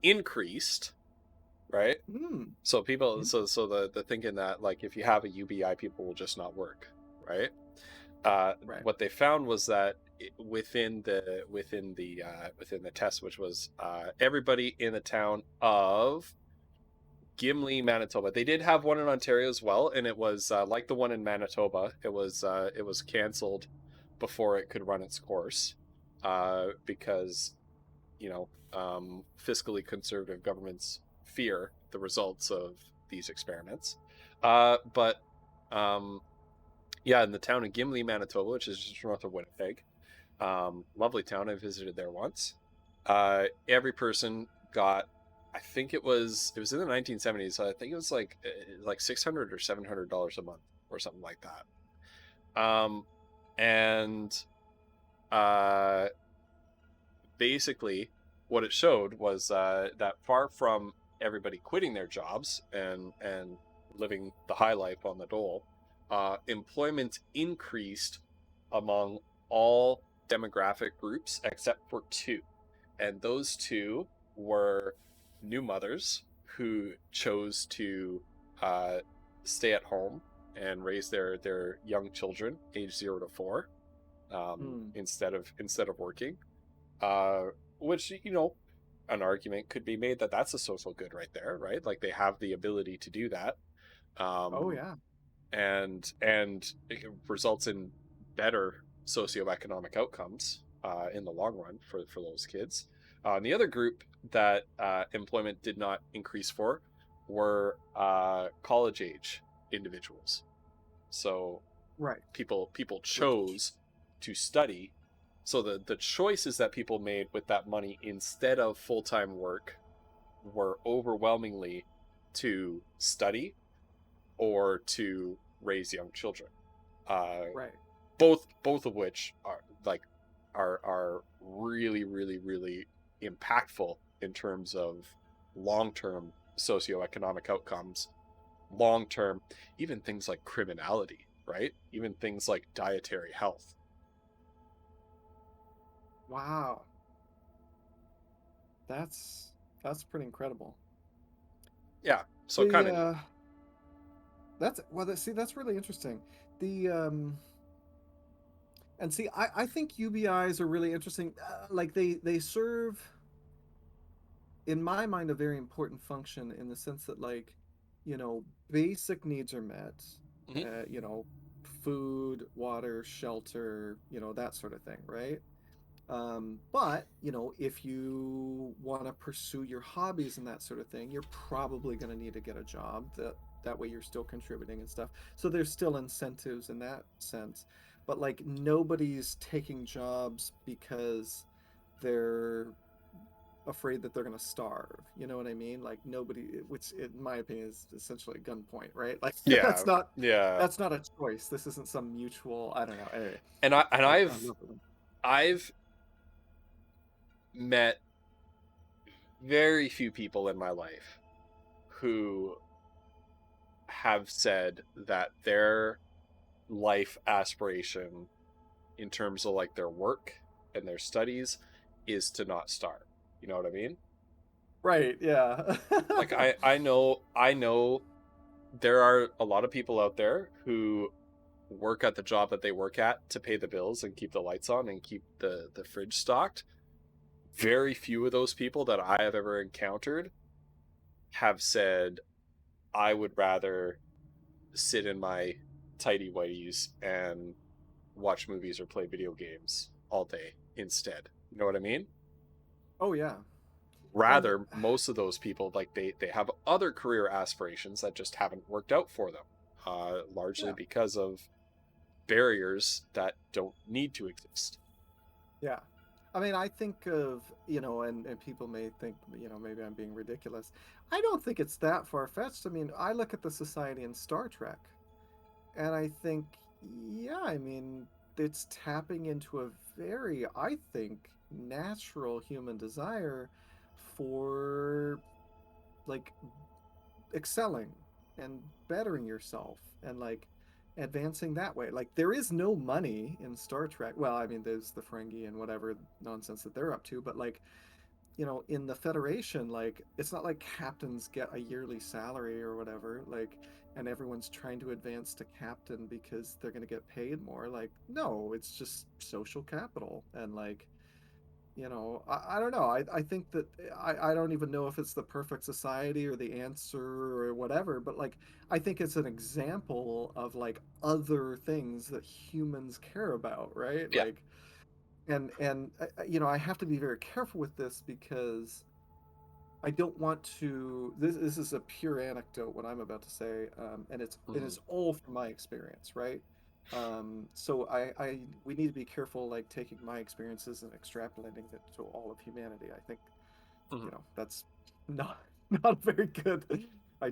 increased, right? Hmm. So people, in- so the thinking that like if you have a UBI, people will just not work, right? right. What they found was that within the test, which was everybody in the town of Gimli, Manitoba. They did have one in Ontario as well, and it was like the one in Manitoba. It was canceled before it could run its course, because fiscally conservative governments fear the results of these experiments. But yeah, in the town of Gimli, Manitoba, which is just north of Winnipeg, lovely town. I visited there once. Every person got, I think it was in the 1970s. So I think it was like $600 or $700 a month or something like that. And uh, basically what it showed was that far from everybody quitting their jobs and living the high life on the dole, employment increased among all demographic groups except for two, and those two were new mothers who chose to uh, stay at home and raise their young children age 0 to 4 Hmm. instead of working, uh, which, you know, an argument could be made that that's a social good right there, right? Like they have the ability to do that, Oh um, yeah. and it results in better socioeconomic outcomes in the long run for those kids. And the other group that employment did not increase for were college age individuals. So Right. people Which chose to study. So the choices that people made with that money instead of full-time work were overwhelmingly to study or to raise young children. Uh, right. both of which are like are really really really impactful in terms of long-term socioeconomic outcomes, long-term, even things like criminality, right? Even things like dietary health. Wow. That's that's pretty incredible. Yeah, so The kind of neat. that's well see that's really interesting. The and see I think UBIs are really interesting. Like they serve in my mind a very important function in the sense that like you know basic needs are met. Hmm. You know, food, water, shelter, you know, that sort of thing, right? But you know, if you want to pursue your hobbies and that sort of thing, you're probably going to need to get a job that way you're still contributing and stuff. So there's still incentives in that sense. But like nobody's taking jobs because they're afraid that they're going to starve. You know what I mean? Like nobody, which in my opinion is essentially a gunpoint, right? Like Yeah, yeah. that's not a choice. This isn't some mutual. I don't know. Anyway, And I love it. I've met very few people in my life who have said that their life aspiration in terms of like their work and their studies is to not starve. You know what I mean? Right? Yeah. Like I know there are a lot of people out there who work at the job that they work at to pay the bills and keep the lights on and keep the fridge stocked. Very few of those people that I have ever encountered have said I would rather sit in my tidy whities and watch movies or play video games all day instead. You know what I mean? Oh yeah. And Rather, most of those people, like they have other career aspirations that just haven't worked out for them, largely yeah, because of barriers that don't need to exist. yeah. I mean, I think of, you know, and people may think, you know, maybe I'm being ridiculous. I don't think it's that far-fetched. I mean, I look at the society in Star Trek and I think, yeah, I mean, it's tapping into a very, I think, natural human desire for like excelling and bettering yourself and like advancing that way. Like there is no money in Star Trek. Well, I mean, there's the Ferengi and whatever nonsense that they're up to, but like, you know, in the Federation, like it's not like captains get a yearly salary or whatever, like, and everyone's trying to advance to captain because they're going to get paid more. Like, no, it's just social capital. And like, you know, I don't know. I think that I don't even know if it's the perfect society or the answer or whatever, but like I think it's an example of like other things that humans care about, right? Yeah. Like you know, I have to be very careful with this because I don't want to. This is a pure anecdote what I'm about to say, and it Mhm. is all from my experience, right? So I we need to be careful, like taking my experiences and extrapolating it to all of humanity. I think Mhm. you know that's not not a very good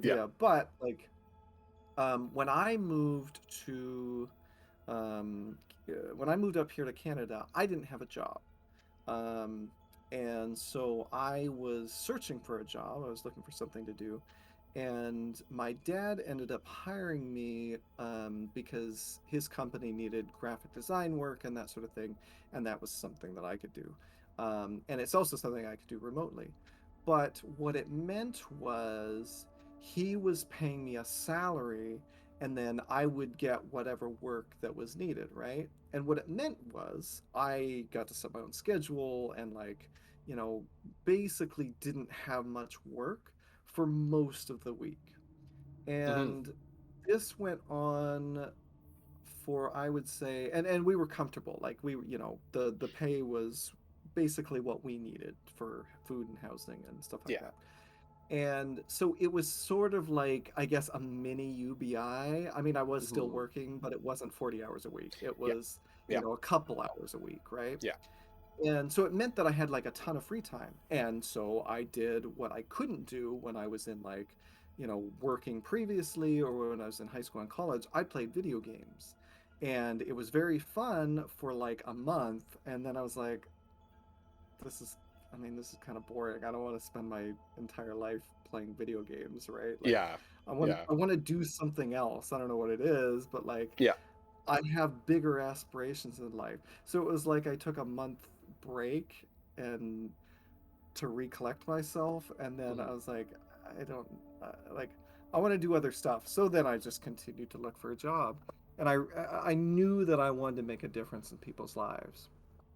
Yeah. idea. But like when I moved to um, when I moved up here to Canada, I didn't have a job. Um, And so I was searching for a job. I was looking for something to do. And my dad ended up hiring me because his company needed graphic design work and that sort of thing. And that was something that I could do. And it's also something I could do remotely. But what it meant was he was paying me a salary and then I would get whatever work that was needed, right? And what it meant was I got to set my own schedule and, like, you know, basically didn't have much work for most of the week. Hmm. And this went on for, I would say, and we were comfortable. Like, we, the pay was basically what we needed for food and housing and stuff like Yeah. that. And so it was sort of like, I guess, a mini UBI. I mean, I was still Hmm. working, but it wasn't 40 hours a week. It Yeah. was, Yeah. a couple hours a week, right? Yeah. And so it meant that I had like a ton of free time. And so I did what I couldn't do when I was in, like, working previously or when I was in high school and college. I played video games. And it was very fun for like a month. And then I was like, this is, I mean, this is kind of boring. I don't want to spend my entire life playing video games, right? Like, Yeah. I want to, Yeah. I want to do something else. I don't know what it is, but like, Yeah. I have bigger aspirations in life. So it was like I took a month break and to recollect myself, and then Hmm. I was like, I don't like. I want to do other stuff. So then I just continued to look for a job, and I knew that I wanted to make a difference in people's lives,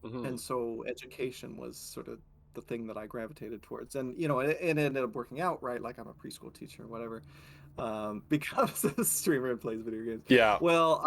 Hmm. and so education was sort of the thing that I gravitated towards, and it ended up working out, right? Like, I'm a preschool teacher or whatever, becomes a streamer and plays video games. Yeah. Well,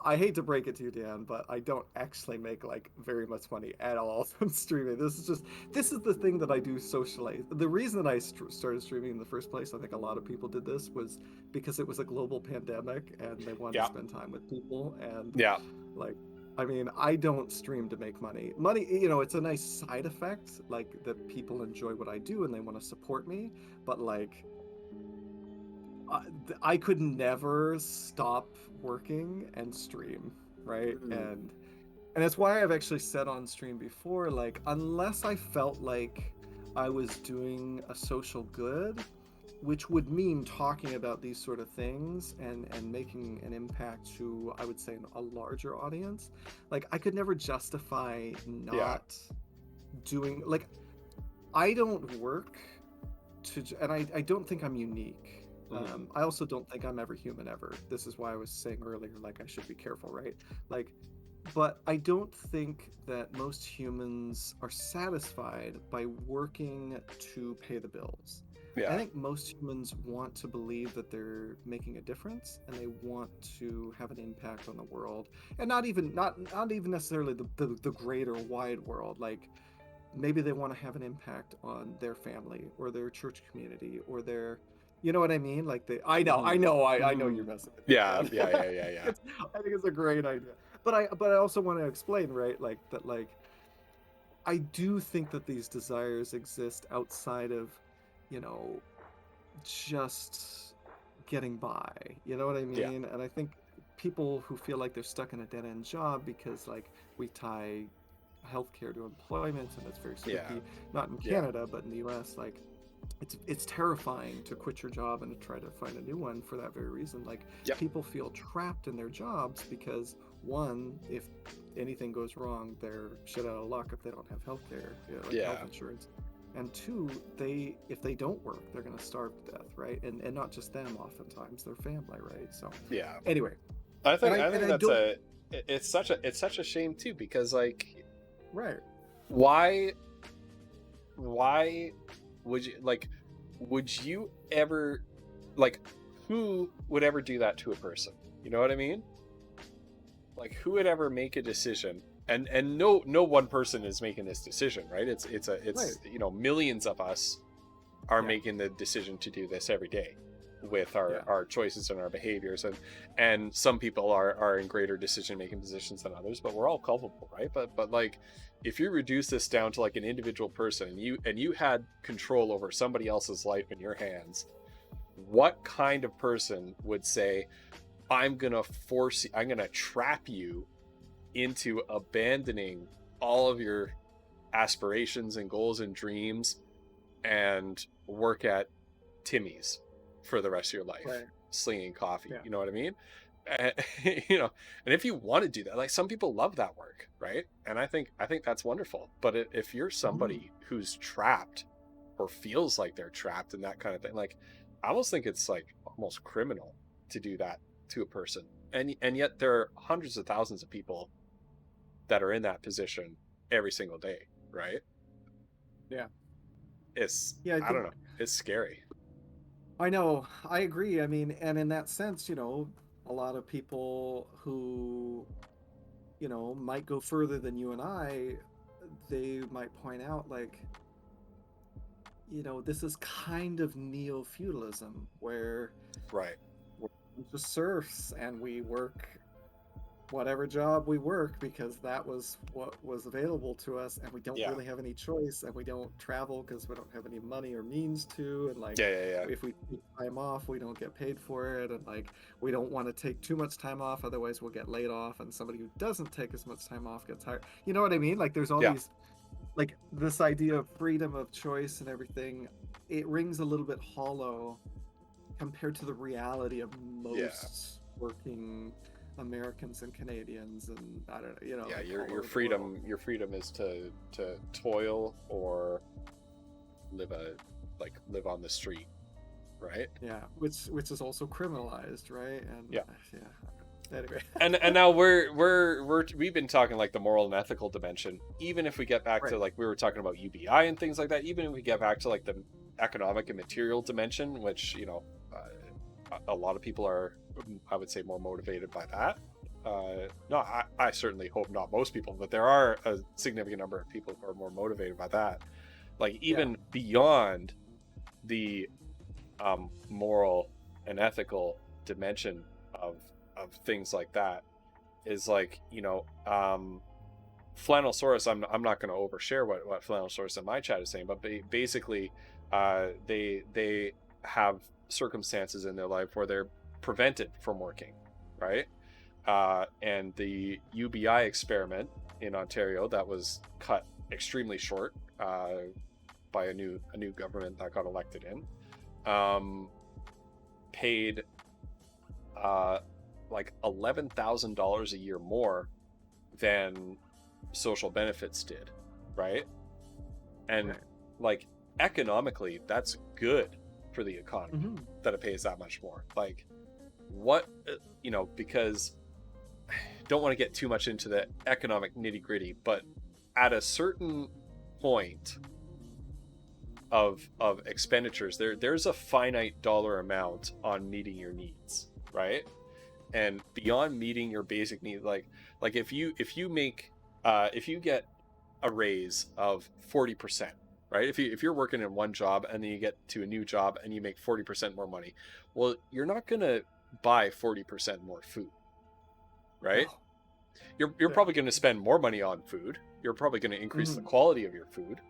I hate to break it to you, Dan, but I don't actually make like very much money at all from streaming. This is the thing that I do socially. The reason that I started streaming in the first place, I think a lot of people did this, was because it was a global pandemic and they wanted to Yeah. spend time with people. And, Yeah. like, I mean, I don't stream to make money. Money, it's a nice side effect, like, that people enjoy what I do and they want to support me. But like, I could never stop working and stream, right? Mm. And that's why I've actually said on stream before, like, unless I felt like I was doing a social good, which would mean talking about these sort of things and making an impact to, I would say, a larger audience, like, I could never justify Yeah. not doing, like, I don't work and I don't think I'm unique. Hmm. I also don't think I'm ever human ever. This is why I was saying earlier, like, I should be careful, right? Like, but I don't think that most humans are satisfied by working to pay the bills. I Yeah. think most humans want to believe that they're making a difference and they want to have an impact on the world, and not even necessarily the greater wide world. Like, maybe they want to have an impact on their family or their church community or their, you know what I mean? Like, I know, Hmm. I know you're Hmm. messing with me, Yeah. man. Yeah. Yeah. Yeah. Yeah. I think it's a great idea. But I also want to explain, right? Like, that, like, I do think that these desires exist outside of, you know, just getting by. You know what I Yeah. mean? And I think people who feel like they're stuck in a dead end job because, like, we tie healthcare to employment and it's very Yeah. spooky, not in Yeah. Canada, but in the US, like, it's terrifying to quit your job and to try to find a new one for that very reason. Like, Yep. people feel trapped in their jobs because, one, if anything goes wrong, they're shit out of luck if they don't have healthcare, like health Yeah. insurance. And two, if they don't work, they're gonna starve to death, right? And not just them, oftentimes their family, right? So Yeah. anyway, I and think I I and think I that's don't a it's such a shame too, because like, right. why why would you ever, like, who would ever do that to a person? You know what I mean? Like, who would ever make a decision, and no one person is making this decision, right? Right. Millions of us are Yeah. making the decision to do this every day with our Yeah. our choices and our behaviors, and some people are in greater decision making positions than others, but we're all culpable, right? But like, if you reduce this down to like an individual person, and you had control over somebody else's life in your hands, what kind of person would say, I'm gonna trap you into abandoning all of your aspirations and goals and dreams and work at Timmy's for the rest of your life, Right. slinging coffee. Yeah. You know what I mean? And, you know, and if you want to do that, like some people love that work, right? And I think that's wonderful. But if you're somebody who's trapped or feels like they're trapped and that kind of thing, like I almost think it's like almost criminal to do that to a person. And yet there are hundreds of thousands of people that are in that position every single day, right? Yeah. I don't know, it's scary. I know, I agree. I mean, and in that sense, a lot of people who, might go further than you and I, they might point out, like, this is kind of neo-feudalism where Right. we're just serfs and we work whatever job we work because that was what was available to us, and we don't really have any choice, and we don't travel because we don't have any money or means to, and like if we take time off we don't get paid for it, and like we don't want to take too much time off otherwise we'll get laid off, and somebody who doesn't take as much time off gets hired. You know what I mean? Like there's all these, like this idea of freedom of choice and everything, it rings a little bit hollow compared to the reality of most working Americans and Canadians, and I don't know, Yeah, like your freedom is to toil or live on the street, right? Yeah, which is also criminalized, right? And anyway. and now we've been talking like the moral and ethical dimension. Even if we get back to like we were talking about UBI and things like that, even if we get back to like the economic and material dimension, which a lot of people are, I would say, more motivated by that. I certainly hope not most people, but there are a significant number of people who are more motivated by that. Like even beyond the moral and ethical dimension of things like that is like, Flannelsaurus, I'm not going to overshare what Flannelsaurus in my chat is saying, but basically they have circumstances in their life where they're prevented from working, right? And the UBI experiment in Ontario that was cut extremely short by a new government that got elected in, paid like $11,000 a year more than social benefits did, right? And like economically, that's good for the economy that it pays that much more. Like what, because I don't want to get too much into the economic nitty gritty, but at a certain point of expenditures, there's a finite dollar amount on meeting your needs, right? And beyond meeting your basic needs, like if you get a raise of 40%, right? If you're working in one job and then you get to a new job and you make 40% more money, well, you're not gonna buy 40% more food, right? You're probably going to spend more money on food. You're probably going to increase the quality of your food,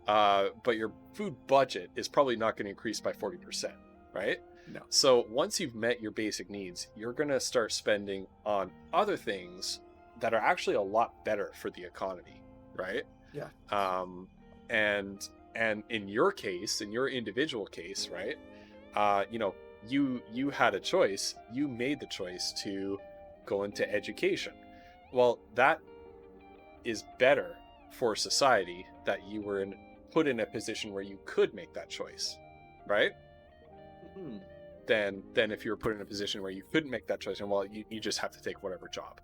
but your food budget is probably not going to increase by 40%, right? No. So once you've met your basic needs, you're going to start spending on other things that are actually a lot better for the economy, right? Yeah. And in your case, in your individual case, right? You had a choice. You made the choice to go into education. Well, that is better for society that you were put in a position where you could make that choice, right? Than if you were put in a position where you couldn't make that choice, and well, you just have to take whatever job,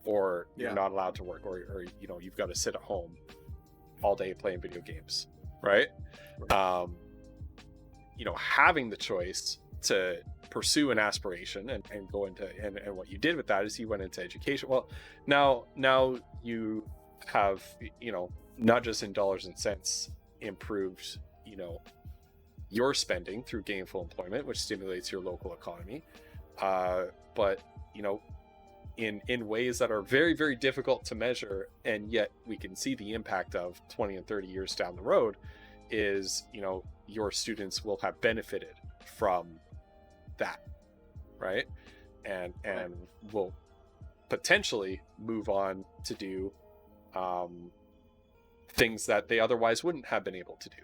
or you're not allowed to work, or you've got to sit at home all day playing video games, right? Having the choice to pursue an aspiration and go into, and what you did with that is you went into education. Well, now you have, not just in dollars and cents improved, your spending through gainful employment, which stimulates your local economy, but in ways that are very, very difficult to measure, and yet we can see the impact of 20 and 30 years down the road is, your students will have benefited from that, right? And will potentially move on to do things that they otherwise wouldn't have been able to do.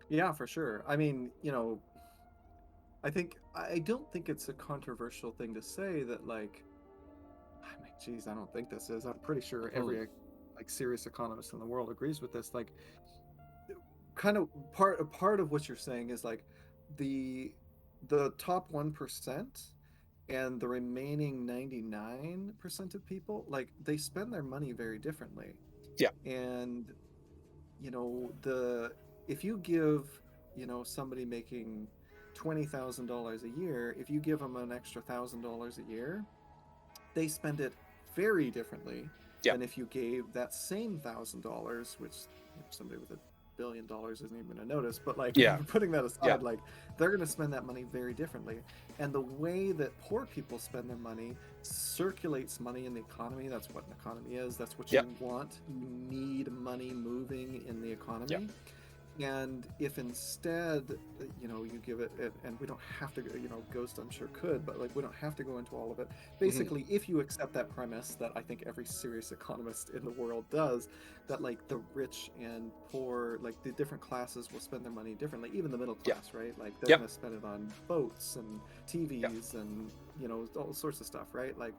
Yeah, for sure. I mean, I don't think it's a controversial thing to say that, like, I mean, geez, I don't think this is. I'm pretty sure every like serious economist in the world agrees with this. Like, kind of part of what you're saying is like the top 1% and the remaining 99% of people, like, they spend their money very differently. Yeah. And the if you give somebody making $20,000 a year, if you give them an extra $1,000 a year, they spend it very differently Yeah. than if you gave that same $1,000, which somebody with $1 billion isn't even going to notice. But like, Yeah. putting that aside, Yeah. like, they're going to spend that money very differently. And the way that poor people spend their money circulates money in the economy. That's what an economy is. That's what you want. You need money moving in the economy. And if instead, you give it, and we don't have to, Ghost I'm sure could, but like, we don't have to go into all of it. Basically, if you accept that premise that I think every serious economist in the world does, that like the rich and poor, like the different classes will spend their money differently, even the middle class, right? Like, they're going to spend it on boats and TVs and, all sorts of stuff, right? Like,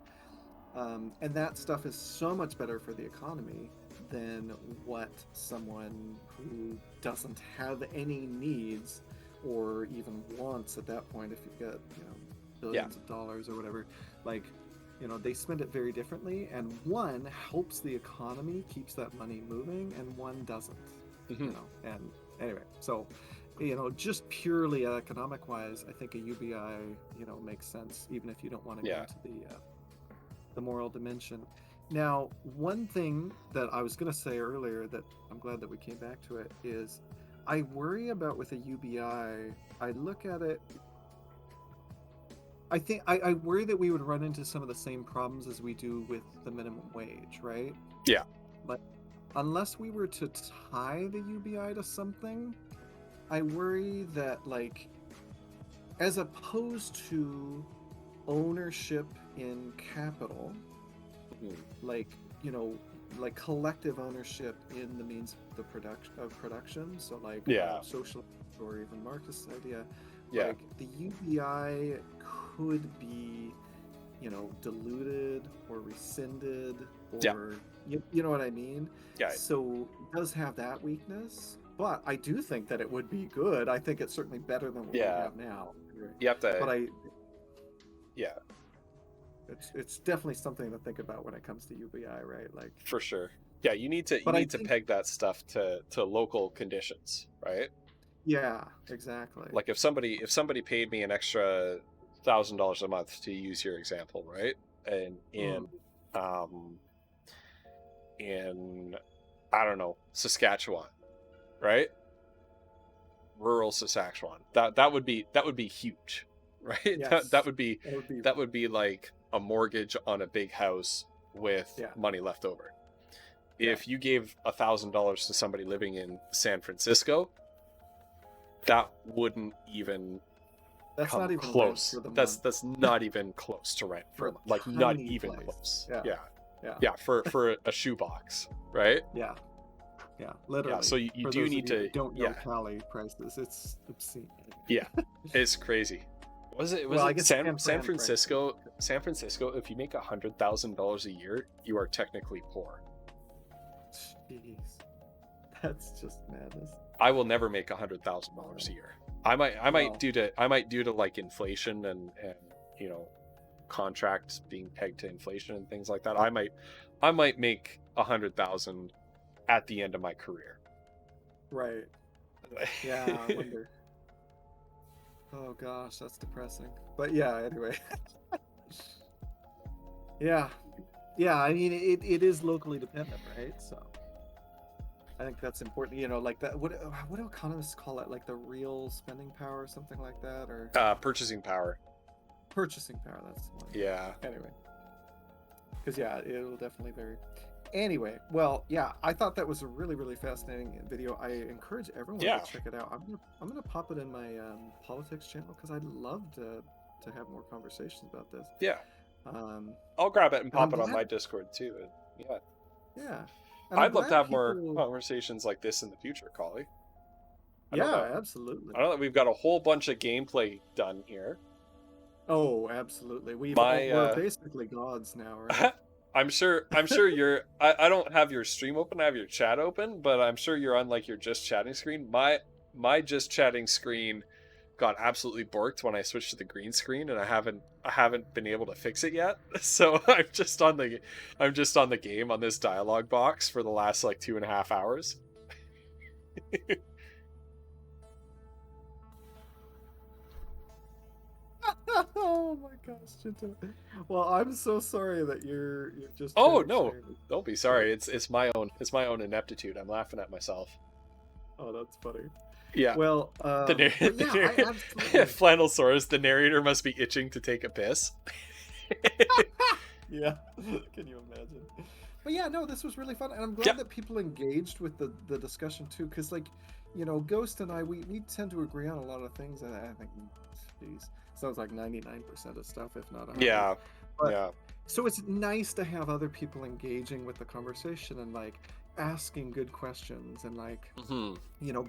and that stuff is so much better for the economy than what someone who doesn't have any needs or even wants at that point, if you've got billions of dollars or whatever, like, they spend it very differently, and one helps the economy, keeps that money moving, and one doesn't. And anyway, so just purely economic wise, I think a UBI makes sense, even if you don't want to go into the moral dimension. Now, one thing that I was going to say earlier that I'm glad that we came back to it is, I worry about with a UBI, I look at it, I think I worry that we would run into some of the same problems as we do with the minimum wage, right? Yeah. But unless we were to tie the UBI to something, I worry that, like, as opposed to ownership in capital, like, like collective ownership in the means of the production, so like social or even Marxist idea, like the UBI could be diluted or rescinded, or you know what I mean. So it does have that weakness, but I do think that it would be good. I think it's certainly better than what we have now. You have to, but yeah, it's definitely something to think about when it comes to UBI, right? Like, for sure. Yeah, you need to peg that stuff to local conditions, right? Yeah, exactly. Like, if somebody paid me an extra $1,000 a month, to use your example, right? And in I don't know, Saskatchewan, right? Rural Saskatchewan. That would be huge, right? Yes. That would be like a mortgage on a big house with money left over. If you gave $1,000 to somebody living in San Francisco, that wouldn't even come not even close. Rent for the that's not even close to rent for like not even close. Yeah, for a shoebox, right? Yeah, literally. Yeah, so you do need to don't know Cali prices. It's obscene. Yeah, it's crazy. Was it San Francisco? San Francisco, if you make $100,000 a year, you are technically poor. Jeez, that's just madness. I will never make $100,000 a year. I might due to like inflation and contracts being pegged to inflation and things like that. I might make 100,000 at the end of my career. Right. Yeah, I wonder. Oh gosh, that's depressing. But yeah, anyway. Yeah. I mean, it is locally dependent, right? So I think that's important. Like that. What do economists call it? Like the real spending power, or something like that, or purchasing power. Purchasing power. That's the one. Yeah. Anyway, because it'll definitely vary. Anyway, well, yeah, I thought that was a really, really fascinating video. I encourage everyone to check it out. I'm gonna pop it in my politics channel because I'd love to have more conversations about this. Yeah. I'll grab it and pop it on my Discord too. Yeah. Yeah. And I'm I'd love to glad have more people. conversations like this in the future, Collie. Yeah, absolutely. I know that we've got a whole bunch of gameplay done here. Oh, absolutely. My We're basically gods now, right? I'm sure you're I don't have your stream open, I have your chat open, but I'm sure you're on like your just chatting screen. My just chatting screen got absolutely borked when I switched to the green screen, and I haven't been able to fix it yet. So I'm just on the game on this dialogue box for the last like 2.5 hours. Oh my gosh, Jinto. Well, I'm so sorry that you're just Oh chatting no, screen. don't be sorry. It's my own ineptitude. I'm laughing at myself. Oh, that's funny. Yeah. Well, but yeah, I absolutely. Flannelsaurus, the narrator must be itching to take a piss. Yeah, can you imagine? But yeah, no, this was really fun, and I'm Yeah. glad that people engaged with the discussion too, because like, Ghost and I, we tend to agree on a lot of things, and I think, geez, sounds like 99% of stuff, if not 100. Yeah. But Yeah. so it's nice to have other people engaging with the conversation and like asking good questions and like hmm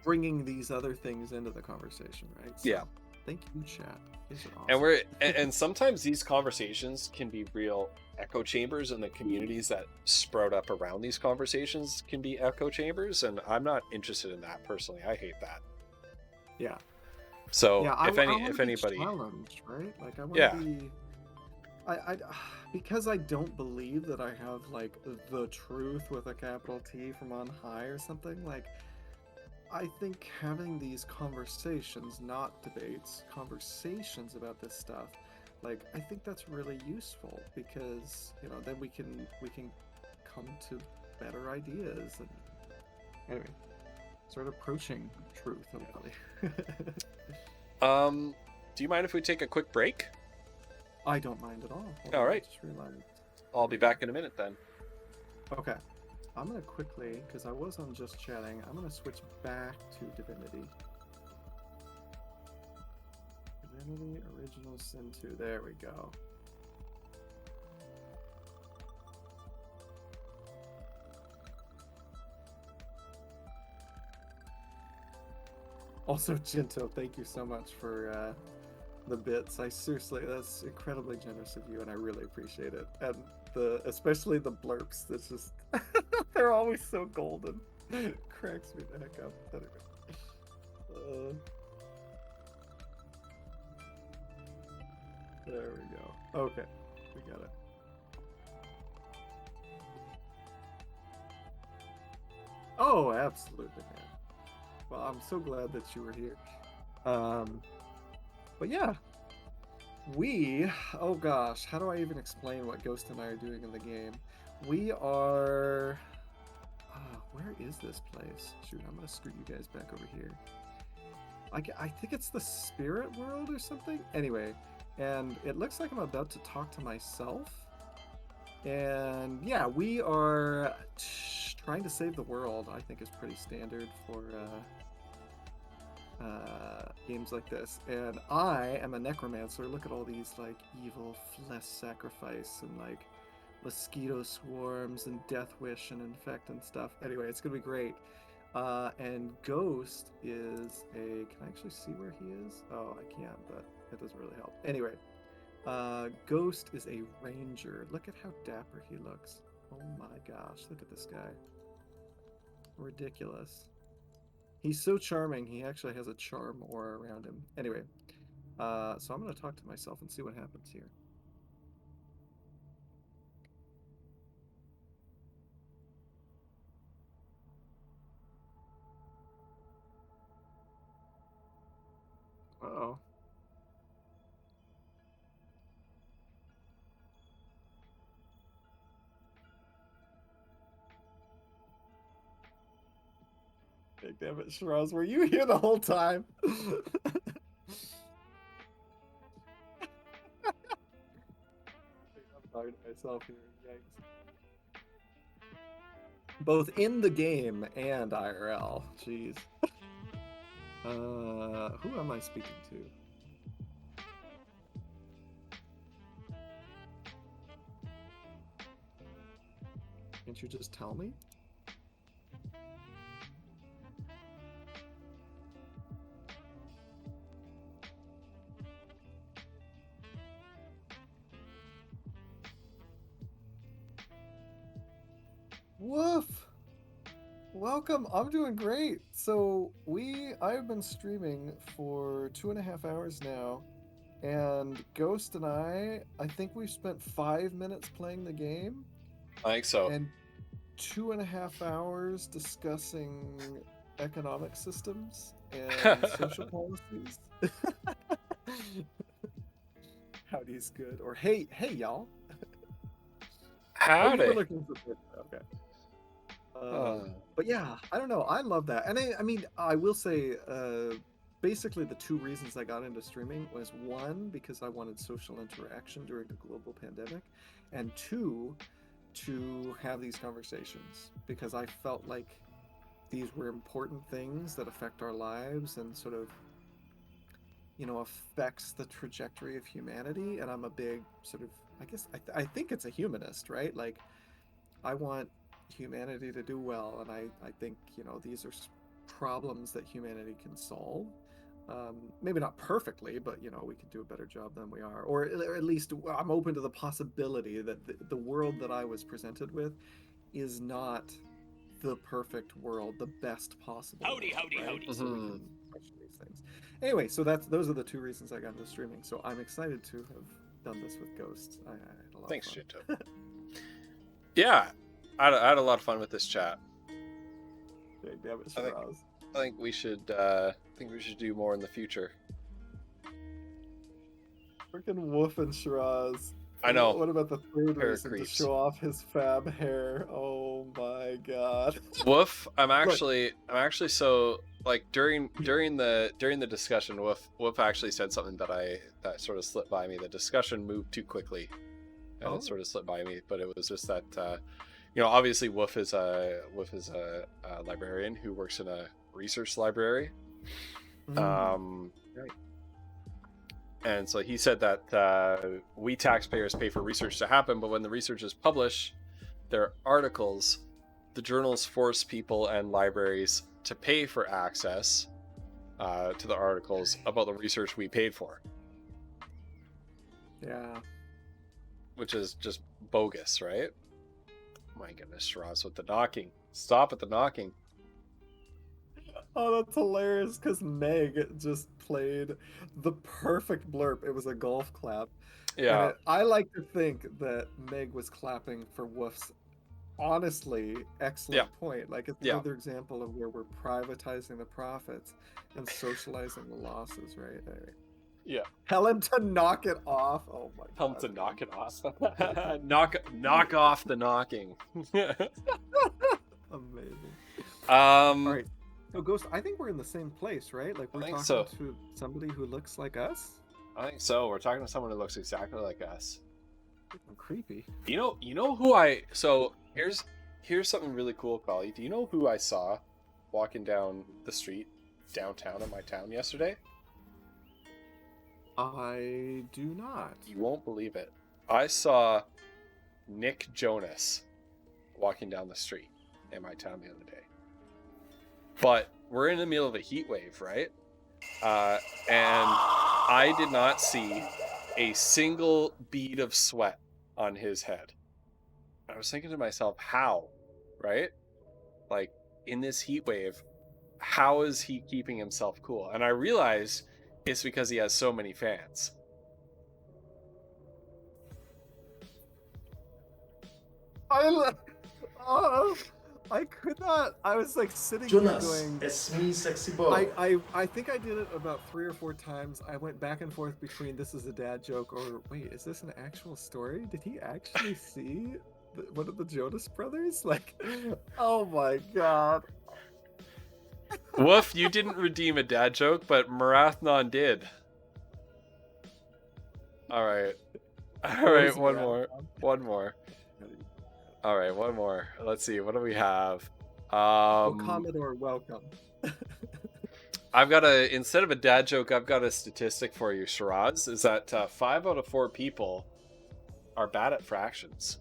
bringing these other things into the conversation, right? So, Yeah. thank you, chat. These are And awesome. and sometimes these conversations can be real echo chambers, and the communities that sprout up around these conversations can be echo chambers, and I'm not interested in that personally. I hate that. Yeah. So Yeah, I want if to be anybody, challenged, right? Like I want yeah. to be I because I don't believe that I have like the truth with a capital T from on high or something. Like I think having these conversations, not debates, conversations about this stuff, like I think that's really useful because, then we can come to better ideas and anyway, start approaching truth, hopefully. Do you mind if we take a quick break? I don't mind at all. Hold All on, I right. just realized. I'll be back in a minute then. Okay. I'm gonna quickly, because I was on just chatting, I'm gonna switch back to Divinity. Divinity Original Sin 2. There we go. Also, Jinto, thank you so much for the bits. That's incredibly generous of you, and I really appreciate it. And especially the blurps. That's just they're always so golden. Cracks me the heck up. Anyway. There we go. Okay, we got it. Oh, absolutely, man. Well, I'm so glad that you were here. But yeah, oh gosh, how do I even explain what Ghost and I are doing in the game? We are, where is this place? Shoot, I'm gonna scoot you guys back over here. I think it's the spirit world or something. Anyway, and it looks like I'm about to talk to myself. And yeah, we are trying to save the world. I think is pretty standard for games like this. And I am a necromancer. Look at all these like evil flesh sacrifice and like mosquito swarms and death wish and infect and stuff. Anyway, it's gonna be great. And Ghost is can I actually see where he is? Oh, I can't, but it doesn't really help. Anyway, Ghost is a ranger. Look at how dapper he looks. Oh my gosh, look at this guy. Ridiculous. He's so charming, he actually has a charm aura around him. Anyway, so I'm going to talk to myself and see what happens here. Uh-oh. Damn it, Shiraz, were you here the whole time? I'm talking to myself here. Yikes. Both in the game and IRL. Jeez. Who am I speaking to? Can't you just tell me? Woof! Welcome. I'm doing great. So I've been streaming for 2.5 hours now, and Ghost and I think we've spent 5 minutes playing the game I think so. and 2.5 hours discussing economic systems and social policies. Howdy's good. Or hey y'all. Oh, you were Howdy. looking for this. Okay. But yeah, I don't know. I love that. And I mean, I will say, basically the two reasons I got into streaming was, one, because I wanted social interaction during a global pandemic, and two, to have these conversations, because I felt like these were important things that affect our lives and sort of, affects the trajectory of humanity. And I'm a big sort of, I guess, I think it's a humanist, right? Like, I want humanity to do well, and I think these are problems that humanity can solve. Maybe not perfectly, but we can do a better job than we are, or at least I'm open to the possibility that the world that I was presented with is not the perfect world, the best possible world, right? So we can question these things. Anyway, so those are the two reasons I got into streaming. So I'm excited to have done this with Ghost. I had a lot Thanks, of fun. Shinto. Yeah, I had a lot of fun with this chat. Okay, damn it, Shiraz. I think we should do more in the future. Freaking Wolf and Shiraz. I know. What about the third Hair reason creeps. to show off his fab hair? Oh my god. Woof, I'm actually so, like, during the discussion, Woof actually said something that sort of slipped by me. The discussion moved too quickly, and it sort of slipped by me. But it was just that obviously Woof is a librarian who works in a research library. Right. And so he said that we taxpayers pay for research to happen, but when the researchers publish their articles, the journals force people and libraries to pay for access to the articles about the research we paid for. Yeah. Which is just bogus, right? My goodness, Shiraz with the knocking. Stop at the knocking. Oh, that's hilarious, because Meg just played the perfect blurb. It was a golf clap. Yeah. And I like to think that Meg was clapping for Woof's honestly excellent point. Like, it's another example of where we're privatizing the profits and socializing the losses, right? Yeah. Tell him to knock it off. Oh my god. Tell him to knock it off. knock off the knocking. Amazing. All right. So Ghost, I think we're in the same place, right? Like, we're talking to somebody who looks like us? I think so. We're talking to someone who looks exactly like us. Creepy. You know who here's something really cool, Collie. Do you know who I saw walking down the street downtown in my town yesterday? I do not. You won't believe it. I saw Nick Jonas walking down the street in my town the other day. But we're in the middle of a heat wave, right? And I did not see a single bead of sweat on his head. I was thinking to myself, how, right? Like, in this heat wave, how is he keeping himself cool? And I realized it's because he has so many fans. I could not. I was like sitting Jonas, here going, it's me, sexy boy. I think I did it about 3 or 4 times. I went back and forth between this is a dad joke or wait, is this an actual story? Did he actually see one of the Jonas brothers? Like, oh my god. Woof, you didn't redeem a dad joke, but Marathnon did. All right, one more. All right, one more. Let's see. What do we have? Commodore, welcome. I've got instead of a dad joke, I've got a statistic for you, Shiraz. Is that 5 out of 4 people are bad at fractions.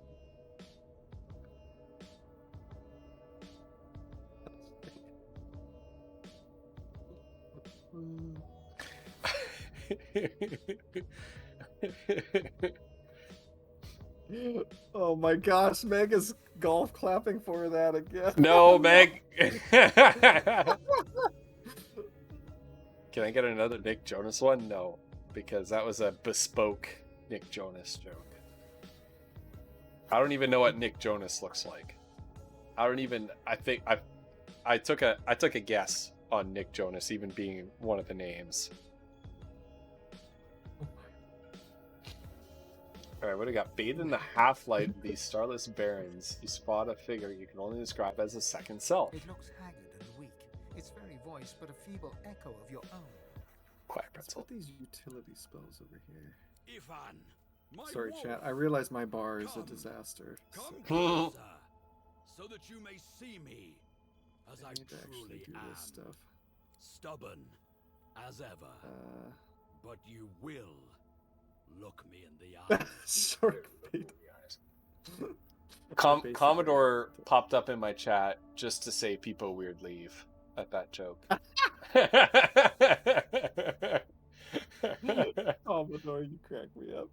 Oh my gosh, Meg is golf clapping for that again. No, Meg. Can I get another Nick Jonas one? No, because that was a bespoke Nick Jonas joke. I don't even know what Nick Jonas looks like. I think I took a guess on Nick Jonas even being one of the names. Alright, what do we got? Bathed in the half-light of these starless barrens, you spot a figure you can only describe as a second self. It looks haggard and weak. Its very voice but a feeble echo of your own. Quiet Let's pretzel. put these utility spells over here. Ivan, my Sorry, wolf, chat. I realize my bar is a Come. disaster. come So closer, so that you may see me as I I need to actually truly do am. this stuff. Stubborn as ever, but you will look me in the eye. Short fade. Basically. Commodore popped up in my chat just to say people weird leave at that joke. Commodore, you crack me up.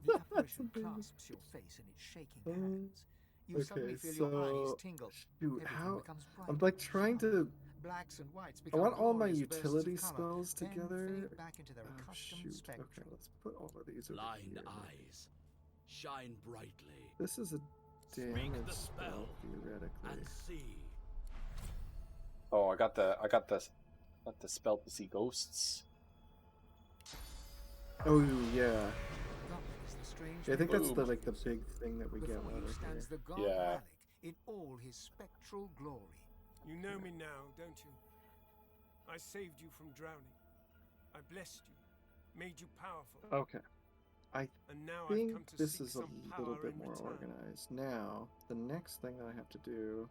The apparition clasps your face in its shaking hands. You suddenly Okay, feel your eyes so tingle. shoot, Everything how? becomes bright I'm like and trying sharp. to. Blacks and whites I become want all my glorious bursts of utility colour, spells then together. fade back into their Oh accustomed shoot. spectrum. Okay, let's put all of these over Blind here. eyes, shine brightly This is a Speak damage the spell spell theoretically. and see. Oh, I got the spell to see ghosts. Oh yeah. Gothic is the strange Yeah, I think that's Boom. the like the big thing that we get Before while you we're stands here. the god Yeah. Malik in all his spectral glory. You know me now, don't you? I saved you from drowning. I blessed you, made you powerful, Okay. and now I I've think come to this seek is a some little power bit in more return. organized. Now, the next thing that I have to do.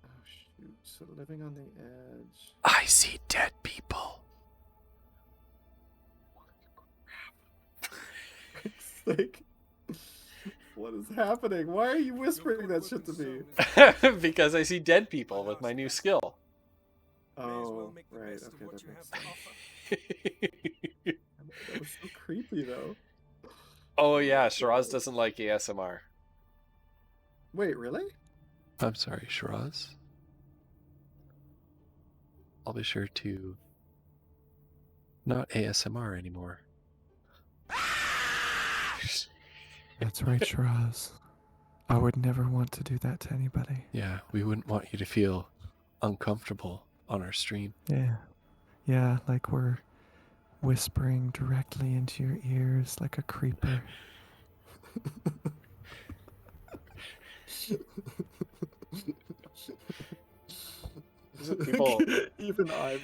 Oh shoot! So living on the edge. I see dead people. It's like, what is happening? Why are you whispering Your that shit to good me? soul is Because I see dead people with my new skill. May as well Oh, make the right. best of Okay, what that you makes have sense. to offer. That was so creepy, though. Oh yeah, Shiraz doesn't like ASMR. Wait, really? I'm sorry, Shiraz. I'll be sure to not ASMR anymore. That's right, Shiraz. I would never want to do that to anybody. Yeah, we wouldn't want you to feel uncomfortable on our stream. Yeah. Yeah, like we're whispering directly into your ears like a creeper. People Even I'm.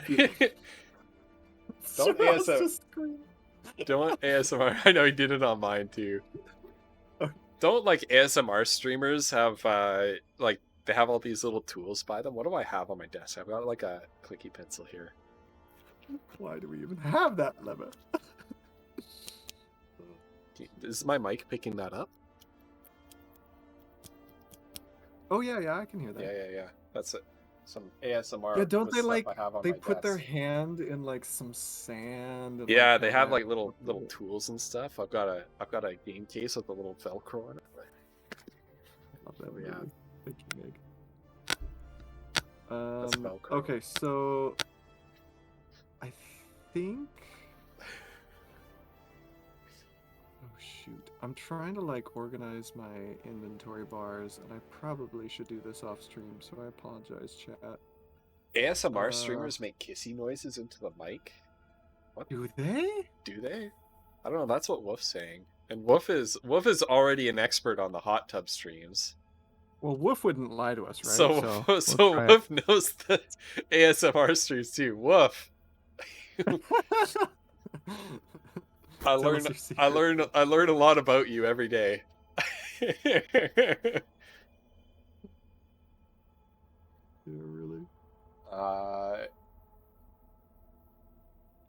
Don't Shiraz ASM just screamed. Don't ASMR. I know he did it on mine too. Don't like ASMR streamers have like they have all these little tools by them? What do I have on my desk? I've got like a clicky pencil here. Why do we even have that limit? Is my mic picking that up? Oh yeah, I can hear that. Yeah. That's it. Some ASMR. Yeah, don't with they stuff like I have on they my put their desk. hand in like some sand? And, Yeah, like, they kinda have like little flip it. tools and stuff. I've got a game case with a little Velcro on it. Love that Yeah. movie. Thank you, Meg. That's Velcro. Okay, so I think. Oh shoot! I'm trying to like organize my inventory bars, and I probably should do this off stream. So I apologize, chat. ASMR streamers make kissy noises into the mic. What Do they? do they? I don't know. That's what Woof's saying. And Woof is already an expert on the hot tub streams. Well, Wolf wouldn't lie to us, right? So we'll try it. Woof knows the ASMR streams too. Woof. I Tell us your I secret. learn a lot about you every day. Yeah, really.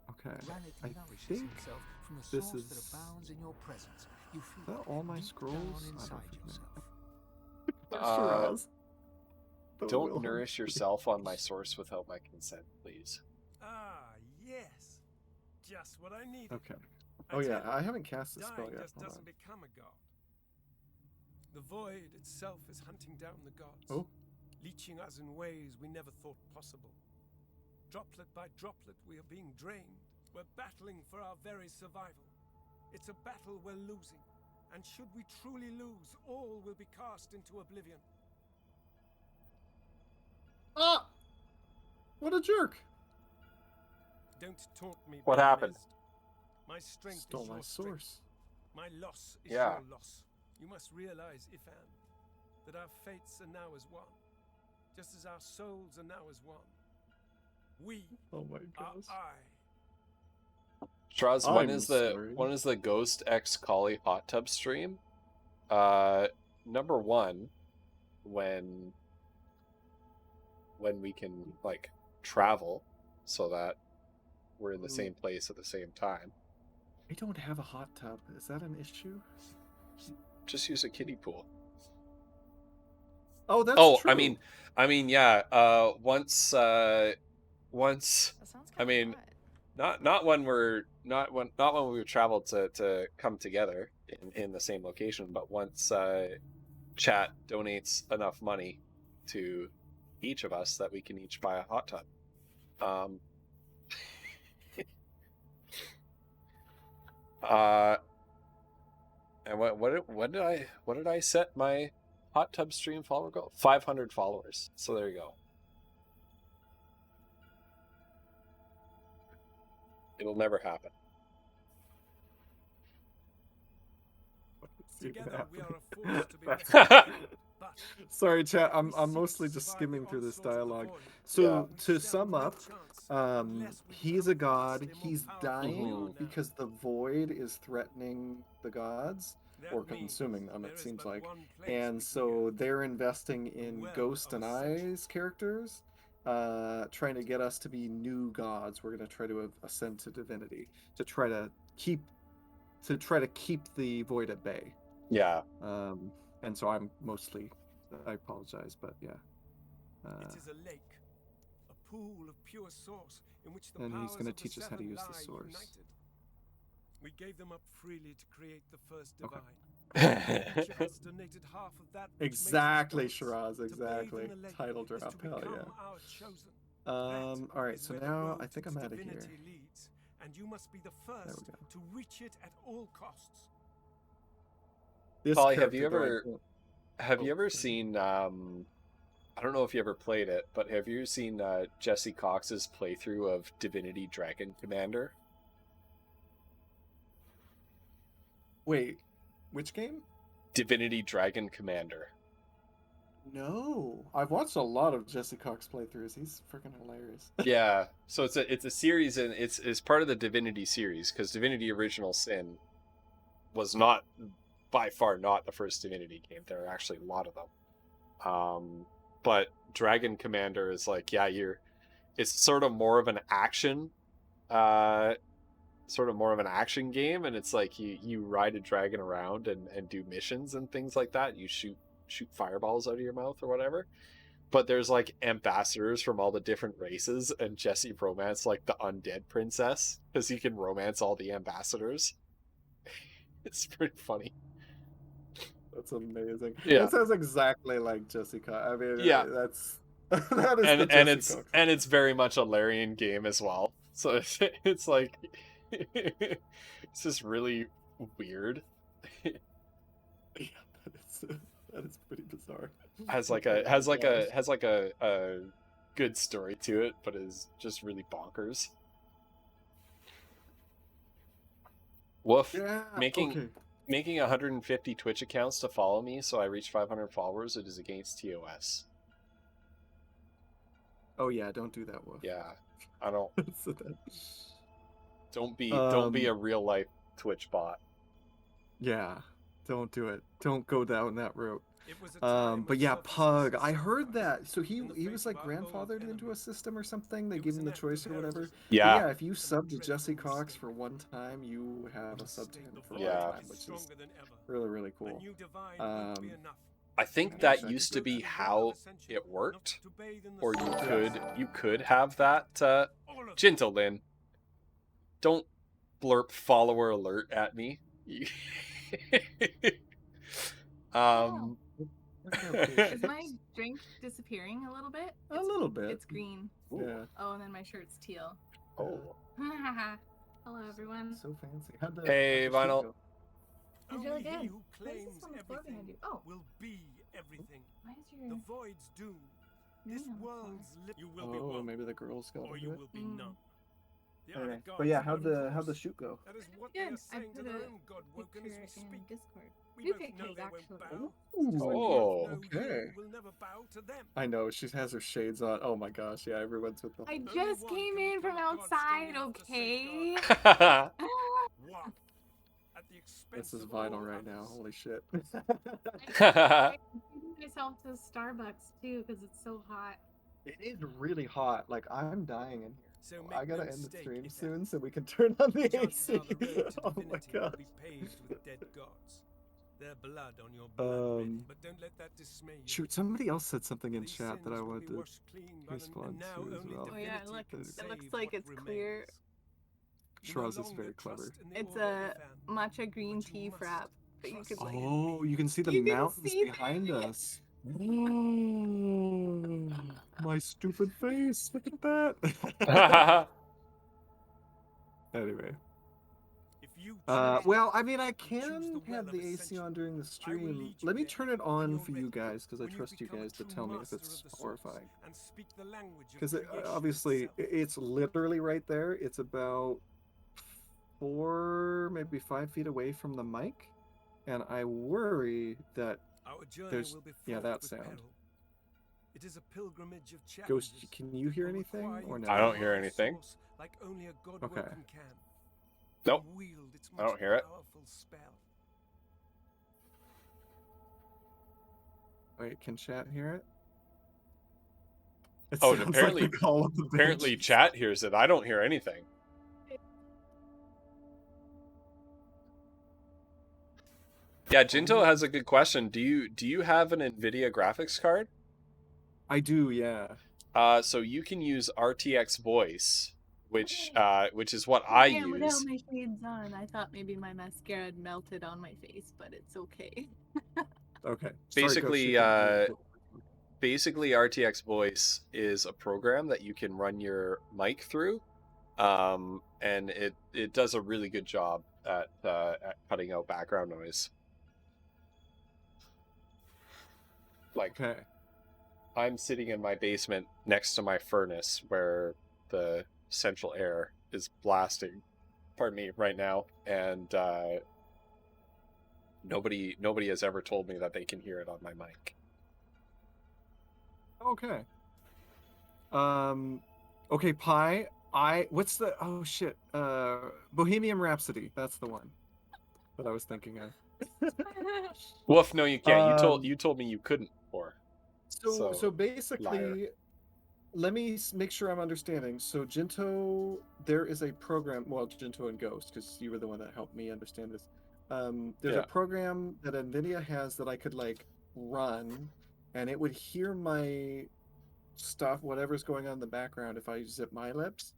Okay. Rannick I nourishes think himself from the this source is- that abounds in your presence. You feel that all my deep scrolls? down I don't inside think yourself. Shiraz. The don't Wilhelm. nourish yourself on my source without my consent, please. Ah, Just what I needed. Okay. I Oh yeah, tell you, I haven't cast the spell dying yet. just Hold doesn't on. become a god. The void itself is hunting down the gods, Oh. leeching us in ways we never thought possible. Droplet by droplet, we are being drained. We're battling for our very survival. It's a battle we're losing, and should we truly lose, all will be cast into oblivion. Ah! What a jerk! Don't taunt me. What happened? My strength Stole is my your strength. source. My loss is Yeah. your loss. You must realize, Ifan, that our fates are now as one, just as our souls are now as one. We Oh my are gosh. I. Shraz, I'm when sorry. is the Ghost X Collie hot tub stream? Number one, when we can like travel, so that we're in the same place at the same time. I don't have a hot tub. Is that an issue? Just use a kiddie pool. Oh, that's Oh, true. I mean, yeah. Once, That sounds I kind mean, of not when we've traveled to come together in the same location, but once chat donates enough money to each of us that we can each buy a hot tub. And what did I set my hot tub stream follower goal? 500 followers. So there you go. It'll never happen. Together we are a force to be reckoned with, but Sorry, chat. we I'm seek mostly to just survive skimming the through this onslaught of the dialogue. void. So Yeah. We to stand sum no up, chance unless we he's a become god. vastly more He's powerful than dying we are now. because the void is threatening the gods That or means consuming them. there It is seems but like, one place we and can so go. they're investing in well Ghost of and ascension. I's characters, trying to get us to be new gods. We're gonna try to ascend to divinity to try to keep the void at bay. Yeah. And so I'm mostly, I apologize, but yeah. It is a lake, a pool of pure source in which the And he's powers gonna of the teach us how to seven use the lie source. united. We gave them up freely to create the first Okay. divine. Each of us donated half of that which Exactly, makes us gods. Shiraz, To bathe exactly. in the lake Title is to drop, hell become yeah. our chosen. That All right, is so where the now road I think to I'm out of here. divinity leads, and you must be the There we first go. to reach it at all costs. This Polly, have character, you though, I ever don't- have Oh, you ever sorry. seen I don't know if you ever played it, but have you seen Jesse Cox's playthrough of Divinity Dragon Commander? Wait, which game? Divinity Dragon Commander. No, I've watched a lot of Jesse Cox playthroughs. He's freaking hilarious. Yeah, so it's a series, and it's part of the Divinity series, because Divinity Original Sin was not by far not the first Divinity game. There are actually a lot of them. But Dragon Commander is like, yeah, it's sort of more of an action game, and it's like you ride a dragon around and do missions and things like that. You shoot fireballs out of your mouth or whatever. But there's like ambassadors from all the different races, and Jesse romance like the undead princess because he can romance all the ambassadors. It's pretty funny. That's amazing. Yeah. That sounds exactly like Jesse Cox. I mean, Yeah. that's that is the Jesse Cox. And it's very much a Larian game as well. So it's like it's just really weird. Yeah, that is pretty bizarre. has like a good story to it, but is just really bonkers. Woof. Yeah. Making Okay. 150 Twitch accounts to follow me so I reach 500 followers. It is against TOS. Oh yeah, don't do that, Wolf. Yeah, I don't. So that- Don't be a real life Twitch bot. Yeah, don't do it. Don't go down that route. It was a time But of yeah, Pug. selflessness I and heard sacrifice. that. So he In the was face like of our old grandfathered into a enemy. system or something. They It gave was him an the act choice of or whatever. heroism. But Yeah. yeah, if you sub to dreadful Jesse Cox mistake. for one time, you have a sub to The him for void one Yeah. time, is which is stronger than ever. really, really A cool. new divine won't be Um, enough. I think Yeah, that check it. used to Go be the road how of ascension, it worked, not to bathe in the or sun. you could have that. All of Gentle Lynn, don't blurp follower alert at me. um, Is my drink disappearing a little bit? A little bit. It's green. Yeah. Oh, and then my shirt's teal. oh, Hello, everyone. So fancy. How'd the Hey, how'd the shoot Vinyl. go? It's really Only he good. who What is claims this on the floor behind you? everything Oh, will be everything. why is The your void's doom. This ring on the floor? world's you will be Oh, one, maybe the girls got or into you it. will be Mm. none. The Anyway. other But yeah, gods how'd are, of the course. shoot go? That is what Good. they are I saying to put their a own god woken picture as we in speak. Discord. We New both know pictures, they actually. won't bow. Ooh. Just like we Oh, both know okay. you will never bow to them. I know she has her shades on. Oh my gosh, yeah, everyone's with the. I Only just one came can in from become a god outside, strong enough to okay? safeguard one. At the expense This is of vinyl all right now. others. Holy shit. I'm treating myself to Starbucks too because it's so hot. It is really hot. Like I'm dying in here. So Oh, make I gotta no end the mistake, stream Ethan. soon so we can turn on the Chances AC. are the road to Oh my divinity will god. be paved with dead gods. Their blood on your blood, really. But don't let that dismay you. Shoot, somebody else said something in These chat that I sins will wanted be to washed clean by the- respond and now to as only well. Oh yeah, divinity look, can it save looks like what it's clear. remains. You no Shiraz is longer very clever. trust in the It's order, a Ethan, matcha green but you tea must frap. But you trust could like, in Oh, me. you can see the You can mountains see behind through it. us. My stupid face. Look at that. Anyway. If you choose Well, I mean, I and choose can the well have of the AC ascension, on during the I will stream. lead you Let me there turn it when on you're for you ready, guys because I when you've trust you become a guys to true tell me if master it's of the source horrifying. and speak the language of Because creation obviously, itself. it's literally right there. It's about 4, maybe 5 feet away from the mic, and I worry that Our journey there's will be yeah fraught that with sound. peril. It is a pilgrimage of challenges. Ghost, can you hear It will anything require or you no? to I don't hear command anything. source like only a god Okay. woken can. Nope. And wield its I don't most hear it. powerful spell. Wait, can chat hear it? It Oh, sounds apparently- like the call of the apparently bitch. chat hears it. I don't hear anything. Yeah, Jinto has a good question. Do you have an NVIDIA graphics card? I do, yeah. So you can use RTX Voice, which is what Oh, I yeah, without use. my shades on, I thought maybe my mascara had melted on my face, but it's okay. Okay. Basically, basically RTX Voice is a program that you can run your mic through, and it does a really good job at cutting out background noise. Like, Okay. I'm sitting in my basement next to my furnace where the central air is blasting, pardon me, right now, and nobody has ever told me that they can hear it on my mic. Okay. Okay, Pi. What's the oh shit? Bohemian Rhapsody. That's the one that I was thinking of. Woof, no, you can't. Um, You told me you couldn't before. So basically, liar. let me make sure I'm understanding. So Jinto, there is a program. Well, Jinto and Ghost, because you were the one that helped me understand this. There's Yeah. a program that NVIDIA has that I could like run, and it would hear my stuff, whatever's going on in the background, if I zip my lips,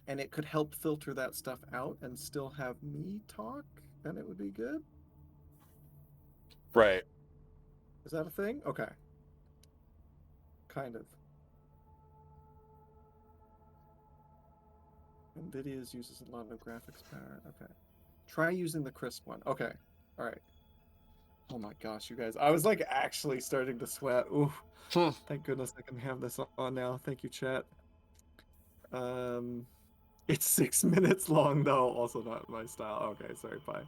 and it could help filter that stuff out and still have me talk, and it would be good. Right. Is that a thing? Okay. Kind of. NVIDIA's uses a lot of graphics power. Okay. Try using the crisp one. Okay. All right. Oh my gosh, you guys. I was like actually starting to sweat. Ooh. Thank goodness I can have this on now. Thank you, chat. It's 6 minutes long though. Also not my style. Okay, sorry, bye.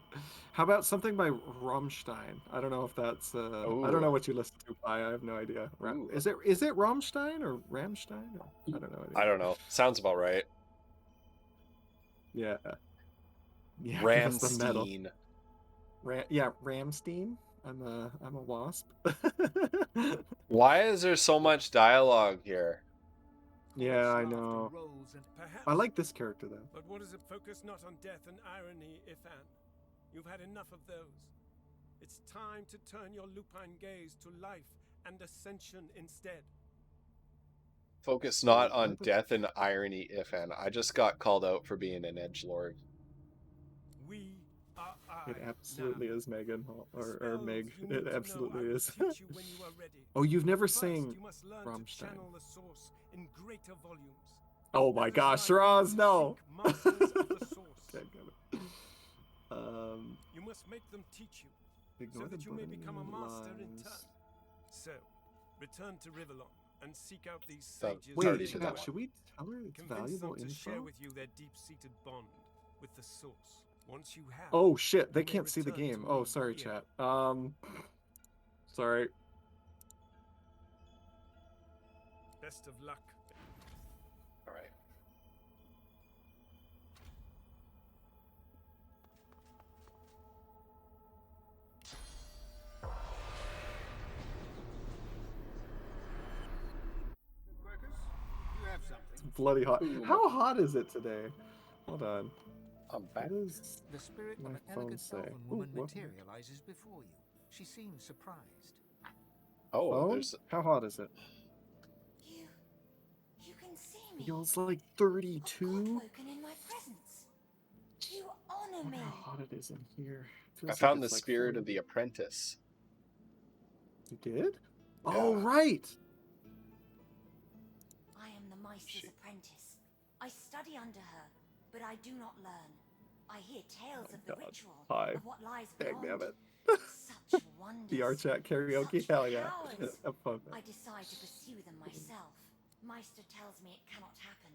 How about something by Rammstein? I don't know if that's I don't know Ooh. what you listen to, Pi. I have no idea. Ooh. Is it Rammstein or Rammstein? Or, I don't know. I don't know. Sounds about right. Yeah. Yeah, give us the metal. Ramstein. Ramstein. I'm a wasp. Why is there so much dialogue here? Yeah, I After know. rolls and Perhaps. I like this character though. But what is it? Focus not on death and irony, Ithan. You've had enough of those. It's time to turn your lupine gaze to life and ascension instead. Focus not on What the- death and irony, if and I just got called out for being an edgelord. We are I. It absolutely now. is Megan The or spells Meg. you need It to know, absolutely I will is. teach you when you are ready. Oh, you've never First, sang you must learn to Rammstein. channel the source in greater volumes. Oh That my is gosh, why you Roz, must no! seek masters of the source. Okay, got it. You must make them teach you, Ignore so the that you may burning become a master in lines. turn. So, return to Rivellon and seek out these So, sages. Wait, already who did chat, that should we tell her it's Convince valuable them to share info? with you their deep-seated bond with the source. Once you have, Oh shit, they you may can't see the return to game. Oh, me sorry, here. chat. Sorry. Best of luck. All right. You have something. It's bloody hot. Ooh, How hot is it today? Hold on. I'm back. What does The spirit my of an phone elegant say? elven Ooh, woman what? materializes before you. She seems surprised. Oh, Phone? there's How hot is it? You can see me. Feels like I've 32. woken in my presence. You honor Wonder me. how hot it is in here. I Feels like found the it's like spirit 40. of the apprentice. You did? Yeah. Oh, right! I am the Meister's She- apprentice. I study under her, but I do not learn. I hear tales of the God. ritual, Hi. of what lies Dang beyond. damn it. Such wonders. VR chat karaoke? Such Hell yeah. powers. Have fun, I man. decide to pursue them myself. Meister tells me it cannot happen.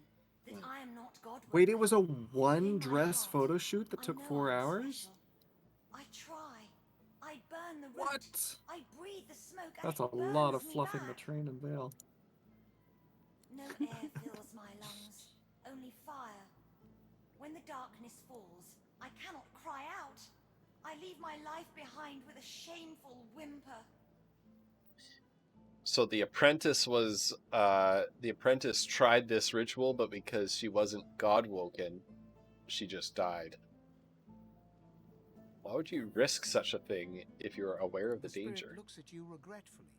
That I am not God. Wait, it was a Within one my dress heart, photo shoot that I took know 4 I'm hours? special. I try. I burn the root. What? I breathe the smoke and That's it a lot of burns me fluffing the back. train and veil. No air fills my lungs, only fire. When the darkness falls, I cannot cry out. I leave my life behind with a shameful whimper. So the apprentice tried this ritual, but because she wasn't God woken, she just died. Why would you risk such a thing if you're aware of the spirit danger? looks at you regretfully.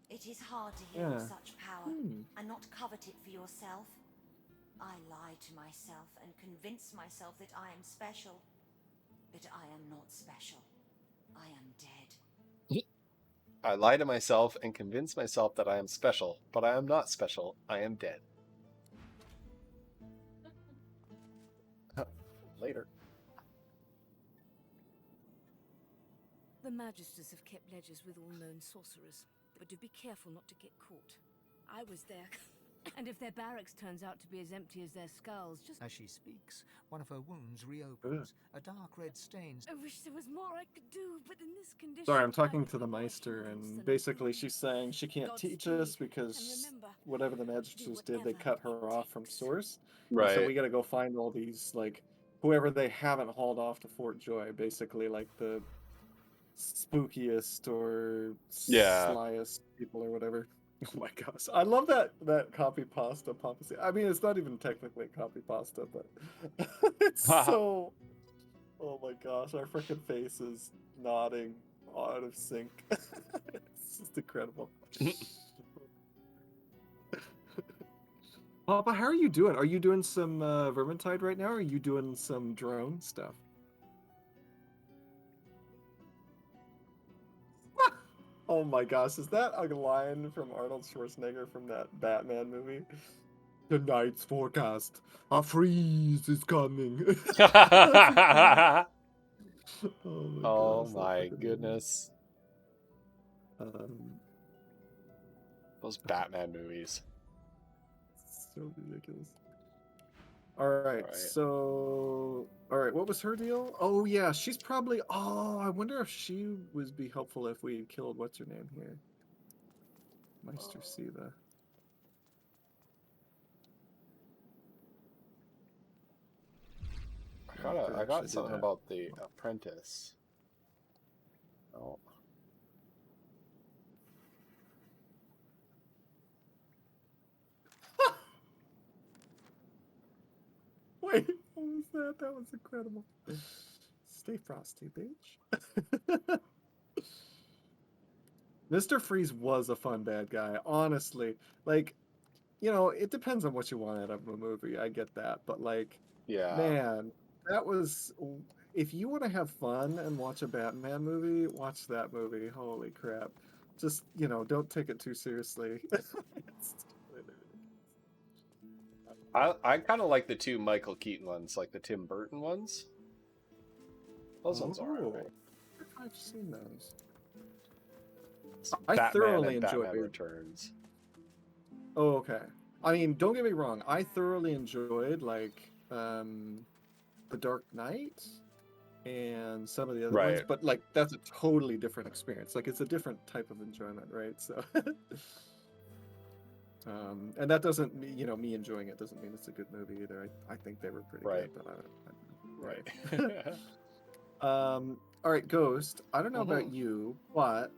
It is hard to hear of Yeah. such power and not covet it for yourself. I lie to myself and convince myself that I am special. But I am not special. I am dead. I lie to myself and convince myself that I am special, but I am not special. I am dead. Later. The Magisters have kept ledgers with all known sorcerers, but do be careful not to get caught. I was there, and if their barracks turns out to be as empty as their skulls, just... As she speaks, one of her wounds reopens. A dark red stain. I wish there was more I could do, but in this condition... Sorry, I'm I talking would to be the more Meister, healers and than basically food. she's saying she can't teach us Godspeed, because and remember, whatever the Magisters did, they whatever cut her it off from takes. Source. Right. So we gotta go find all these, like, whoever they haven't hauled off to Fort Joy, basically, like, the spookiest or Yeah. slyest people or whatever. Oh my gosh. I love that copy pasta papacy. I mean, it's not even technically copy pasta, but it's so... Oh my gosh, our freaking face is nodding out of sync. It's just incredible. Papa, how are you doing? Are you doing some Vermintide right now, or are you doing some drone stuff? Oh my gosh, is that a line from Arnold Schwarzenegger from that Batman movie? Tonight's forecast, a freeze is coming. Oh gosh, my goodness. Those Batman movies. So ridiculous. Alright, so... Alright, what was her deal? Oh yeah, she's probably... Oh, I wonder if she would be helpful if we killed... What's her name here? Meister Siva. I got something about the apprentice. Oh. Wait, what was that? That was incredible. Stay frosty, bitch. Mr. Freeze was a fun bad guy, honestly. Like, you know, it depends on what you want out of a movie. I get that, but like, Yeah. man, that was... if you want to have fun and watch a Batman movie, watch that movie. Holy crap. Just, don't take it too seriously. I kind of like the two Michael Keaton ones, like the Tim Burton ones. Those ones are alright. I've seen those. Batman I thoroughly and enjoyed Batman Returns. Oh, okay. I mean, don't get me wrong. I thoroughly enjoyed like The Dark Knight and some of the other ones, but like that's a totally different experience. Like it's a different type of enjoyment, right? So, and that doesn't mean, me enjoying it doesn't mean it's a good movie either. I think they were pretty good, but Right. All right, Ghost. I don't know about you, but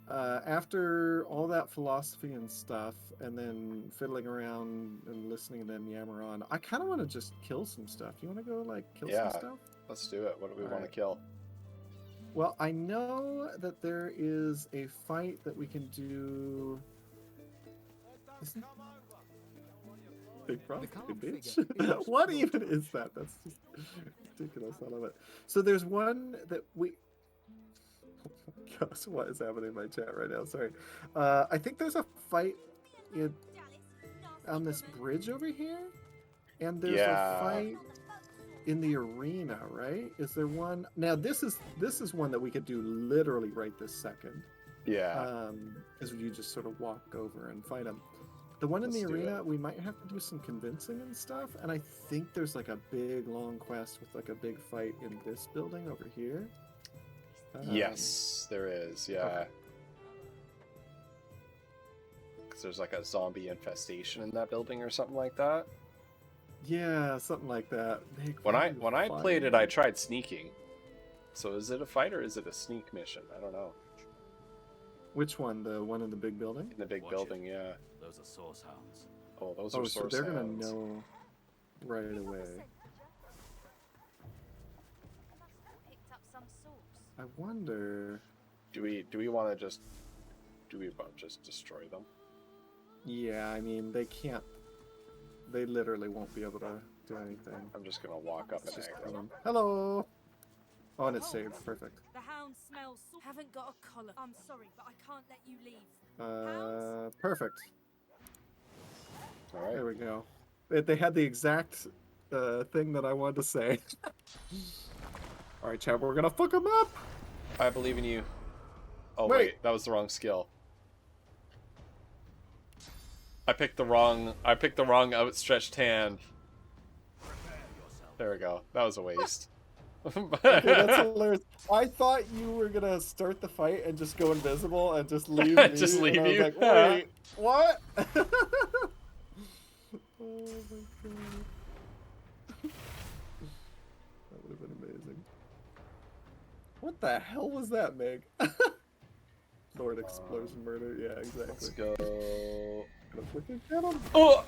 after all that philosophy and stuff, and then fiddling around and listening to them yammer on, I kind of want to just kill some stuff. You want to go like kill some stuff? Let's do it. What do we want to kill? Well, I know that there is a fight that we can do. Big frosty bitch. What even is that? That's just ridiculous. I love it. So there's one that we. Oh gosh, what is happening in my chat right now? Sorry. I think there's a fight on this bridge over here, and there's a fight in the arena, right? Is there one? Now this is one that we could do literally right this second. Yeah. Because you just sort of walk over and fight them. The one in the arena, we might have to do some convincing and stuff, and I think there's like a big long quest with like a big fight in this building over here. Yes, there is. Yeah. Because there's like a zombie infestation in that building or something like that. Yeah, something like that. When I played it, I tried sneaking. So is it a fight or is it a sneak mission? I don't know. Which one? The one in the big building? In the big building, yeah. Those are source hounds. Oh, those are source hounds. So they're gonna know right away. I wonder. Do we want to just destroy them? Yeah, I mean they can't. They literally won't be able to do anything. I'm just gonna walk up and egg them. Hello. Oh, and it's saved. Perfect. The hound smells. Haven't got a collar. I'm sorry, but I can't let you leave. Perfect. All right. There we go. They had the exact thing that I wanted to say. All right, Chad, we're gonna fuck them up. I believe in you. Oh wait, that was the wrong skill. I picked the wrong outstretched hand. There we go. That was a waste. Okay, that's hilarious. I thought you were gonna start the fight and just go invisible and just leave me. Just leave you? Like, wait, what? Oh my god. That would have been amazing. What the hell was that, Meg? Lord Explosion Murder. Yeah, exactly. Let's go. Gonna freaking get him. Oh!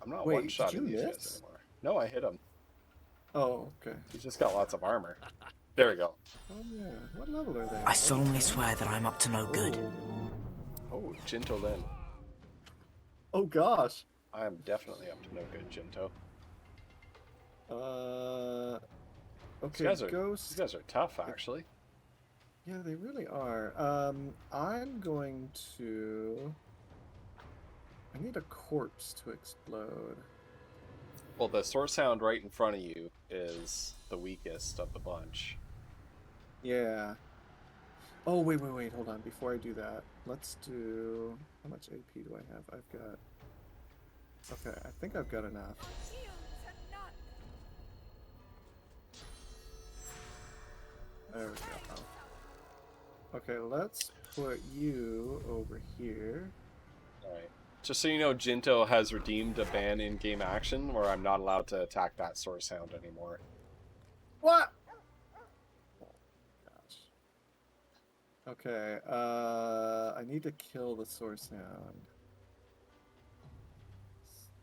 I'm not Wait, one-shotting these guys anymore. No, I hit him. Oh, okay. He's just got lots of armor. There we go. Oh yeah. What level are they? I solemnly swear that I'm up to no good. Oh, Jinto Lin. Oh gosh. I am definitely up to no good, Jinto. Okay, Ghost. These guys are tough, actually. Yeah, they really are. I'm going to. I need a corpse to explode. Well, the source hound right in front of you is the weakest of the bunch. Yeah. Oh, wait, hold on. Before I do that, let's do... How much AP do I have? I've got... Okay, I think I've got enough. There we go. Okay, let's put you over here. Alright. Just so you know, Jinto has redeemed a ban in-game action where I'm not allowed to attack that source hound anymore. What? Oh, gosh. Okay, I need to kill the source hound.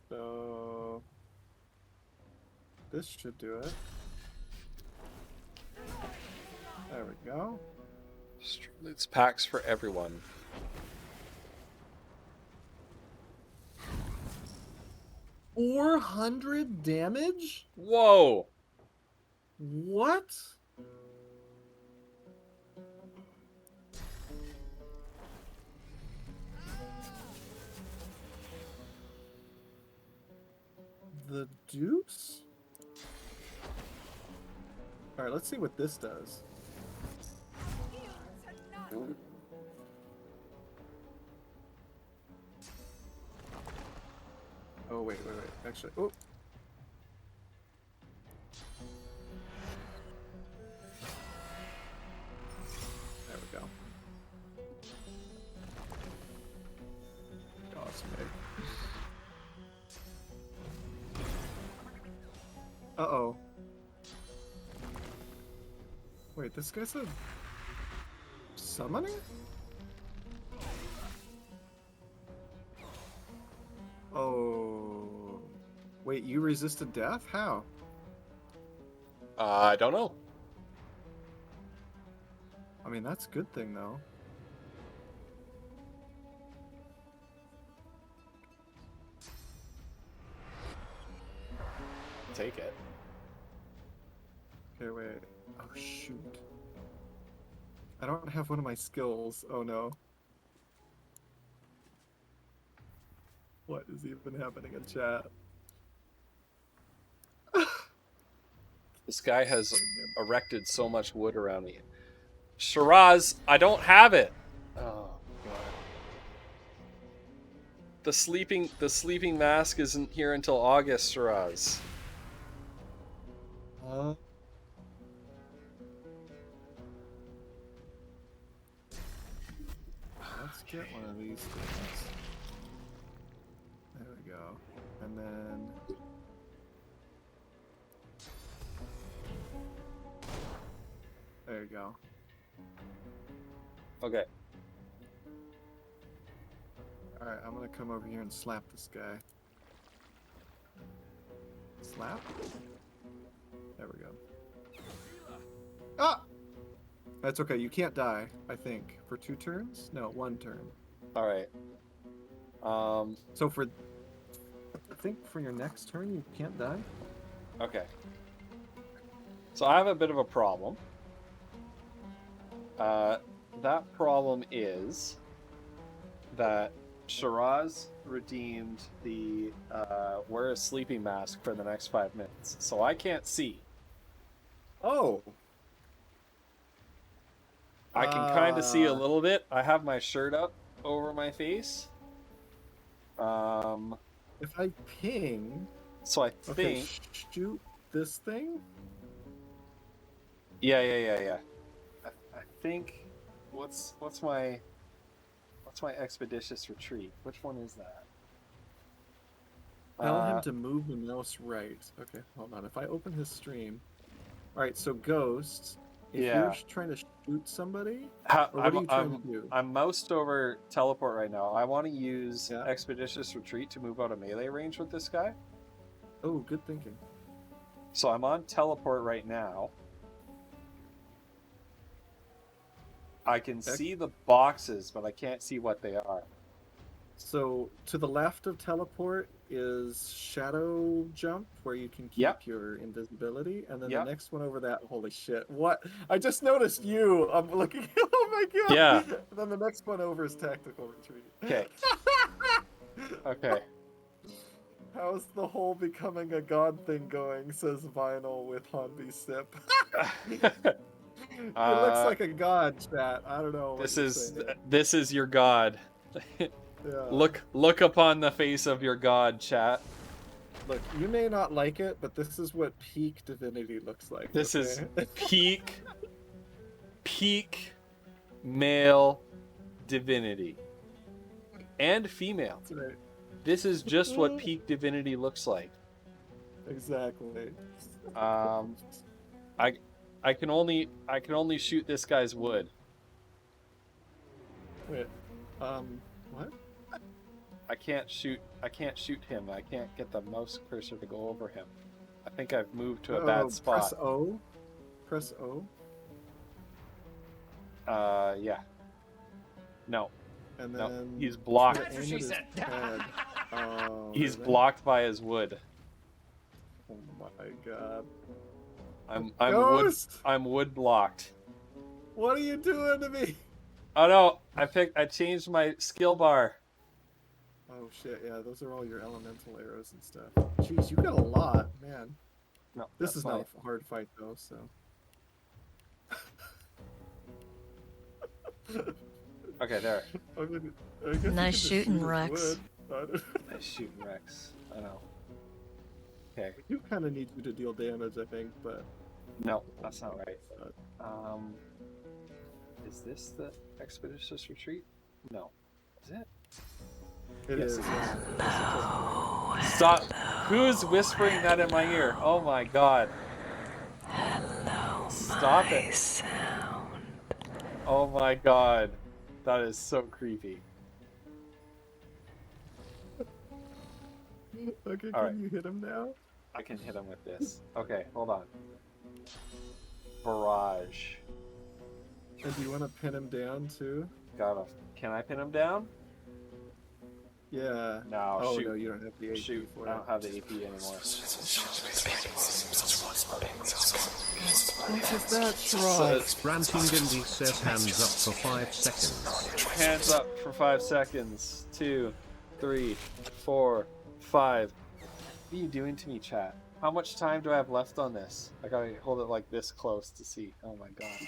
So... This should do it. There we go. It's packs for everyone. 400 damage? Whoa! What? The deuce? Alright, let's see what this does. Oh, wait. Actually, oh. There we go. Awesome, mate. Uh-oh. Wait, this guy's a summoning? Oh. Wait, you resisted death? How? I don't know. I mean, that's a good thing, though. Take it. Okay, wait. Oh, shoot. I don't have one of my skills. Oh, no. What is even happening in chat? This guy has erected so much wood around me. Shiraz, I don't have it. Oh god. The sleeping mask isn't here until August, Shiraz. Let's get one of these things. There we go. And then... There you go. Okay. Alright, I'm gonna come over here and slap this guy. Slap? There we go. Ah! That's okay, you can't die, I think. For 2 turns? No, 1 turn. Alright. So for... I think for your next turn you can't die? Okay. So I have a bit of a problem. That problem is that Shiraz redeemed the wear a sleeping mask for the next 5 minutes, so I can't see. Oh! I can kind of see a little bit. I have my shirt up over my face. If I ping... So I Okay, think... shoot this thing? Yeah. I think... What's my expeditious retreat? Which one is that? Tell him to move the mouse right. Okay, hold on. If I open his stream... Alright, so Ghost, if you're trying to shoot somebody, or what are you trying to do? I'm moused over teleport right now. I want to use expeditious retreat to move out of melee range with this guy. Oh, good thinking. So I'm on teleport right now. I can see the boxes, but I can't see what they are. So to the left of teleport is shadow jump, where you can keep your invisibility, and then the next one over that. Holy shit! What? I just noticed you. I'm looking. Oh my god! Yeah. And then the next one over is tactical retreat. Okay. Okay. How's the whole becoming a god thing going? Says Vinyl with Hanbi Sip. He looks like a god, chat. I don't know. This is your god. Yeah. Look upon the face of your god, chat. Look, you may not like it, but this is what peak Divinity looks like. This is peak male Divinity. And female. That's right. This is just what peak Divinity looks like. Exactly. I can only shoot this guy's wood. Wait. What? I can't shoot him. I can't get the mouse cursor to go over him. I think I've moved to a bad spot. Press O. Press O. Yeah. No. And then no, he's blocked. That's what she said. Oh, He's really? blocked by his wood. Oh my god. I'm wood blocked. What are you doing to me? Oh no, I changed my skill bar. Oh shit, yeah, those are all your elemental arrows and stuff. Jeez, you got a lot, man. No, This is not a hard fight though, so. Okay, there. I mean, I guess Nice you can just shooting, shoot Rex. wood. Nice shooting, Rex. I know. Okay. We do kind of need you to deal damage, I think, but. No, that's not right. Is this the expeditious retreat? No. Is it? It Yes, is. it is. Yeah. Stop! Who's whispering that in my ear? Oh my god! Stop it! Sound. Oh my god, that is so creepy. Okay, All can right. you hit him now? I can hit him with this. Okay, hold on. Barrage. And do you want to pin him down too? Can I pin him down? Yeah. No, Oh shoot. no, you don't have the AP Shoot, for I it. don't have the AP anymore. What was that, Troll? Ranting Indy says hands up for 5 seconds. Hands up for 5 seconds. 2, 3, 4, 5. What are you doing to me, chat? How much time do I have left on this? I gotta hold it like this close to see. Oh my god.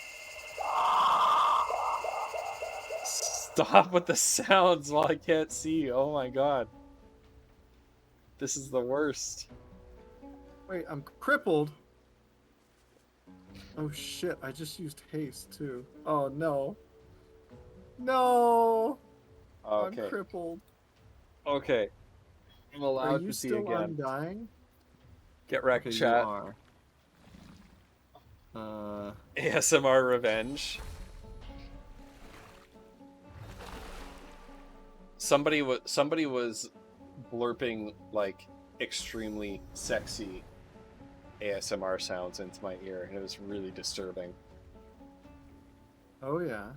Stop with the sounds while I can't see. Oh my god. This is the worst. Wait, I'm crippled. Oh shit, I just used haste too. Oh no. No! Okay. I'm crippled. Okay. I'm allowed to see again. Are you still undying? Get wrecked, Okay, chat. you are. ASMR revenge. Somebody was blurping like extremely sexy ASMR sounds into my ear, and it was really disturbing. Oh yeah.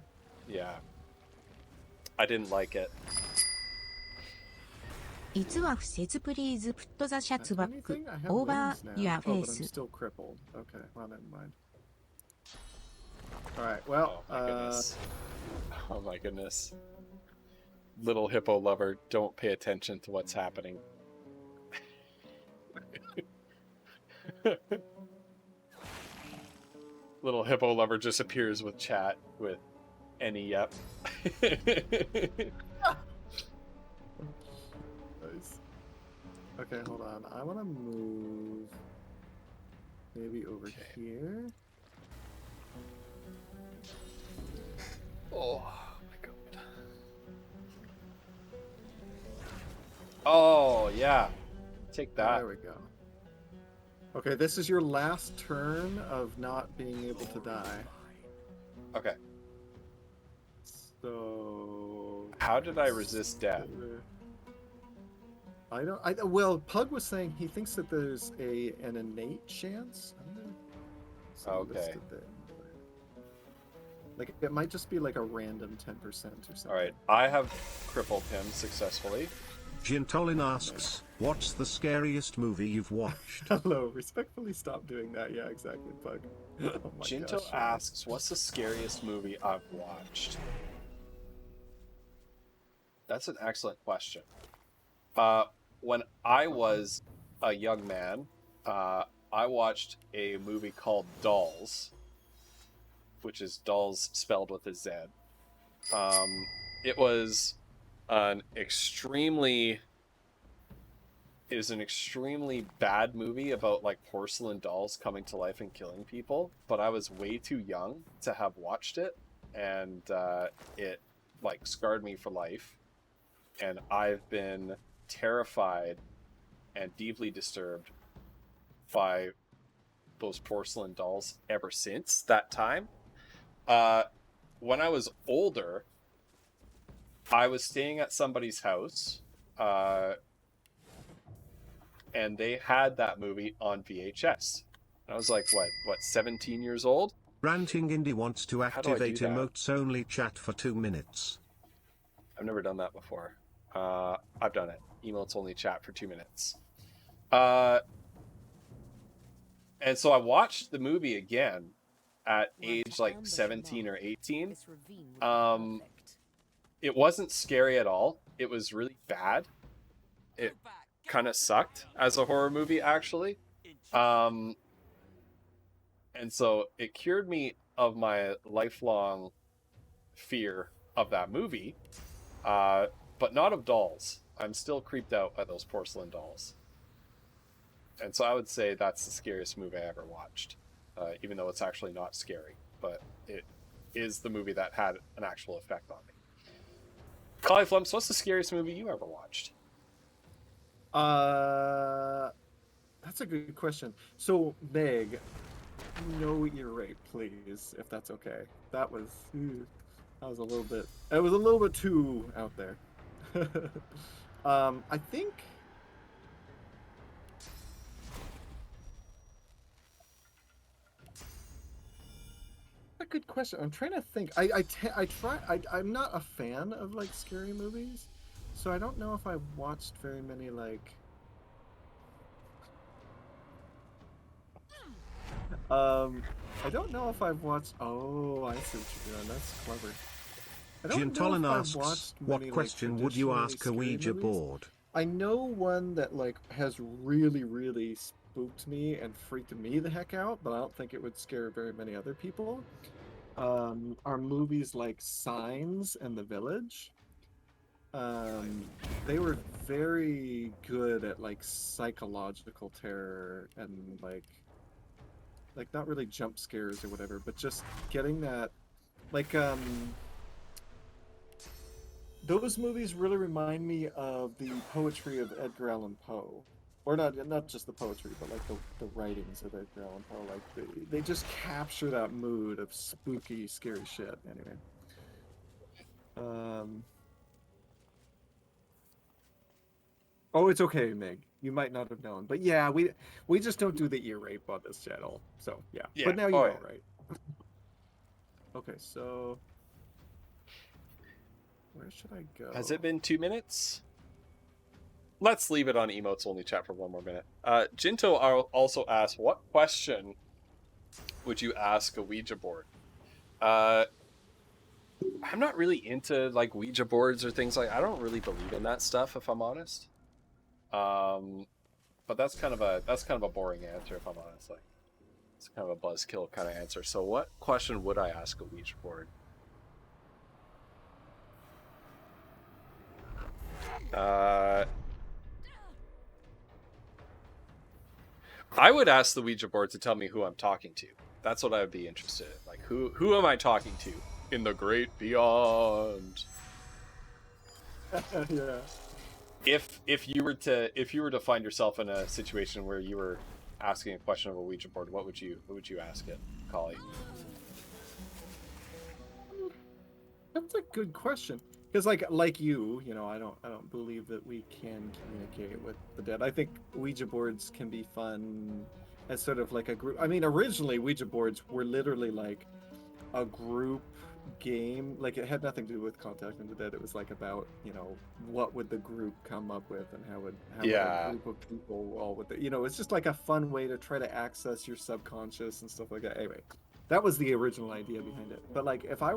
Yeah. I didn't like it. 実は不説プリーズプットザシャツバック Anything? I have over wings now. your Oh, but I'm face. still crippled. Okay, well never mind. Alright, well, Oh my goodness. Oh my goodness. Little hippo lover, don't pay attention to what's happening. Little hippo lover just appears with chat with any yep. Nice. Okay, hold on. I want to move maybe over here. Oh my god. Oh yeah. Take that. There we go. Okay, this is your last turn of not being able to die. Okay. So How did I resist death? Well, Pug was saying he thinks that there's an innate chance. I'm gonna see Okay. listed there. Like it might just be like a random 10% or something. Alright, I have crippled him successfully. Gintolin asks, what's the scariest movie you've watched? Hello, respectfully stop doing that. Yeah, exactly, Pug. Oh my Jinto gosh. asks, what's the scariest movie I've watched? That's an excellent question. When I was a young man, I watched a movie called Dolls, which is Dolls spelled with a Z. It was an extremely bad movie about like porcelain dolls coming to life and killing people, but I was way too young to have watched it, and it like scarred me for life, and I've been terrified and deeply disturbed by those porcelain dolls ever since that time. When I was older, I was staying at somebody's house, and they had that movie on VHS. And I was like, what, 17 years old? Ranting Indy wants to How do I do activate that? emotes only chat for 2 minutes. I've never done that before. I've done it. emotes only chat for 2 minutes. And so I watched the movie again at age like 17 or 18. It wasn't scary at all. It was really bad. It kind of sucked as a horror movie, actually. And so it cured me of my lifelong fear of that movie, but not of dolls. I'm still creeped out by those porcelain dolls. And so I would say that's the scariest movie I ever watched, even though it's actually not scary, but it is the movie that had an actual effect on me. Cauliflumps, what's the scariest movie you ever watched? That's a good question. So, Meg, no ear rape, please, if that's okay. That was a little bit. It was a little bit too out there. I think. A good question. I'm trying to think. I'm not a fan of like scary movies, so I don't know if I've watched very many like. I don't know if I've watched. Oh, I see what you're doing. That's clever. I don't know Gintolin if I've asks, watched what many, question like, would you traditionally ask a scary Ouija movies. board? I know one that like has really, really spooked me and freaked me the heck out, but I don't think it would scare very many other people. Are movies like Signs and The Village. They were very good at like psychological terror and like not really jump scares or whatever, but just getting that like those movies really remind me of the poetry of Edgar Allan Poe. Or not just the poetry, but like the writings of Edgar Allan Poe. Like they just capture that mood of spooky, scary shit. Anyway. Oh, it's okay, Meg. You might not have known. But yeah, we just don't do the ear rape on this channel. So yeah. But now you know, right? Okay, so where should I go? Has it been 2 minutes? Let's leave it on emotes only chat for 1 more minute. Jinto also asked, what question would you ask a Ouija board? I'm not really into like Ouija boards or things like. I don't really believe in that stuff, if I'm honest. But that's kind of a boring answer, if I'm honest. Like, it's kind of a buzzkill kind of answer. So, what question would I ask a Ouija board? I would ask the Ouija board to tell me who I'm talking to. That's what I would be interested in. Like, who am I talking to in the great beyond? Yeah. If you were to find yourself in a situation where you were asking a question of a Ouija board, what would you ask it, Collie? That's a good question. Because like you know, I don't believe that we can communicate with the dead. I think Ouija boards can be fun as sort of like a group. I mean, originally Ouija boards were literally like a group game. Like it had nothing to do with contacting the dead. It was like about, you know, what would the group come up with and how would a group of people all with it. You know, it's just like a fun way to try to access your subconscious and stuff like that. Anyway. That was the original idea behind it. But like if I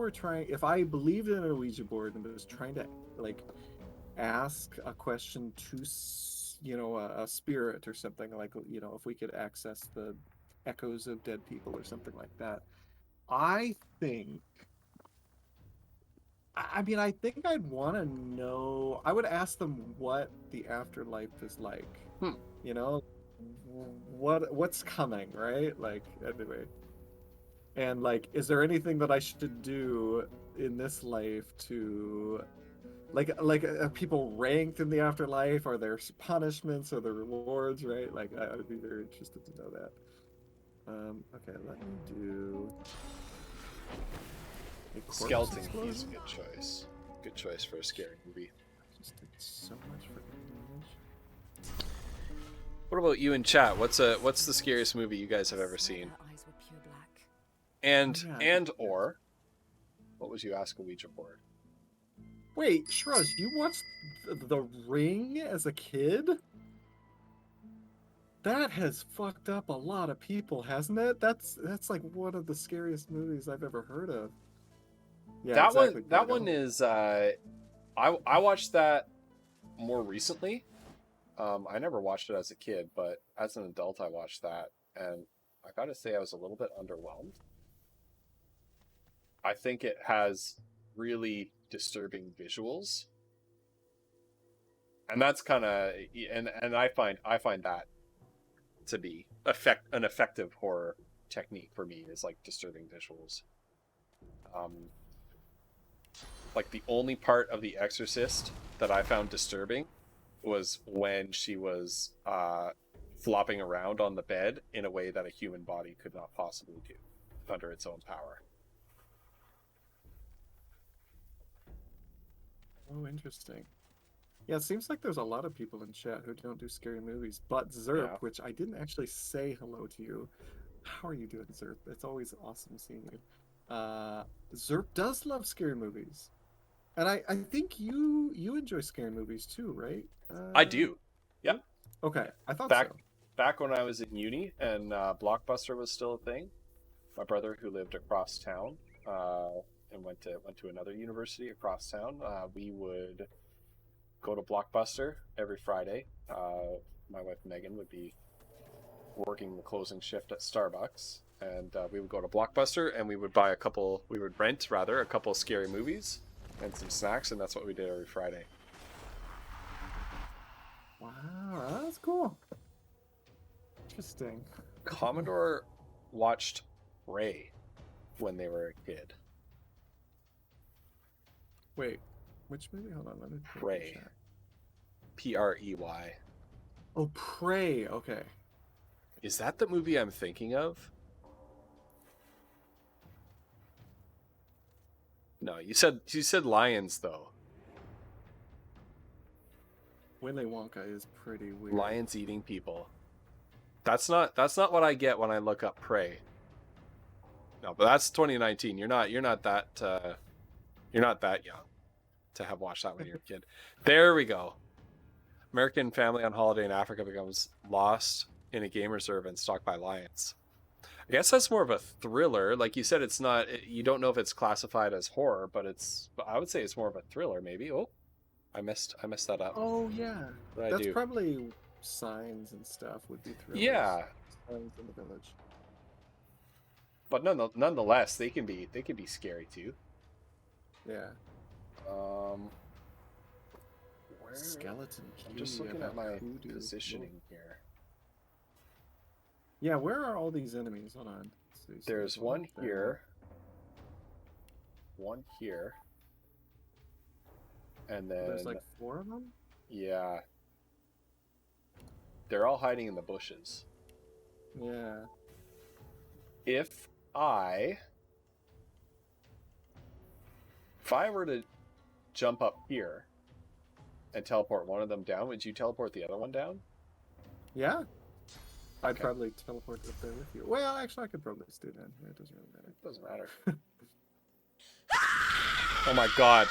believed in a Ouija board and was trying to like ask a question to, you know, a spirit or something, like, you know, if we could access the echoes of dead people or something like that, I think I'd want to know. I would ask them what the afterlife is like. You know, what's coming, right? Like, anyway. And like, is there anything that I should do in this life to, like, are people ranked in the afterlife? Are there punishments? Are there rewards? Right? Like, I would be very interested to know that. Okay, let me do. Skeleton Key's a good choice. Good choice for a scary movie. Just did so much for damage. What about you in chat? What's the scariest movie you guys have ever seen? And or what would you ask a Ouija board? Wait, Shraj, you watched The Ring as a kid? That has fucked up a lot of people, hasn't it? That's like one of the scariest movies I've ever heard of. Yeah, That exactly. one, that one is. I watched that more recently. I never watched it as a kid, but as an adult, I watched that, and I gotta say, I was a little bit underwhelmed. I think it has really disturbing visuals, and that's kind of and I find that to be an effective horror technique for me is like disturbing visuals. Like the only part of The Exorcist that I found disturbing was when she was flopping around on the bed in a way that a human body could not possibly do under its own power. Oh, interesting. Yeah, it seems like there's a lot of people in chat who don't do scary movies, but Zerp, which I didn't actually say hello to you. How are you doing, Zerp? It's always awesome seeing you. Zerp does love scary movies. And I think you enjoy scary movies too, right? I do. Yep. Okay, I thought so. Back when I was in uni and Blockbuster was still a thing, my brother who lived across town and went to another university across town, we would go to Blockbuster every Friday. My wife Megan would be working the closing shift at Starbucks, and we would go to Blockbuster and we would rent a couple scary movies and some snacks, and that's what we did every Friday. Wow, that's cool. Interesting. Commodore watched Prey when they were a kid. Wait, which movie? Hold on, let me Prey. Prey. Oh, Prey. Okay. Is that the movie I'm thinking of? No, you said Lions though. Willy Wonka is pretty weird. Lions eating people. That's not what I get when I look up Prey. No, but that's 2019. You're not that young to have watched that when you were a kid. There we go. American family on holiday in Africa becomes lost in a game reserve and stalked by lions. I guess that's more of a thriller. Like you said, it's not. You don't know if it's classified as horror, but I would say it's more of a thriller, maybe. Oh, I messed that up. Oh yeah, that's probably Signs and stuff would be thrillers. Yeah, Signs in the Village. But nonetheless, they can be scary too. Yeah. Where? Skeleton Key. I'm just looking at my positioning here. Yeah, where are all these enemies? Hold on. There's one here. One here. And then there's like 4 of them? Yeah. They're all hiding in the bushes. Yeah. If I were to jump up here and teleport one of them down, would you teleport the other one down? Yeah. I'd probably teleport up there with you. Well, actually, I could probably stay down here. It doesn't really matter. It doesn't matter. Oh my god.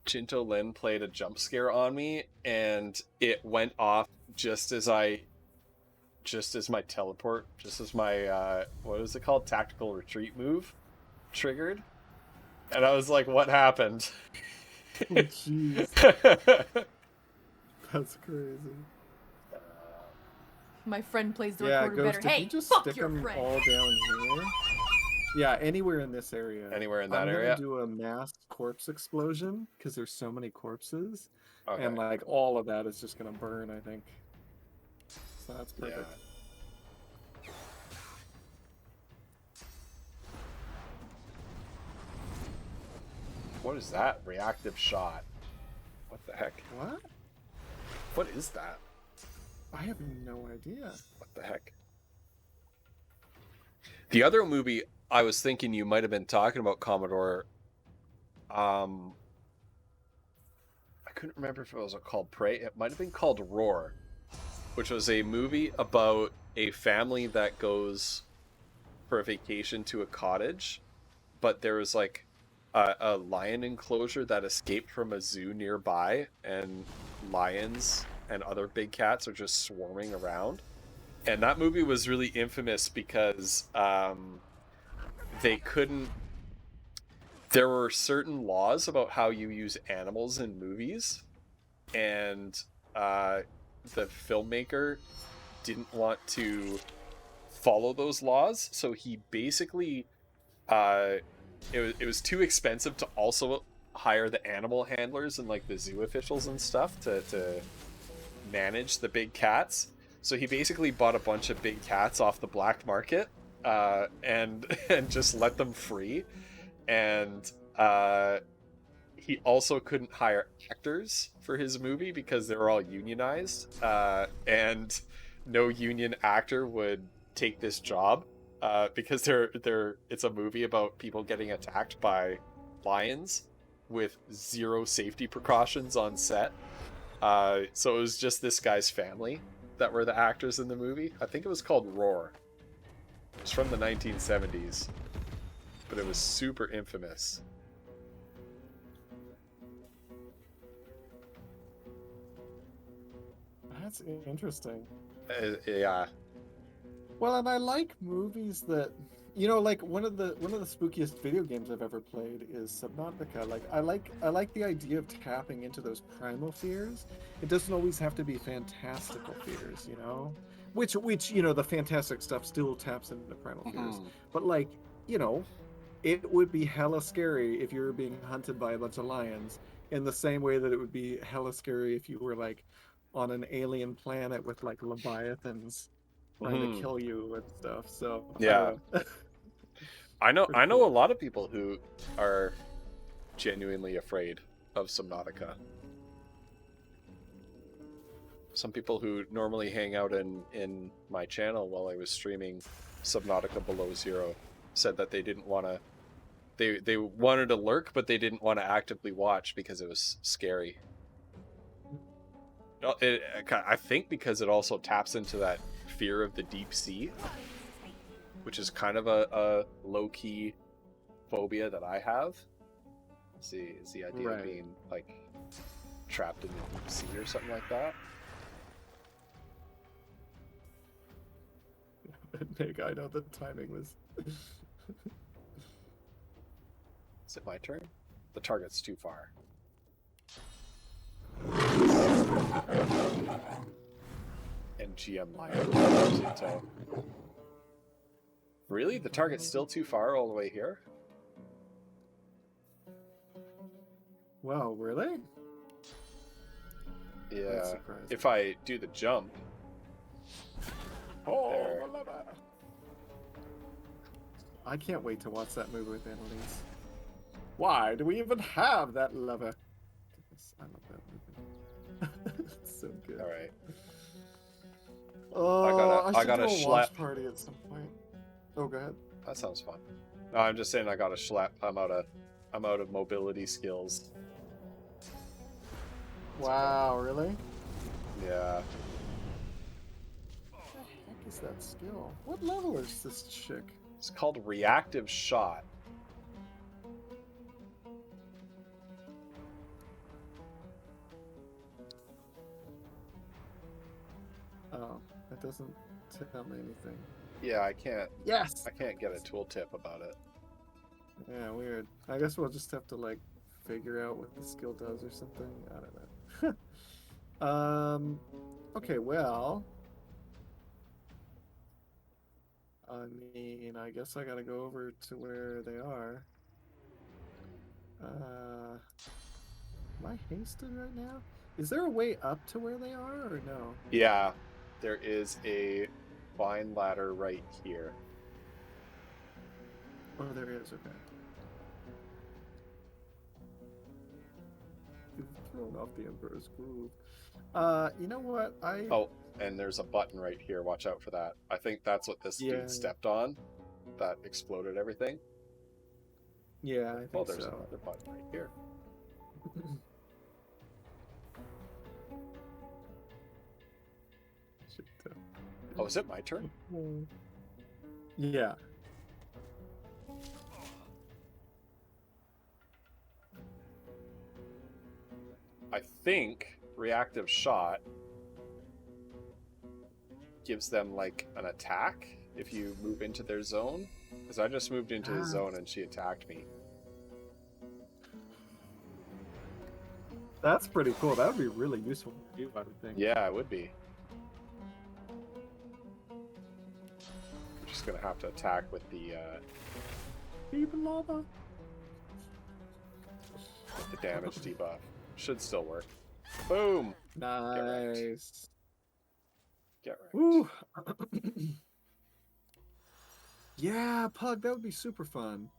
Jinto Lin played a jump scare on me, and it went off just as my teleport, just as my what was it called, tactical retreat move triggered, and I was like, "What happened?" Oh, jeez. That's crazy. My friend plays the yeah, recorder Ghost, better. Hey, you just fuck stick your them friend. all down here. Yeah, anywhere in this area. Anywhere in that I'm area? gonna do a mass corpse explosion because there's so many corpses, Okay. and like all of that is just gonna burn. I think. So that's perfect. Yeah. What is that? Reactive shot. What the heck? What? What is that? I have no idea. What the heck? The other movie I was thinking you might have been talking about, Commodore, I couldn't remember if it was called Prey. It might have been called Roar, which was a movie about a family that goes for a vacation to a cottage, but there was like a lion enclosure that escaped from a zoo nearby, and lions and other big cats are just swarming around. And that movie was really infamous because they couldn't. There were certain laws about how you use animals in movies, and the filmmaker didn't want to follow those laws, so he basically it was too expensive to also hire the animal handlers and like the zoo officials and stuff to manage the big cats. So he basically bought a bunch of big cats off the black market and and just let them free. And he also couldn't hire actors for his movie because they were all unionized, and no union actor would take this job because it's a movie about people getting attacked by lions with zero safety precautions on set. So it was just this guy's family that were the actors in the movie. I think it was called Roar. It's from the 1970s, but it was super infamous. That's interesting. Yeah. Well, and I like movies that, you know, like one of the spookiest video games I've ever played is Subnautica. Like I like the idea of tapping into those primal fears. It doesn't always have to be fantastical fears, you know, which you know, the fantastic stuff still taps into primal fears. But like, you know, it would be hella scary if you were being hunted by a bunch of lions, in the same way that it would be hella scary if you were like on an alien planet with like leviathans trying to kill you and stuff. So yeah, I know cool. a lot of people who are genuinely afraid of Subnautica. Some people who normally hang out in my channel while I was streaming Subnautica Below Zero said that they didn't want to. They wanted to lurk, but they didn't want to actively watch because it was scary. I think because it also taps into that fear of the deep sea, which is kind of a low-key phobia that I have. Is the idea of being like trapped in the deep sea or something like that. Nick, I know the timing was. Is it my turn? The target's too far. And GM Lion. Really? The target's still too far all the way here? Wow, really? Yeah. If I do the jump. Oh, there. I can't wait to watch that movie with Annalise. Why do we even have that lever? I love that movie. It's so good. All right. Oh, I should do a watch party at some point. Oh, go ahead. That sounds fun. No, I'm just saying I got a schlep. I'm out of mobility skills. Wow, really? Yeah. What the heck is that skill? What level is this chick? It's called Reactive Shot. Oh, that doesn't tell me anything. Yeah, I can't. Yes! I can't get a tooltip about it. Yeah, weird. I guess we'll just have to like figure out what the skill does or something. I don't know. Okay, well, I mean, I guess I gotta go over to where they are. Am I hasted right now? Is there a way up to where they are or no? Yeah, there is a vine ladder right here. Oh, there is, okay. You've thrown off the Emperor's Groove. You know what? Oh, and there's a button right here. Watch out for that. I think that's what this dude stepped on. That exploded everything. Yeah, I think so. Oh, there's another button right here. Oh, is it my turn? Yeah. think reactive shot gives them like an attack if you move into their zone. Because I just moved into the zone and she attacked me. That's pretty cool. That would be really useful for you, I would think. Yeah, it would be. I'm just gonna have to attack with the lava. With the damage debuff. Should still work. Boom! Nice. Get right. Woo. Yeah, Pug, that would be super fun.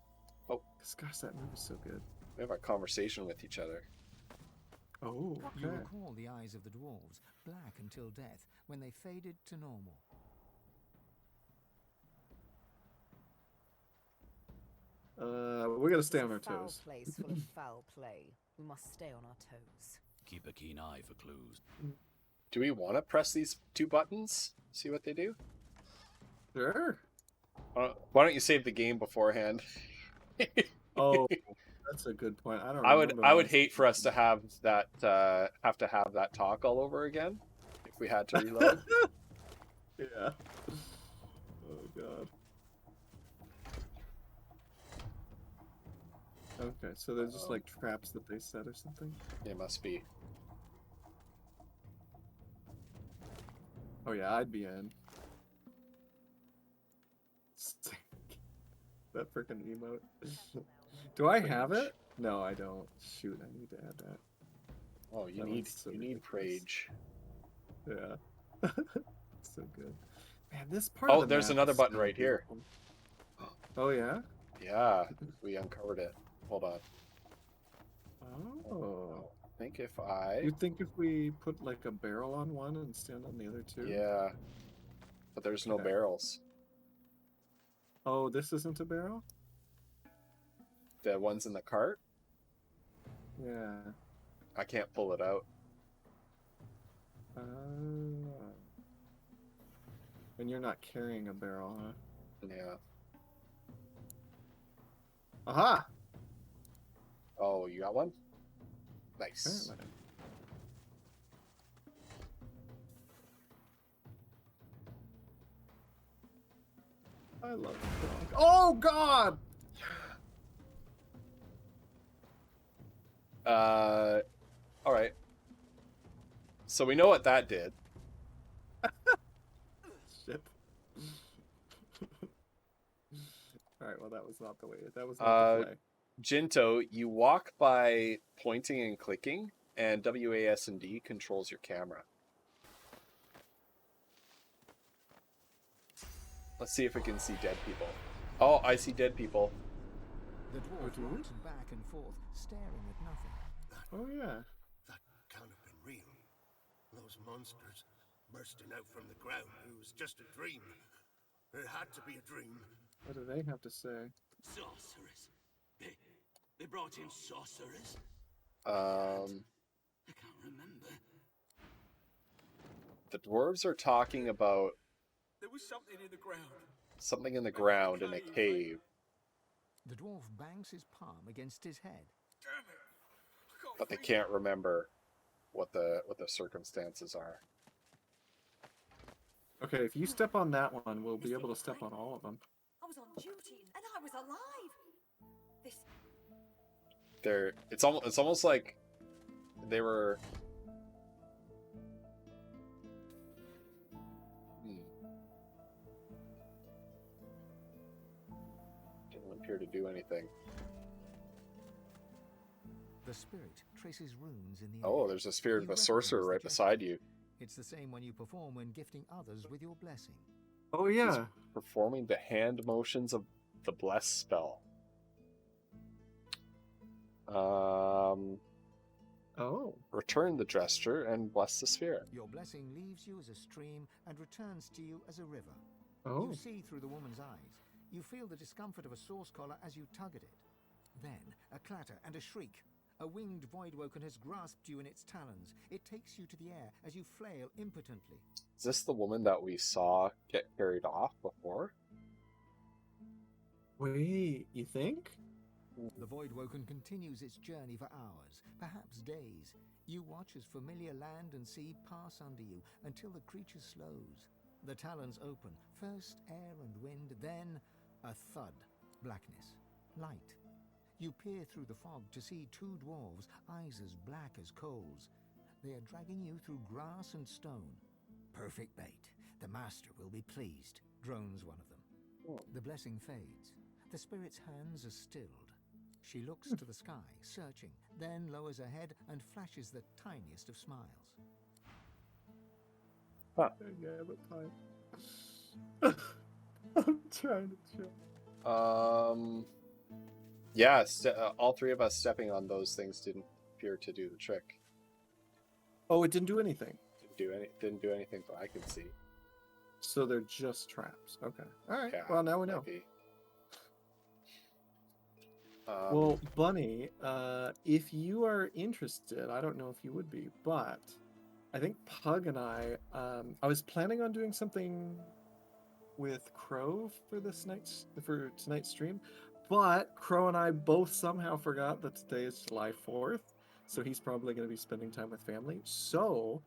Oh. Gosh, that move is so good. We have a conversation with each other. Oh, okay. You recall the eyes of the dwarves, black until death, when they faded to normal. We gotta stay on our Foul toes. place full of foul play. We must stay on our toes. Keep a keen eye for clues. Do we want to press these two buttons? See what they do? Sure. Why don't you save the game beforehand? Oh, that's a good point. I don't. I would hate for us to have that talk all over again if we had to reload. Yeah. Oh god. Okay, so they're just like traps that they set or something? It must be. Oh yeah, I'd be in. That freaking emote. Do I have it? No, I don't. Shoot, I need to add that. Oh, you need Prage. Yeah. So good. Man, this part Oh, of the there's map another is button so right here. beautiful. Oh yeah? Yeah, we uncovered it. Hold on. Oh. I think if I... You think if we put like a barrel on one and stand on the other two? Yeah. But there's no barrels. Oh, this isn't a barrel? The ones in the cart? Yeah. I can't pull it out. And you're not carrying a barrel, huh? Yeah. Aha! Oh, you got one? Nice. Apparently. I love the dog. Oh god! Alright. So we know what that did. Shit. Alright, well that was not the way. That was not the play. Jinto, you walk by pointing and clicking, and WASD controls your camera. Let's see if we can see dead people. Oh, I see dead people. The dwarf rocked back and forth, staring at nothing. Oh yeah. That can't have been real. Those monsters bursting out from the ground. It was just a dream. It had to be a dream. What do they have to say? Sorcerers. They brought in sorcerers. I can't remember. The dwarves are talking about There was something in the ground. something in the ground in a cave, The dwarf bangs his palm against his head. Damn it. but they can't remember what the circumstances are. Okay, if you step on that one, we'll be able to step on all of them. I was on duty and I was alive. This It's almost like they were didn't appear to do anything. The spirit traces runes in the Oh, air. there's a spirit of You a sorcerer recognize right the beside gesture. you. It's the same one you perform when gifting others with your blessing. Oh yeah. Performing the hand motions of the bless spell. Oh. Return the gesture and bless the sphere. Your blessing leaves you as a stream and returns to you as a river. Oh. You see through the woman's eyes. You feel the discomfort of a source collar as you tug at it. Then, a clatter and a shriek. A winged voidwoken has grasped you in its talons. It takes you to the air as you flail impotently. Is this the woman that we saw get carried off before? Wait, you think? The Voidwoken continues its journey for hours, perhaps days. You watch as familiar land and sea pass under you until the creature slows. The talons open, first air and wind, then a thud, blackness, light. You peer through the fog to see two dwarves, eyes as black as coals. They are dragging you through grass and stone. Perfect bait. The master will be pleased, groans one of them. The blessing fades. The spirit's hands are stilled. She looks to the sky, searching, then lowers her head and flashes the tiniest of smiles. Huh. Yeah, I'm trying to chill. Yeah, all three of us stepping on those things didn't appear to do the trick. Oh, it didn't do anything. Didn't do anything that I could see. So they're just traps. Okay. All right. Yeah, well, now we know. maybe. Well, Bunny, if you are interested, I don't know if you would be, but I think Pug and I was planning on doing something with Crow for tonight's stream, but Crow and I both somehow forgot that today is July 4th, so he's probably going to be spending time with family. So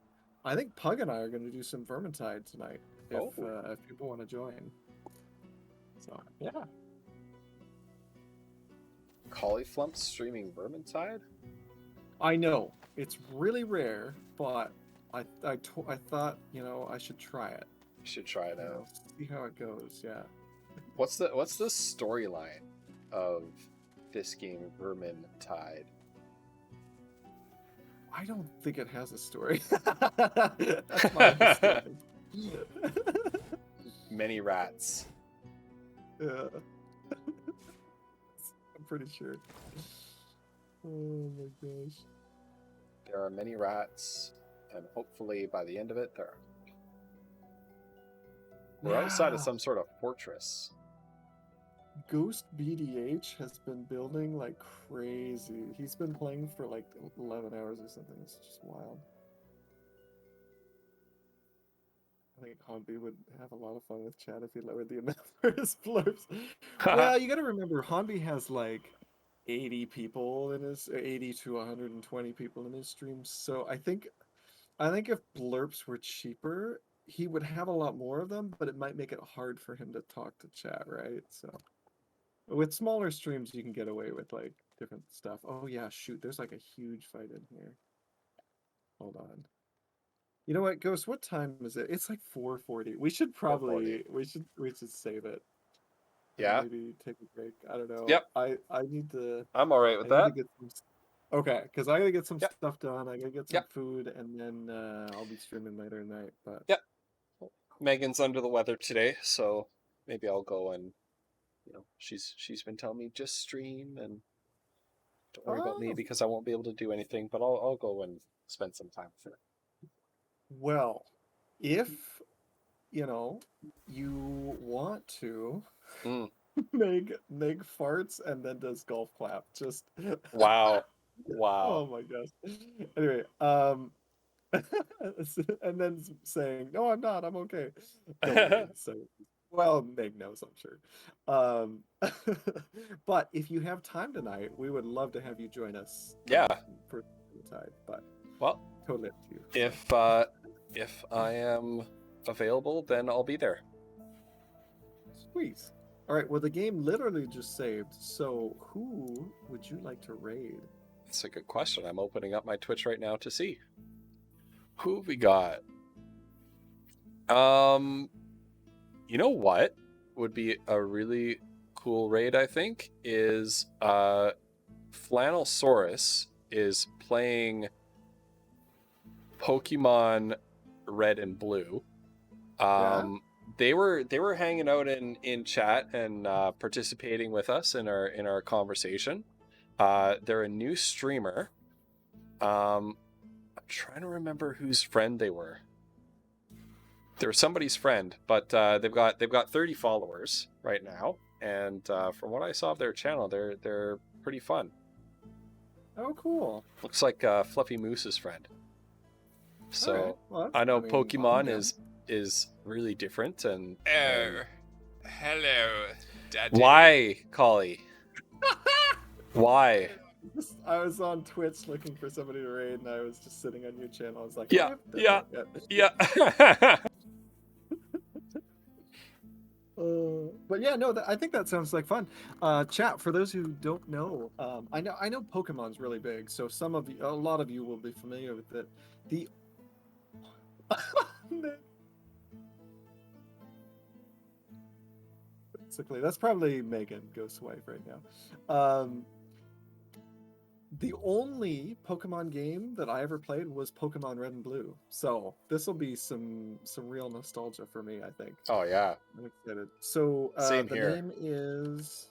I think Pug and I are going to do some Vermintide tonight if people want to join. So yeah. Cauliflumps streaming Vermintide? I know it's really rare, but I thought I should try it. You should try it out. See how it goes. Yeah. What's the storyline of this game Vermintide? I don't think it has a story. That's my understanding. Many rats. Yeah. I'm pretty sure. Oh my gosh. There are many rats, and hopefully by the end of it, we're outside of some sort of fortress. Ghost BDH has been building like crazy. He's been playing for like 11 hours or something. It's just wild. I think Honby would have a lot of fun with chat if he lowered the amount for his blurbs. Well, you got to remember, Honby has like 80 people in his 80 to 120 people in his streams. So I think if blurps were cheaper, he would have a lot more of them, but it might make it hard for him to talk to chat, right? So with smaller streams, you can get away with like different stuff. Oh yeah, shoot, there's like a huge fight in here. Hold on. You know what, Ghost? What time is it? It's like 4:40. We should probably we should save it. Yeah. Maybe take a break. I don't know. Yep. I need to. I'm all right with that. Okay, because I gotta get some stuff done. I gotta get some food, and then I'll be streaming later tonight. But Megan's under the weather today, so maybe I'll go and she's been telling me just stream and don't worry about me because I won't be able to do anything. But I'll go and spend some time with her. Well, if you want to. Meg farts and then does golf clap. Just wow. Oh my gosh. Anyway, and then saying, "No, I'm not. I'm okay." So, well, Meg knows, I'm sure. But if you have time tonight, we would love to have you join us. Yeah. For the tide, but totally up to you. If I am available, then I'll be there. Sweet. All right, well, the game literally just saved, so who would you like to raid? That's a good question. I'm opening up my Twitch right now to see. Who have we got? You know what would be a really cool raid, I think, is Flannelsaurus is playing Pokemon Red and Blue. They were hanging out in chat and participating with us in our conversation. They're a new streamer. I'm trying to remember whose friend they were. They were somebody's friend, but they've got 30 followers right now, and from what I saw of their channel, they're pretty fun. Oh, cool! Looks like Fluffy Moose's friend. So right. Well, I know Pokemon is really different and. Hello, Daddy. Why, Collie? Why? I was on Twitch looking for somebody to raid, and I was just sitting on your channel. I was like, Yeah, I haven't done yeah, that yet. yeah. But yeah, no, I think that sounds like fun. Chat, for those who don't know, I know Pokemon's really big, so a lot of you will be familiar with it. The basically, that's probably Megan, Ghost's wife, right now. The only Pokemon game that I ever played was Pokemon Red and Blue, so this will be some real nostalgia for me, I think. Oh yeah. I'm excited. So Same the here. name is.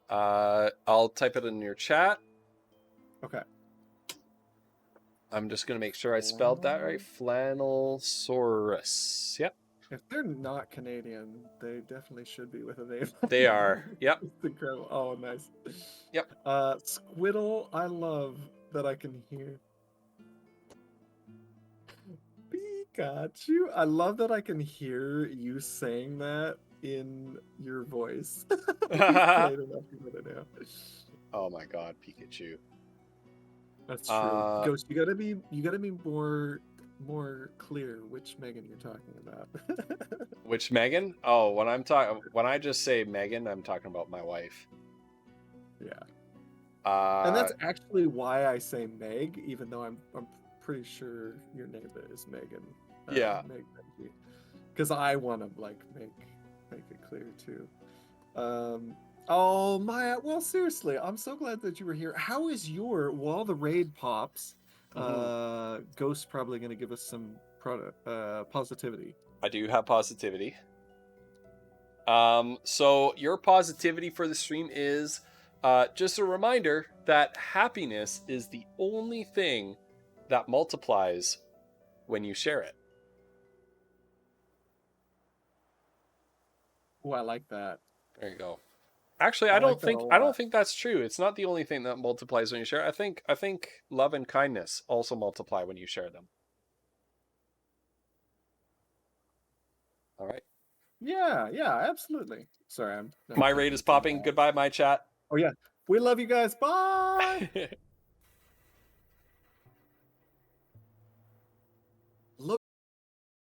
I'll type it in your chat. Okay. I'm just gonna make sure I spelled that right. Flannelsaurus. Yep. If they're not Canadian, they definitely should be with a name. They are. Yep. It's incredible. Oh, nice. Yep. Squiddle, I love that I can hear. Pikachu. I love that I can hear you saying that in your voice. You've played enough of it now. Oh my god, Pikachu. That's true. Ghost, you gotta be more clear which Megan you're talking about. Which Megan? Oh, when I just say Megan, I'm talking about my wife. Yeah. And that's actually why I say Meg, even though I'm pretty sure your name is Megan. Yeah. Because I want to make it clear too. Oh Maya, well seriously, I'm so glad that you were here. How is while the raid pops? Ghost's probably going to give us some positivity. I do have positivity. So your positivity for the stream is just a reminder that happiness is the only thing that multiplies when you share it. Oh, I like that. There you go. Actually, I don't think that's true. It's not the only thing that multiplies when you share. I think love and kindness also multiply when you share them. All right. Yeah, absolutely. Sorry, my raid is popping. Goodbye, my chat. Oh yeah. We love you guys. Bye.